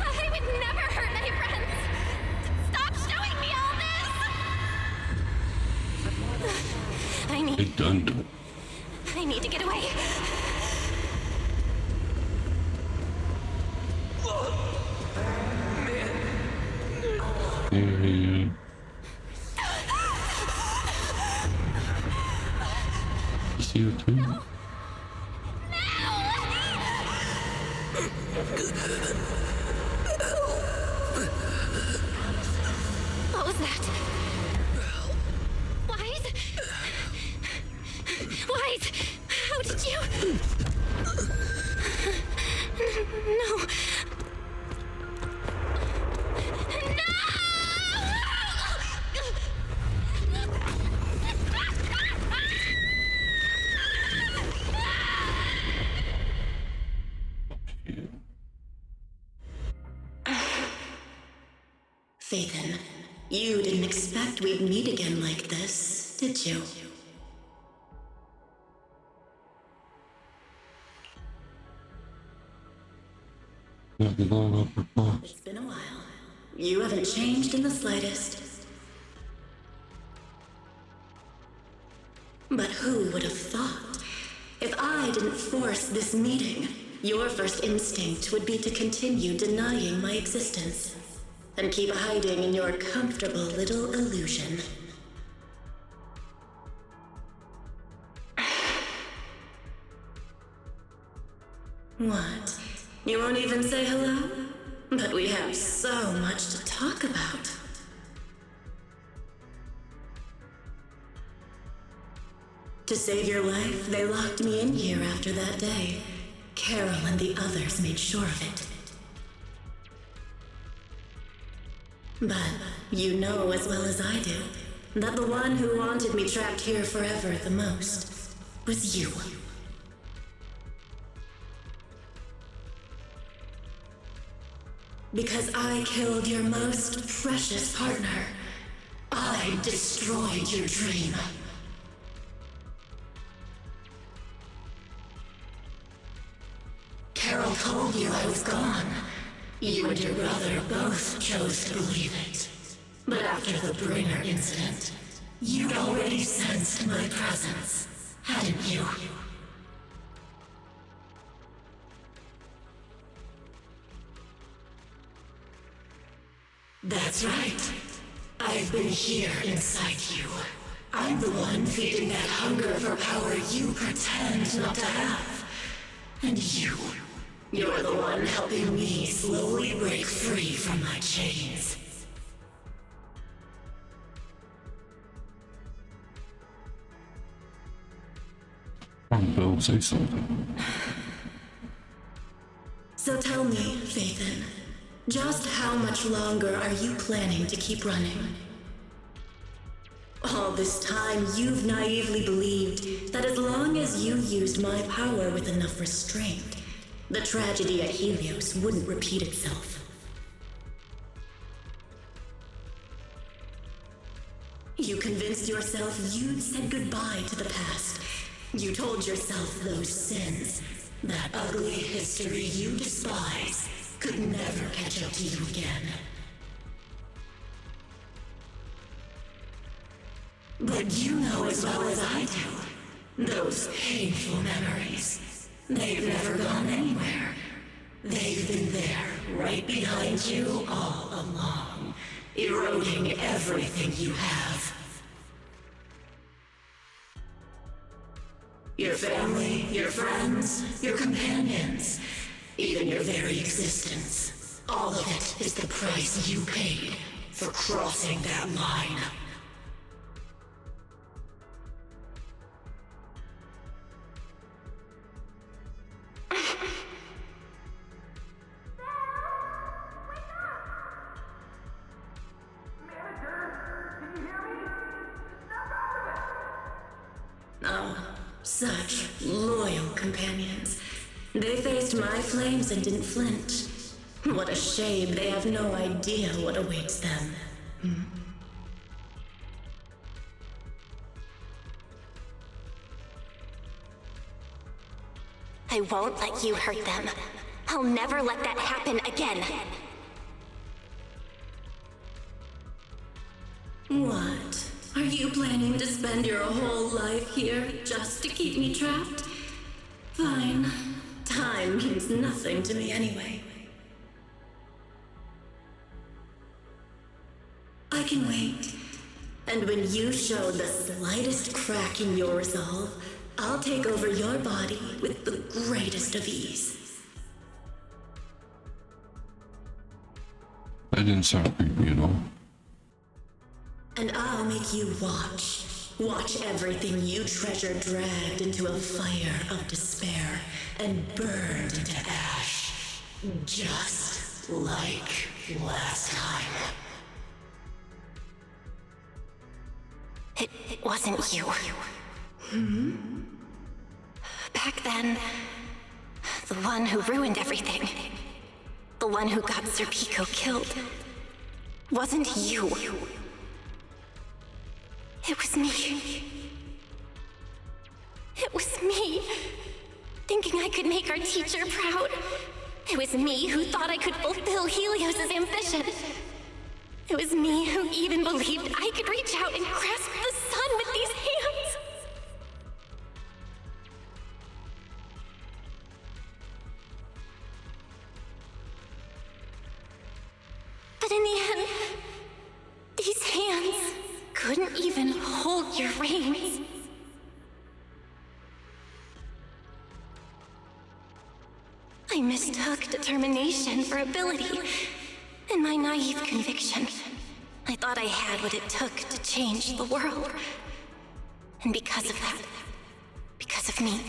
I would never hurt my friends. Stop showing me all this. I need... It done to it. I need to get away. Yeah. CO2. What was that? guys! How did you... No. Phaethon, you didn't expect we'd meet again like this, did you? It's been a while. You haven't changed in the slightest. But who would have thought? If I didn't force this meeting, your first instinct would be to continue denying my existence and keep hiding in your comfortable little illusion. What? You won't even say hello? But we have so much to talk about. To save your life, they locked me in here after that day. Carol and the others made sure of it. But you know as well as I do that the one who wanted me trapped here forever the most was you. Because I killed your most precious partner, I destroyed your dream. Carol told you I was gone. You and your brother both chose to believe it. But after the Bringer incident, you'd already sensed my presence, hadn't you? That's right. I've been here inside you. I'm the one feeding that hunger for power you pretend not to have. And you're the one helping me slowly break free from my chains. Bill, say something. So tell me, Phaethon, just how much longer are you planning to keep running? All this time, you've naively believed that as long as you used my power with enough restraint, the tragedy at Helios wouldn't repeat itself. You convinced yourself you'd said goodbye to the past. You told yourself those sins, that ugly history you despise, could never catch up to you again. But you know as well as I do, those painful memories, they've never gone anywhere. They've been there, right behind you all along, eroding everything you have. Your family, your friends, your companions, even your very existence. All of it is the price you paid for crossing that line. Oh, such loyal companions. They faced my flames and didn't flinch. What a shame they have no idea what awaits them. I won't let you hurt them. I'll never let that happen again. What? Are you planning to spend your whole life here just to keep me trapped? Fine. Time means nothing to me anyway. I can wait. And when you show the slightest crack in your resolve, I'll take over your body with the greatest of ease. That didn't sound creepy at all. And I'll make you watch Watch everything you treasure dragged into a fire of despair and burned into ash. Just like last time. It wasn't you. Back then, the one who ruined everything, the one who got Sir Pico killed, wasn't you. It was me. It was me, thinking I could make our teacher proud. It was me who thought I could fulfill Helios's ambition. It was me who even believed I could reach out and grasp the sun with these hands. But in the end, these hands couldn't even hold your reins. I mistook determination for ability. In my naive conviction, I thought I had what it took to change the world. And because of that, because of me,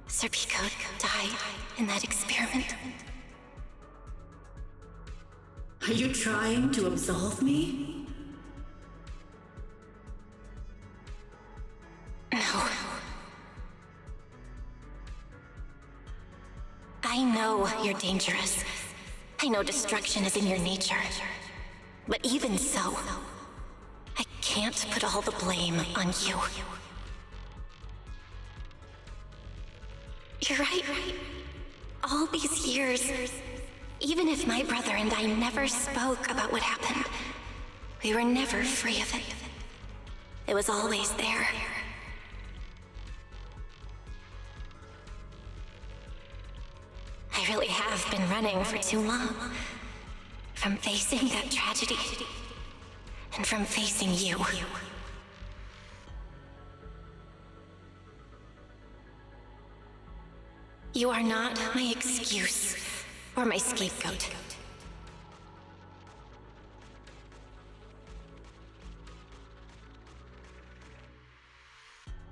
Sir Pico died in that experiment. Are you trying to absolve me? No. I know you're dangerous. I know destruction is in your nature. But even so, I can't put all the blame on you. You're right. All these years, even if my brother and I never spoke about what happened, we were never free of it. It was always there. I really have been running for too long. From facing that tragedy, and from facing you. You are not my excuse or my scapegoat.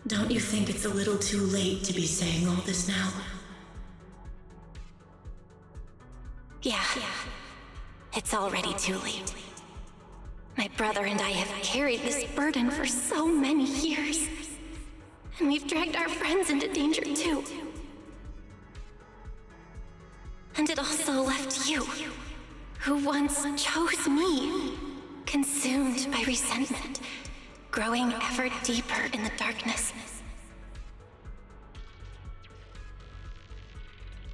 Don't you think it's a little too late to be saying all this now? Yeah. It's already too late. My brother and I have carried this burden for so many years. And we've dragged our friends into danger too. And it also left you, who once chose me, consumed by resentment, growing ever deeper in the darkness.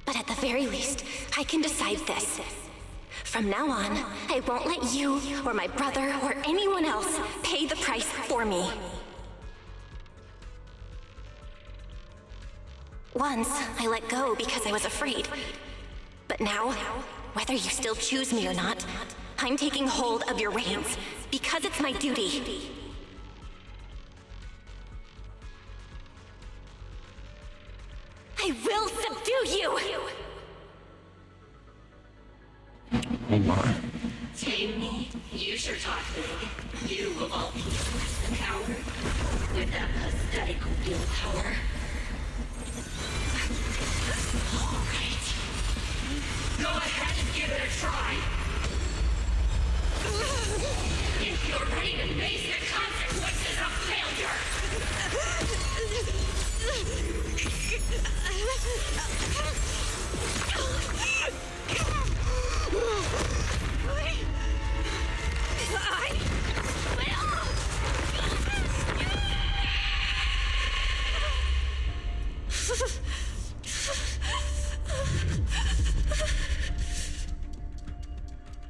But at the very least, I can decide this. From now on, I won't let you, or my brother, or anyone else pay the price for me. Once, I let go because I was afraid. But now, whether you still choose me or not, I'm taking hold of your reins, because it's my duty. I will subdue you! Oh my. Tame me? You sure talk big. You of all people, a coward. With that pathetic willpower. Alright. Go ahead and give it a try. If you're ready to face the consequences of failure.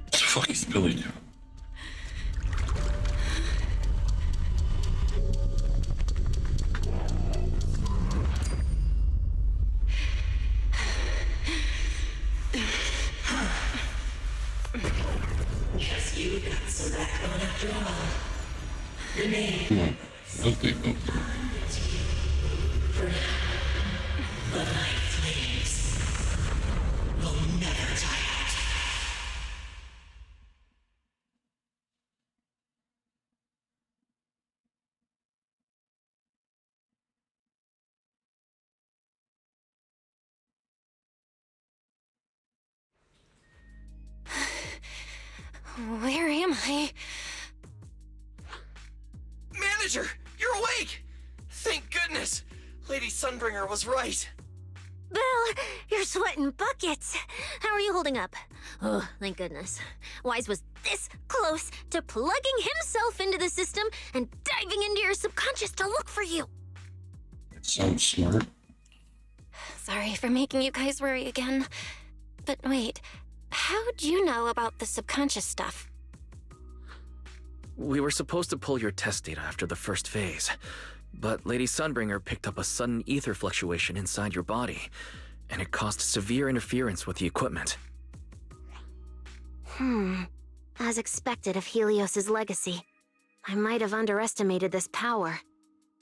What the fuck is Billy doing? Guess you got some backbone after all. The name. Come on. Okay, go. For now. But my flames will never die. Where am I? Manager, you're awake! Thank goodness! Lady Sunbringer was right. Belle, you're sweating buckets. How are you holding up? Oh, thank goodness. Wise was this close to plugging himself into the system and diving into your subconscious to look for you. That sounds smart. Sorry for making you guys worry again. But wait, how'd you know about the subconscious stuff? We were supposed to pull your test data after the first phase, but Lady Sunbringer picked up a sudden ether fluctuation inside your body, and it caused severe interference with the equipment. As expected of Helios's legacy, I might have underestimated this power.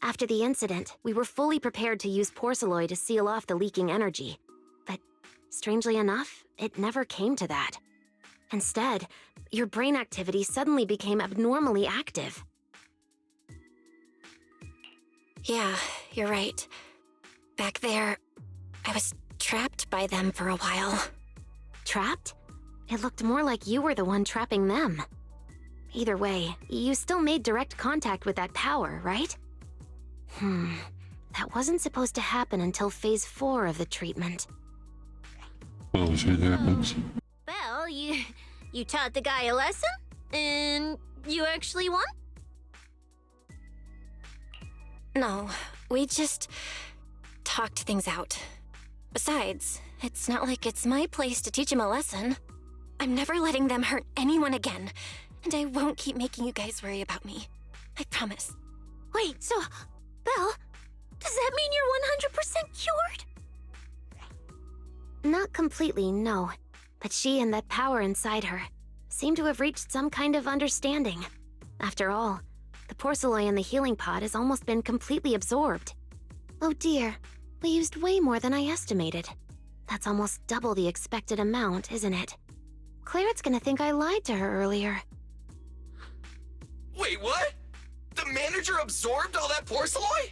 After the incident, we were fully prepared to use porcelain to seal off the leaking energy. But strangely enough, it never came to that. Instead, your brain activity suddenly became abnormally active. Yeah, you're right. Back there, I was trapped by them for a while. Trapped? It looked more like you were the one trapping them. Either way, you still made direct contact with that power, right? That wasn't supposed to happen until phase 4 of the treatment. Well, shit happens. Well, you taught the guy a lesson? And you actually won? No, we just talked things out. Besides, it's not like it's my place to teach him a lesson. I'm never letting them hurt anyone again, and I won't keep making you guys worry about me. I promise. Wait, so, Belle, does that mean you're 100% cured? Not completely, no. But she and that power inside her seem to have reached some kind of understanding. After all, the porcelain in the healing pod has almost been completely absorbed. Oh dear, we used way more than I estimated. That's almost double the expected amount, isn't it? Clarette's gonna think I lied to her earlier. Wait, what? The manager absorbed all that porcelain?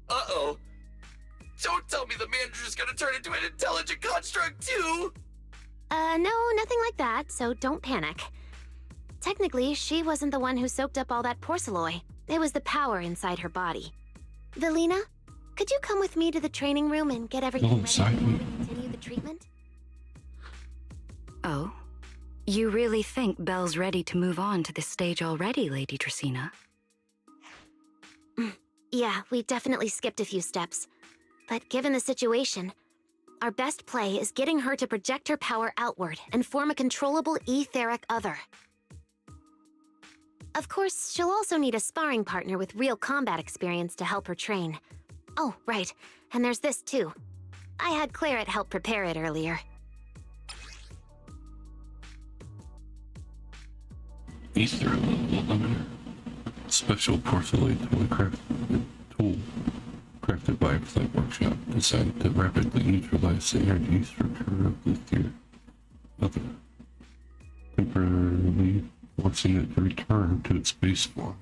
Uh-oh. Don't tell me the manager's gonna turn into an intelligent construct too! No, nothing like that, so don't panic. Technically, she wasn't the one who soaked up all that porcelain. It was the power inside her body. Velina, could you come with me to the training room and get everything ready before we continue the treatment? Oh? You really think Belle's ready to move on to this stage already, Lady Tracina? Yeah, we definitely skipped a few steps. But given the situation, our best play is getting her to project her power outward and form a controllable etheric other. Of course, she'll also need a sparring partner with real combat experience to help her train. Oh, right, and there's this too. I had Clarette help prepare it earlier. Ether limiter. Special porcelain tool crafted by a Flint Workshop, designed to rapidly neutralize the energy structure of the theory other, temporarily forcing it to return to its base form.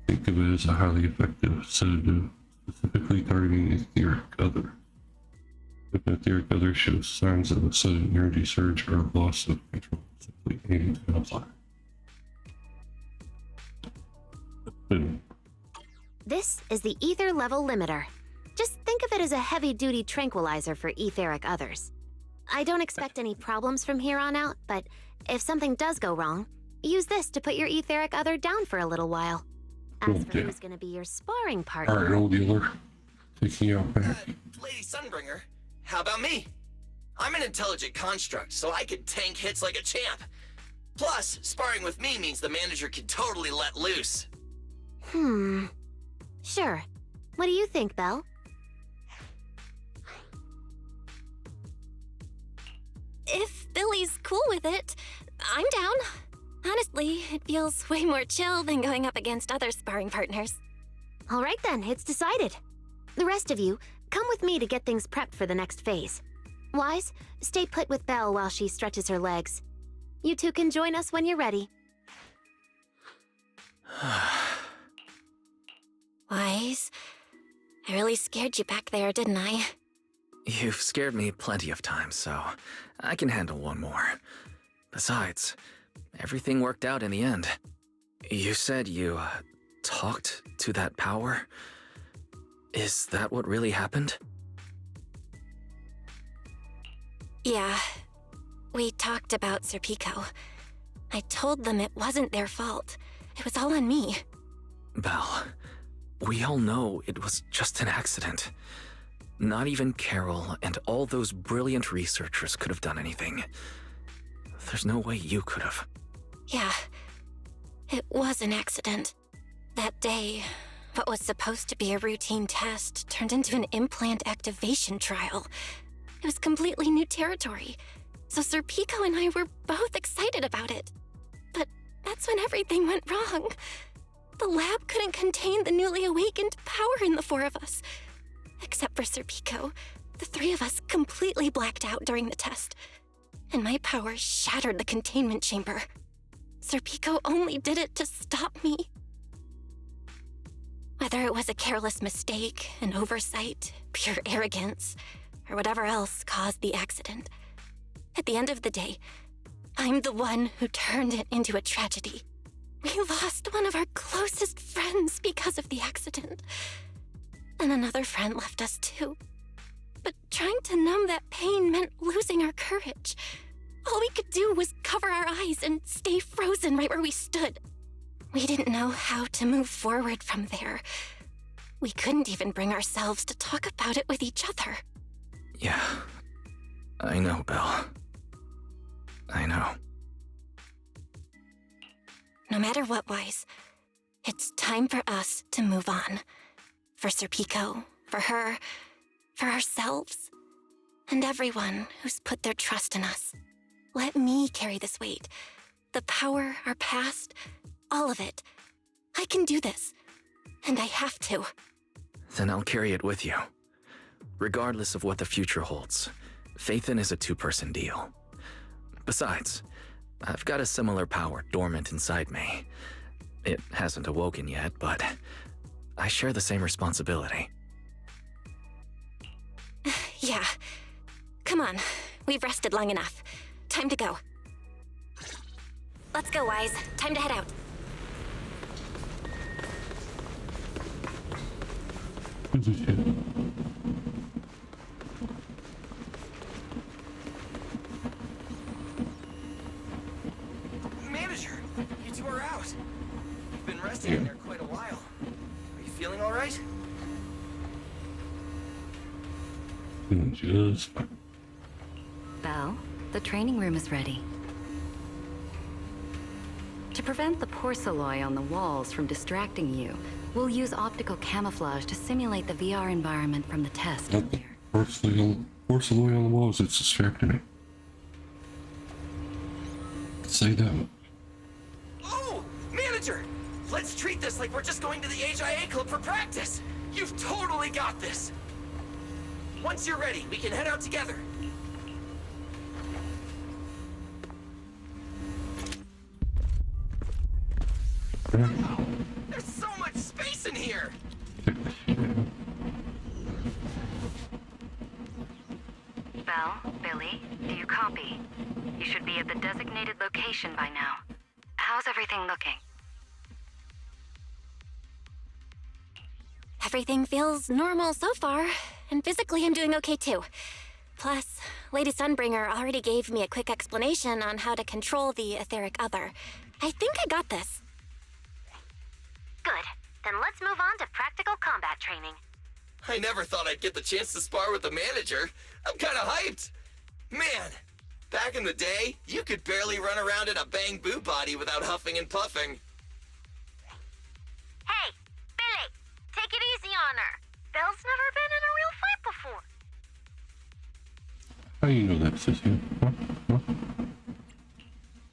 Think of it as a highly effective sedative, specifically targeting etheric other. If an etheric other shows signs of a sudden energy surge or a loss of control, simply aim and apply. Boom. This is the ether level limiter. Just think of it as a heavy-duty tranquilizer for etheric others. I don't expect any problems from here on out, but if something does go wrong, use this to put your etheric other down for a little while. As for who's gonna be your sparring partner... Alright, old dealer. Taking you out back. Lady Sunbringer, how about me? I'm an intelligent construct, so I can tank hits like a champ. Plus, sparring with me means the manager can totally let loose. Sure. What do you think, Belle? If Billy's cool with it, I'm down. Honestly, it feels way more chill than going up against other sparring partners. All right then, it's decided. The rest of you, come with me to get things prepped for the next phase. Wise, stay put with Belle while she stretches her legs. You two can join us when you're ready. Wise, I really scared you back there, didn't I? You've scared me plenty of times, so I can handle one more. Besides, everything worked out in the end. You said you talked to that power? Is that what really happened? Yeah. We talked about Serpico. I told them it wasn't their fault. It was all on me. Belle, we all know it was just an accident. Not even Carol and all those brilliant researchers could have done anything. There's no way you could have. Yeah. It was an accident. That day, what was supposed to be a routine test turned into an implant activation trial. It was completely new territory. So Serpico and I were both excited about it. But that's when everything went wrong. The lab couldn't contain the newly awakened power in the four of us. Except for Serpico, the three of us completely blacked out during the test. And my power shattered the containment chamber. Serpico only did it to stop me. Whether it was a careless mistake, an oversight, pure arrogance, or whatever else caused the accident, at the end of the day, I'm the one who turned it into a tragedy. We lost one of our closest friends because of the accident. And another friend left us too. But trying to numb that pain meant losing our courage. All we could do was cover our eyes and stay frozen right where we stood. We didn't know how to move forward from there. We couldn't even bring ourselves to talk about it with each other. Yeah, I know, Belle. I know. No matter what, Wise, it's time for us to move on. For Serpico, for her, for ourselves, and everyone who's put their trust in us. Let me carry this weight. The power, our past, all of it. I can do this, and I have to. Then I'll carry it with you. Regardless of what the future holds, Faithin is a two-person deal. Besides, I've got a similar power dormant inside me. It hasn't awoken yet, but I share the same responsibility. Yeah. Come on. We've rested long enough. Time to go. Let's go, Wise. Time to head out. Manager, you two are out. You've been resting in there quite a while. Are you feeling all right? Just Belle, the training room is ready. To prevent the porcelain on the walls from distracting you, we'll use optical camouflage to simulate the VR environment from the test earlier. porcelain on the walls, it's distracting me. Say that. Oh, manager! Let's treat this like we're just going to the HIA club for practice. You've totally got this. Once you're ready, we can head out together. Wow, there's so much space in here! Belle, Billy, do you copy? You should be at the designated location by now. How's everything looking? Everything feels normal so far, and physically I'm doing okay too. Plus, Lady Sunbringer already gave me a quick explanation on how to control the etheric other. I think I got this. Good. Then let's move on to practical combat training. I never thought I'd get the chance to spar with the manager. I'm kinda hyped. Man, back in the day, you could barely run around in a bang-boo body without huffing and puffing. Hey, Billy, take it easy on her. Belle's never been in a real fight before. How you know that, Sissy? Huh?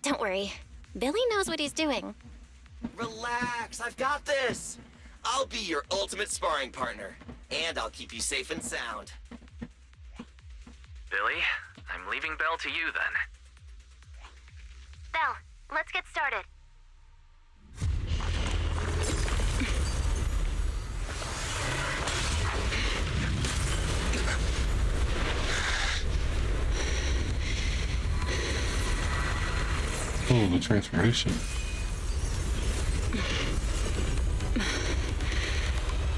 Don't worry. Billy knows what he's doing. Relax, I've got this. I'll be your ultimate sparring partner, and I'll keep you safe and sound. Billy, I'm leaving Belle to you then. Belle, let's get started. Oh, the transformation.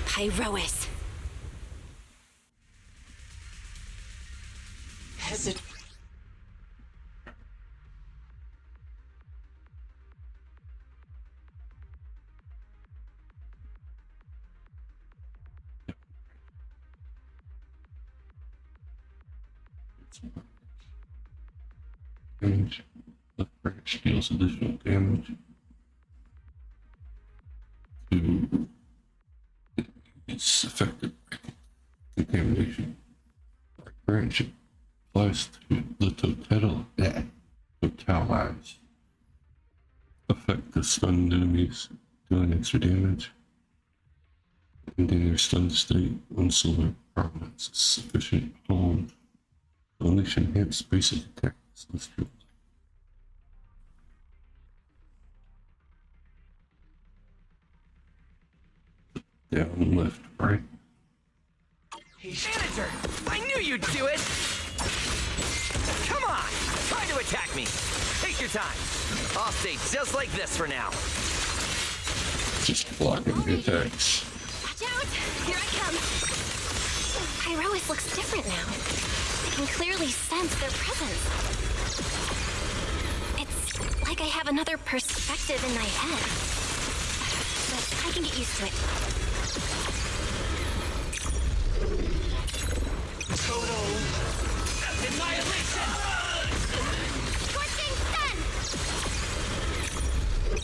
Pyrois. Hesitate. Damage. The branch deals additional damage to its affected contamination. The branch applies to the totalize affect the stunned enemies, doing extra damage. Ending their stunned state when solar prominence is sufficient on unleash enhanced basic attacks. Let's do it. Down, left, right. Manager! I knew you'd do it! Come on! Try to attack me! Take your time. I'll stay just like this for now. Just blocking the attacks. Watch out! Here I come! Pyrois looks different now. I can clearly sense their presence. It's like I have another perspective in my head. But I can get used to it. Total annihilation! Scorching sun!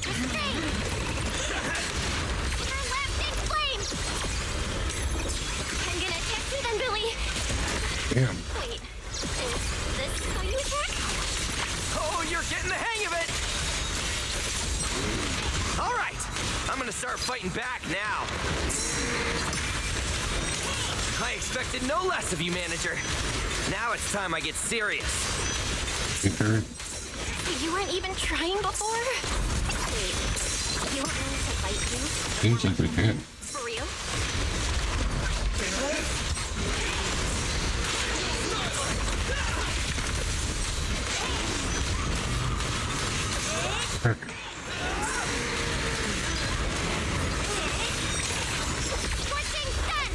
Restrain! Everlasting flame! I'm gonna attack you then, Billy. Damn. Wait, is this how you attack? Oh, you're getting the hang of it! All right, I'm gonna start fighting back now. I expected no less of you, Manager. Now it's time I get serious. Okay. You weren't even trying before? Wait, you want me to fight you? Seems like we can. For real? Heck. Scorching sun!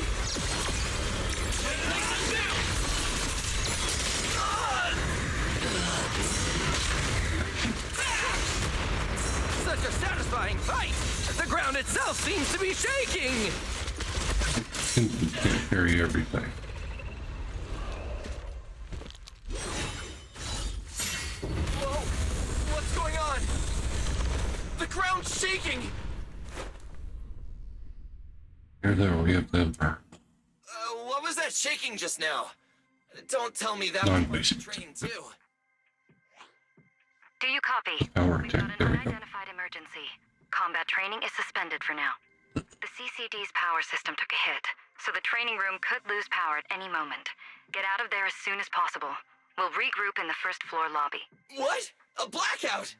Such a satisfying fight! The ground itself seems to be shaking! Seems we can't carry everything. Whoa! What's going on? The ground's shaking! There, we have them. What was that shaking just now? Don't tell me that was Non-basic. training too. Do you copy? Power We've got attack, an there we go. unidentified emergency. Combat training is suspended for now. The CCD's power system took a hit, so the training room could lose power at any moment. Get out of there as soon as possible. We'll regroup in the first floor lobby. What? A blackout?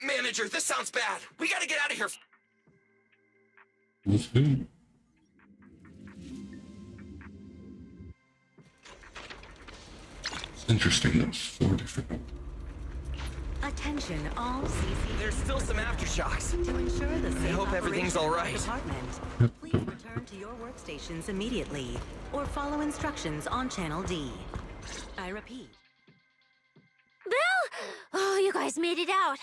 Manager, this sounds bad. We gotta get out of here. Let's do. It's interesting, there's 4 different. Attention, all CC. There's still some aftershocks. To ensure the safe hope everything's operation of all our right. department, please return to your workstations immediately, or follow instructions on Channel D. I repeat. Bill! Oh, you guys made it out.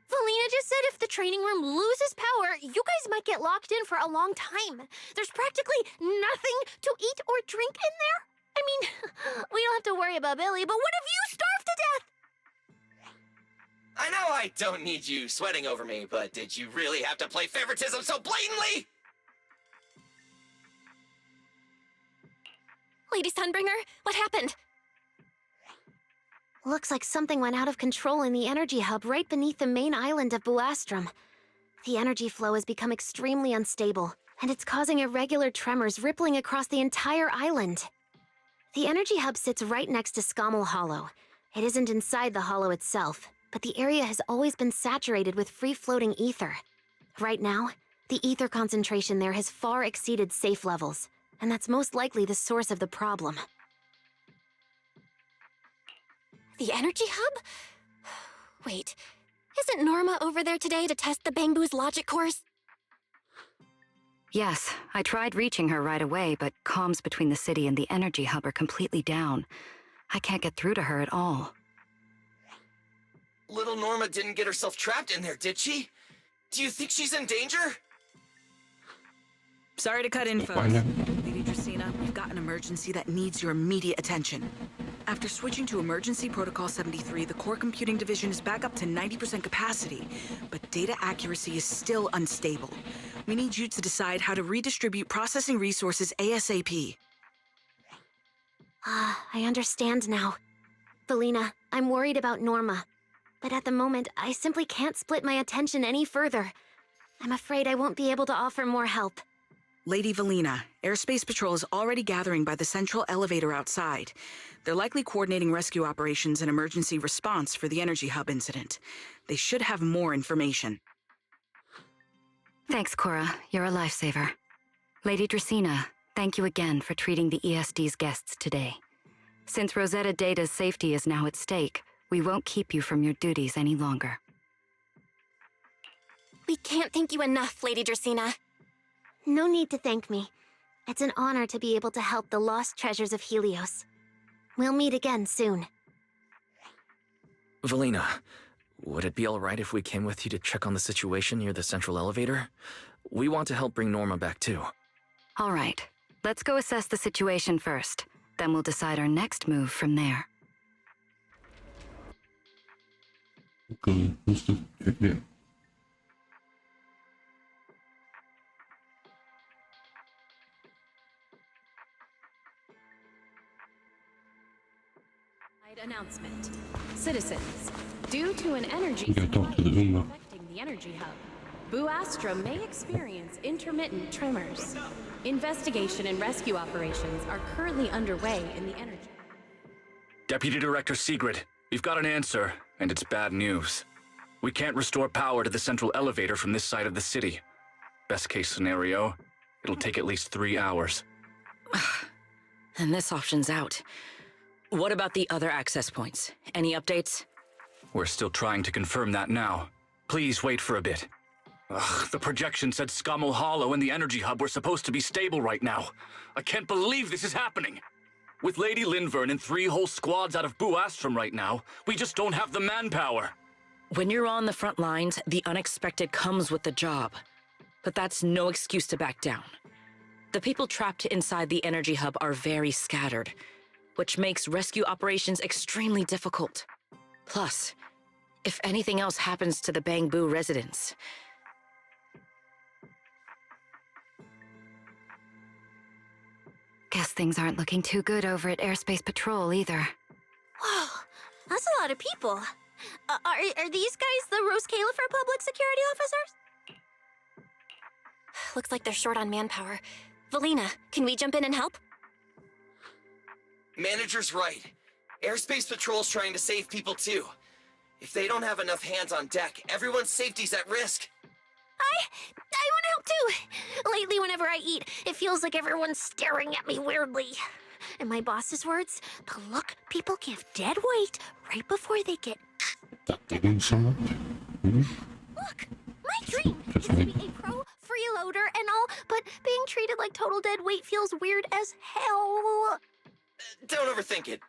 Felina just said if the training room loses power, you guys might get locked in for a long time. There's practically nothing to eat or drink in there. I mean, we don't have to worry about Billy, but what if you starve to death? I know I don't need you sweating over me, but did you really have to play favoritism so blatantly? Lady Sunbringer, what happened? Looks like something went out of control in the energy hub right beneath the main island of Buastrum. The energy flow has become extremely unstable, and it's causing irregular tremors rippling across the entire island. The energy hub sits right next to Scommel Hollow. It isn't inside the hollow itself, but the area has always been saturated with free-floating ether. Right now, the ether concentration there has far exceeded safe levels, and that's most likely the source of the problem. The energy hub? Wait, Isn't Norma over there today to test the Bangbu's logic course? Yes, I tried reaching her right away, but comms between the city and the energy hub are completely down. I can't get through to her at all. Little Norma didn't get herself trapped in there, did she? Do you think she's in danger? Sorry to cut in, folks. Lady Dracaena, we've got an emergency that needs your immediate attention. After switching to Emergency Protocol 73, the Core Computing Division is back up to 90% capacity, but data accuracy is still unstable. We need you to decide how to redistribute processing resources ASAP. I understand now. Felina, I'm worried about Norma. But at the moment, I simply can't split my attention any further. I'm afraid I won't be able to offer more help. Lady Valina, Airspace Patrol is already gathering by the central elevator outside. They're likely coordinating rescue operations and emergency response for the Energy Hub incident. They should have more information. Thanks, Cora. You're a lifesaver. Lady Dracaena, thank you again for treating the ESD's guests today. Since Rosetta Data's safety is now at stake, we won't keep you from your duties any longer. We can't thank you enough, Lady Dracaena. No need to thank me. It's an honor to be able to help the lost treasures of Helios. We'll meet again soon. Valina, would it be alright if we came with you to check on the situation near the central elevator? We want to help bring Norma back too. All right, let's go assess the situation first. Then we'll decide our next move from there. Okay, let's just check it out. Announcement. Citizens, due to an energy You gotta talk to the supply Uma. affecting the energy hub, Bu Astra may experience intermittent tremors. Investigation and rescue operations are currently underway in the energy. Deputy Director Sigrid, we've got an answer, and it's bad news. We can't restore power to the central elevator from this side of the city. Best case scenario, it'll take at least 3 hours. And this option's out. What about the other access points? Any updates? We're still trying to confirm that now. Please wait for a bit. The projection said Scommel Hollow and the Energy Hub were supposed to be stable right now. I can't believe this is happening. With Lady Linvern and 3 whole squads out of Bu Astrum right now, we just don't have the manpower. When you're on the front lines, the unexpected comes with the job. But that's no excuse to back down. The people trapped inside the Energy Hub are very scattered, which makes rescue operations extremely difficult. Plus, if anything else happens to the Bangbu residents... Guess things aren't looking too good over at Airspace Patrol either. Whoa, that's a lot of people. Are these guys the Rose Califer public security officers? Looks like they're short on manpower. Valina, can we jump in and help? Manager's right. Airspace Patrol's trying to save people too. If they don't have enough hands on deck, everyone's safety's at risk. I want to help too. Lately, whenever I eat, it feels like everyone's staring at me weirdly. In my boss's words, the look people give dead weight right before they get... Digging so much. Look, my dream is to be a pro freeloader and all, but being treated like total dead weight feels weird as hell. Don't overthink it.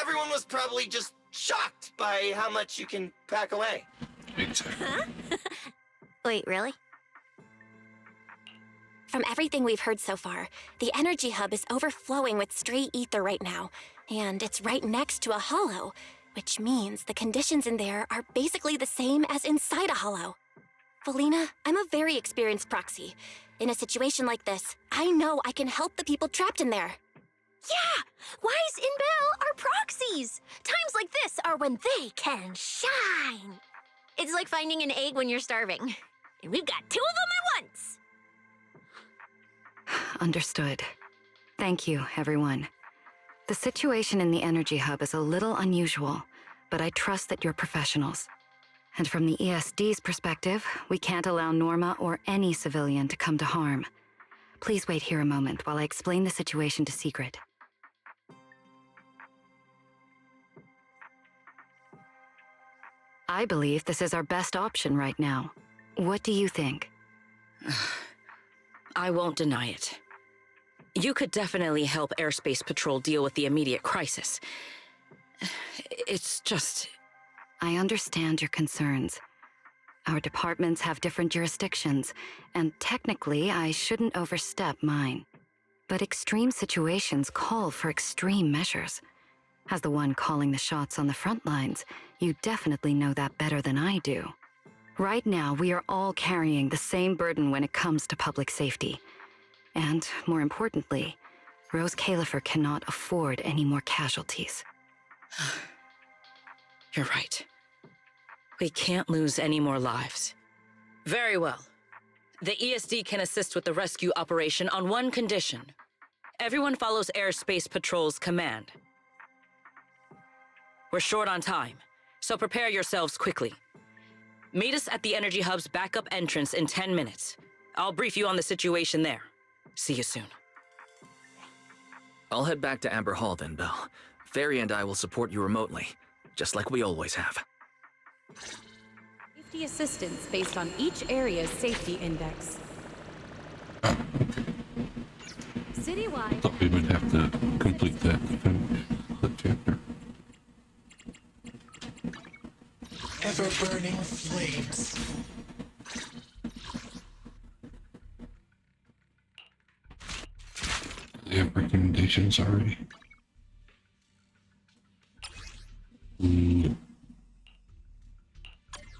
Everyone was probably just shocked by how much you can pack away. Exactly. Huh? Wait, really? From everything we've heard so far, the energy hub is overflowing with stray ether right now, and it's right next to a hollow, which means the conditions in there are basically the same as inside a hollow. Valina, I'm a very experienced proxy. In a situation like this, I know I can help the people trapped in there. Yeah! Wise and Belle are proxies! Times like this are when they can shine! It's like finding an egg when you're starving. And we've got 2 of them at once! Understood. Thank you, everyone. The situation in the Energy Hub is a little unusual, but I trust that you're professionals. And from the ESD's perspective, we can't allow Norma or any civilian to come to harm. Please wait here a moment while I explain the situation to Sigrid. I believe this is our best option right now. What do you think? I won't deny it. You could definitely help Airspace Patrol deal with the immediate crisis. It's just... I understand your concerns. Our departments have different jurisdictions, and technically I shouldn't overstep mine. But extreme situations call for extreme measures. As the one calling the shots on the front lines, you definitely know that better than I do. Right now, we are all carrying the same burden when it comes to public safety. And, more importantly, Rose Califer cannot afford any more casualties. You're right. We can't lose any more lives. Very well. The ESD can assist with the rescue operation on one condition. Everyone follows Airspace Patrol's command. We're short on time, so prepare yourselves quickly. Meet us at the Energy Hub's backup entrance in 10 minutes. I'll brief you on the situation there. See you soon. I'll head back to Amber Hall then, Belle. Fairy and I will support you remotely, just like we always have. Safety assistance based on each area's safety index. Citywide. Thought we would have to complete that to finish the chapter. Ever-burning flames. They have recommendations already.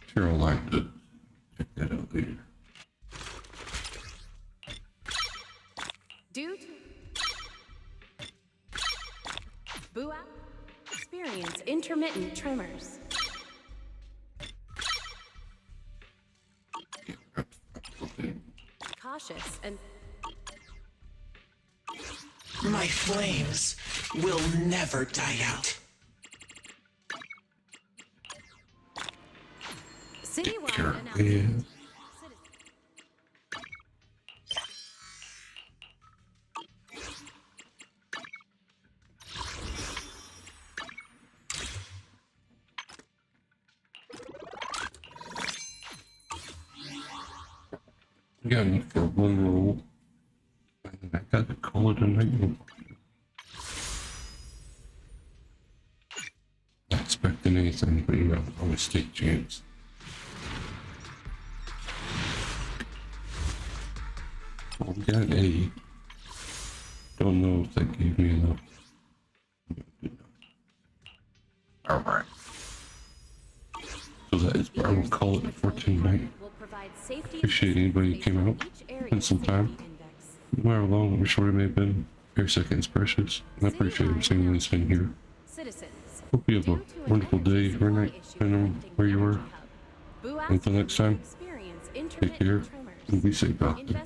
Sure, I'll like to check that out later. Due to Bua experience intermittent tremors. Cautious and My flames will never die out. citywide announcement. Yeah. We got enough for one roll. And I got to call it a night. Not expecting anything, but you know, always take chance. Well, we got an A. Don't know if that gave me enough. Alright. So that is where I will call it for tonight. Appreciate anybody who came out, spent some time. No matter how long or short it may have been, every second is precious. And I appreciate every single one that's been here. Hope you have a wonderful day or night, depending on where you are. Until next time, take care and be safe out there.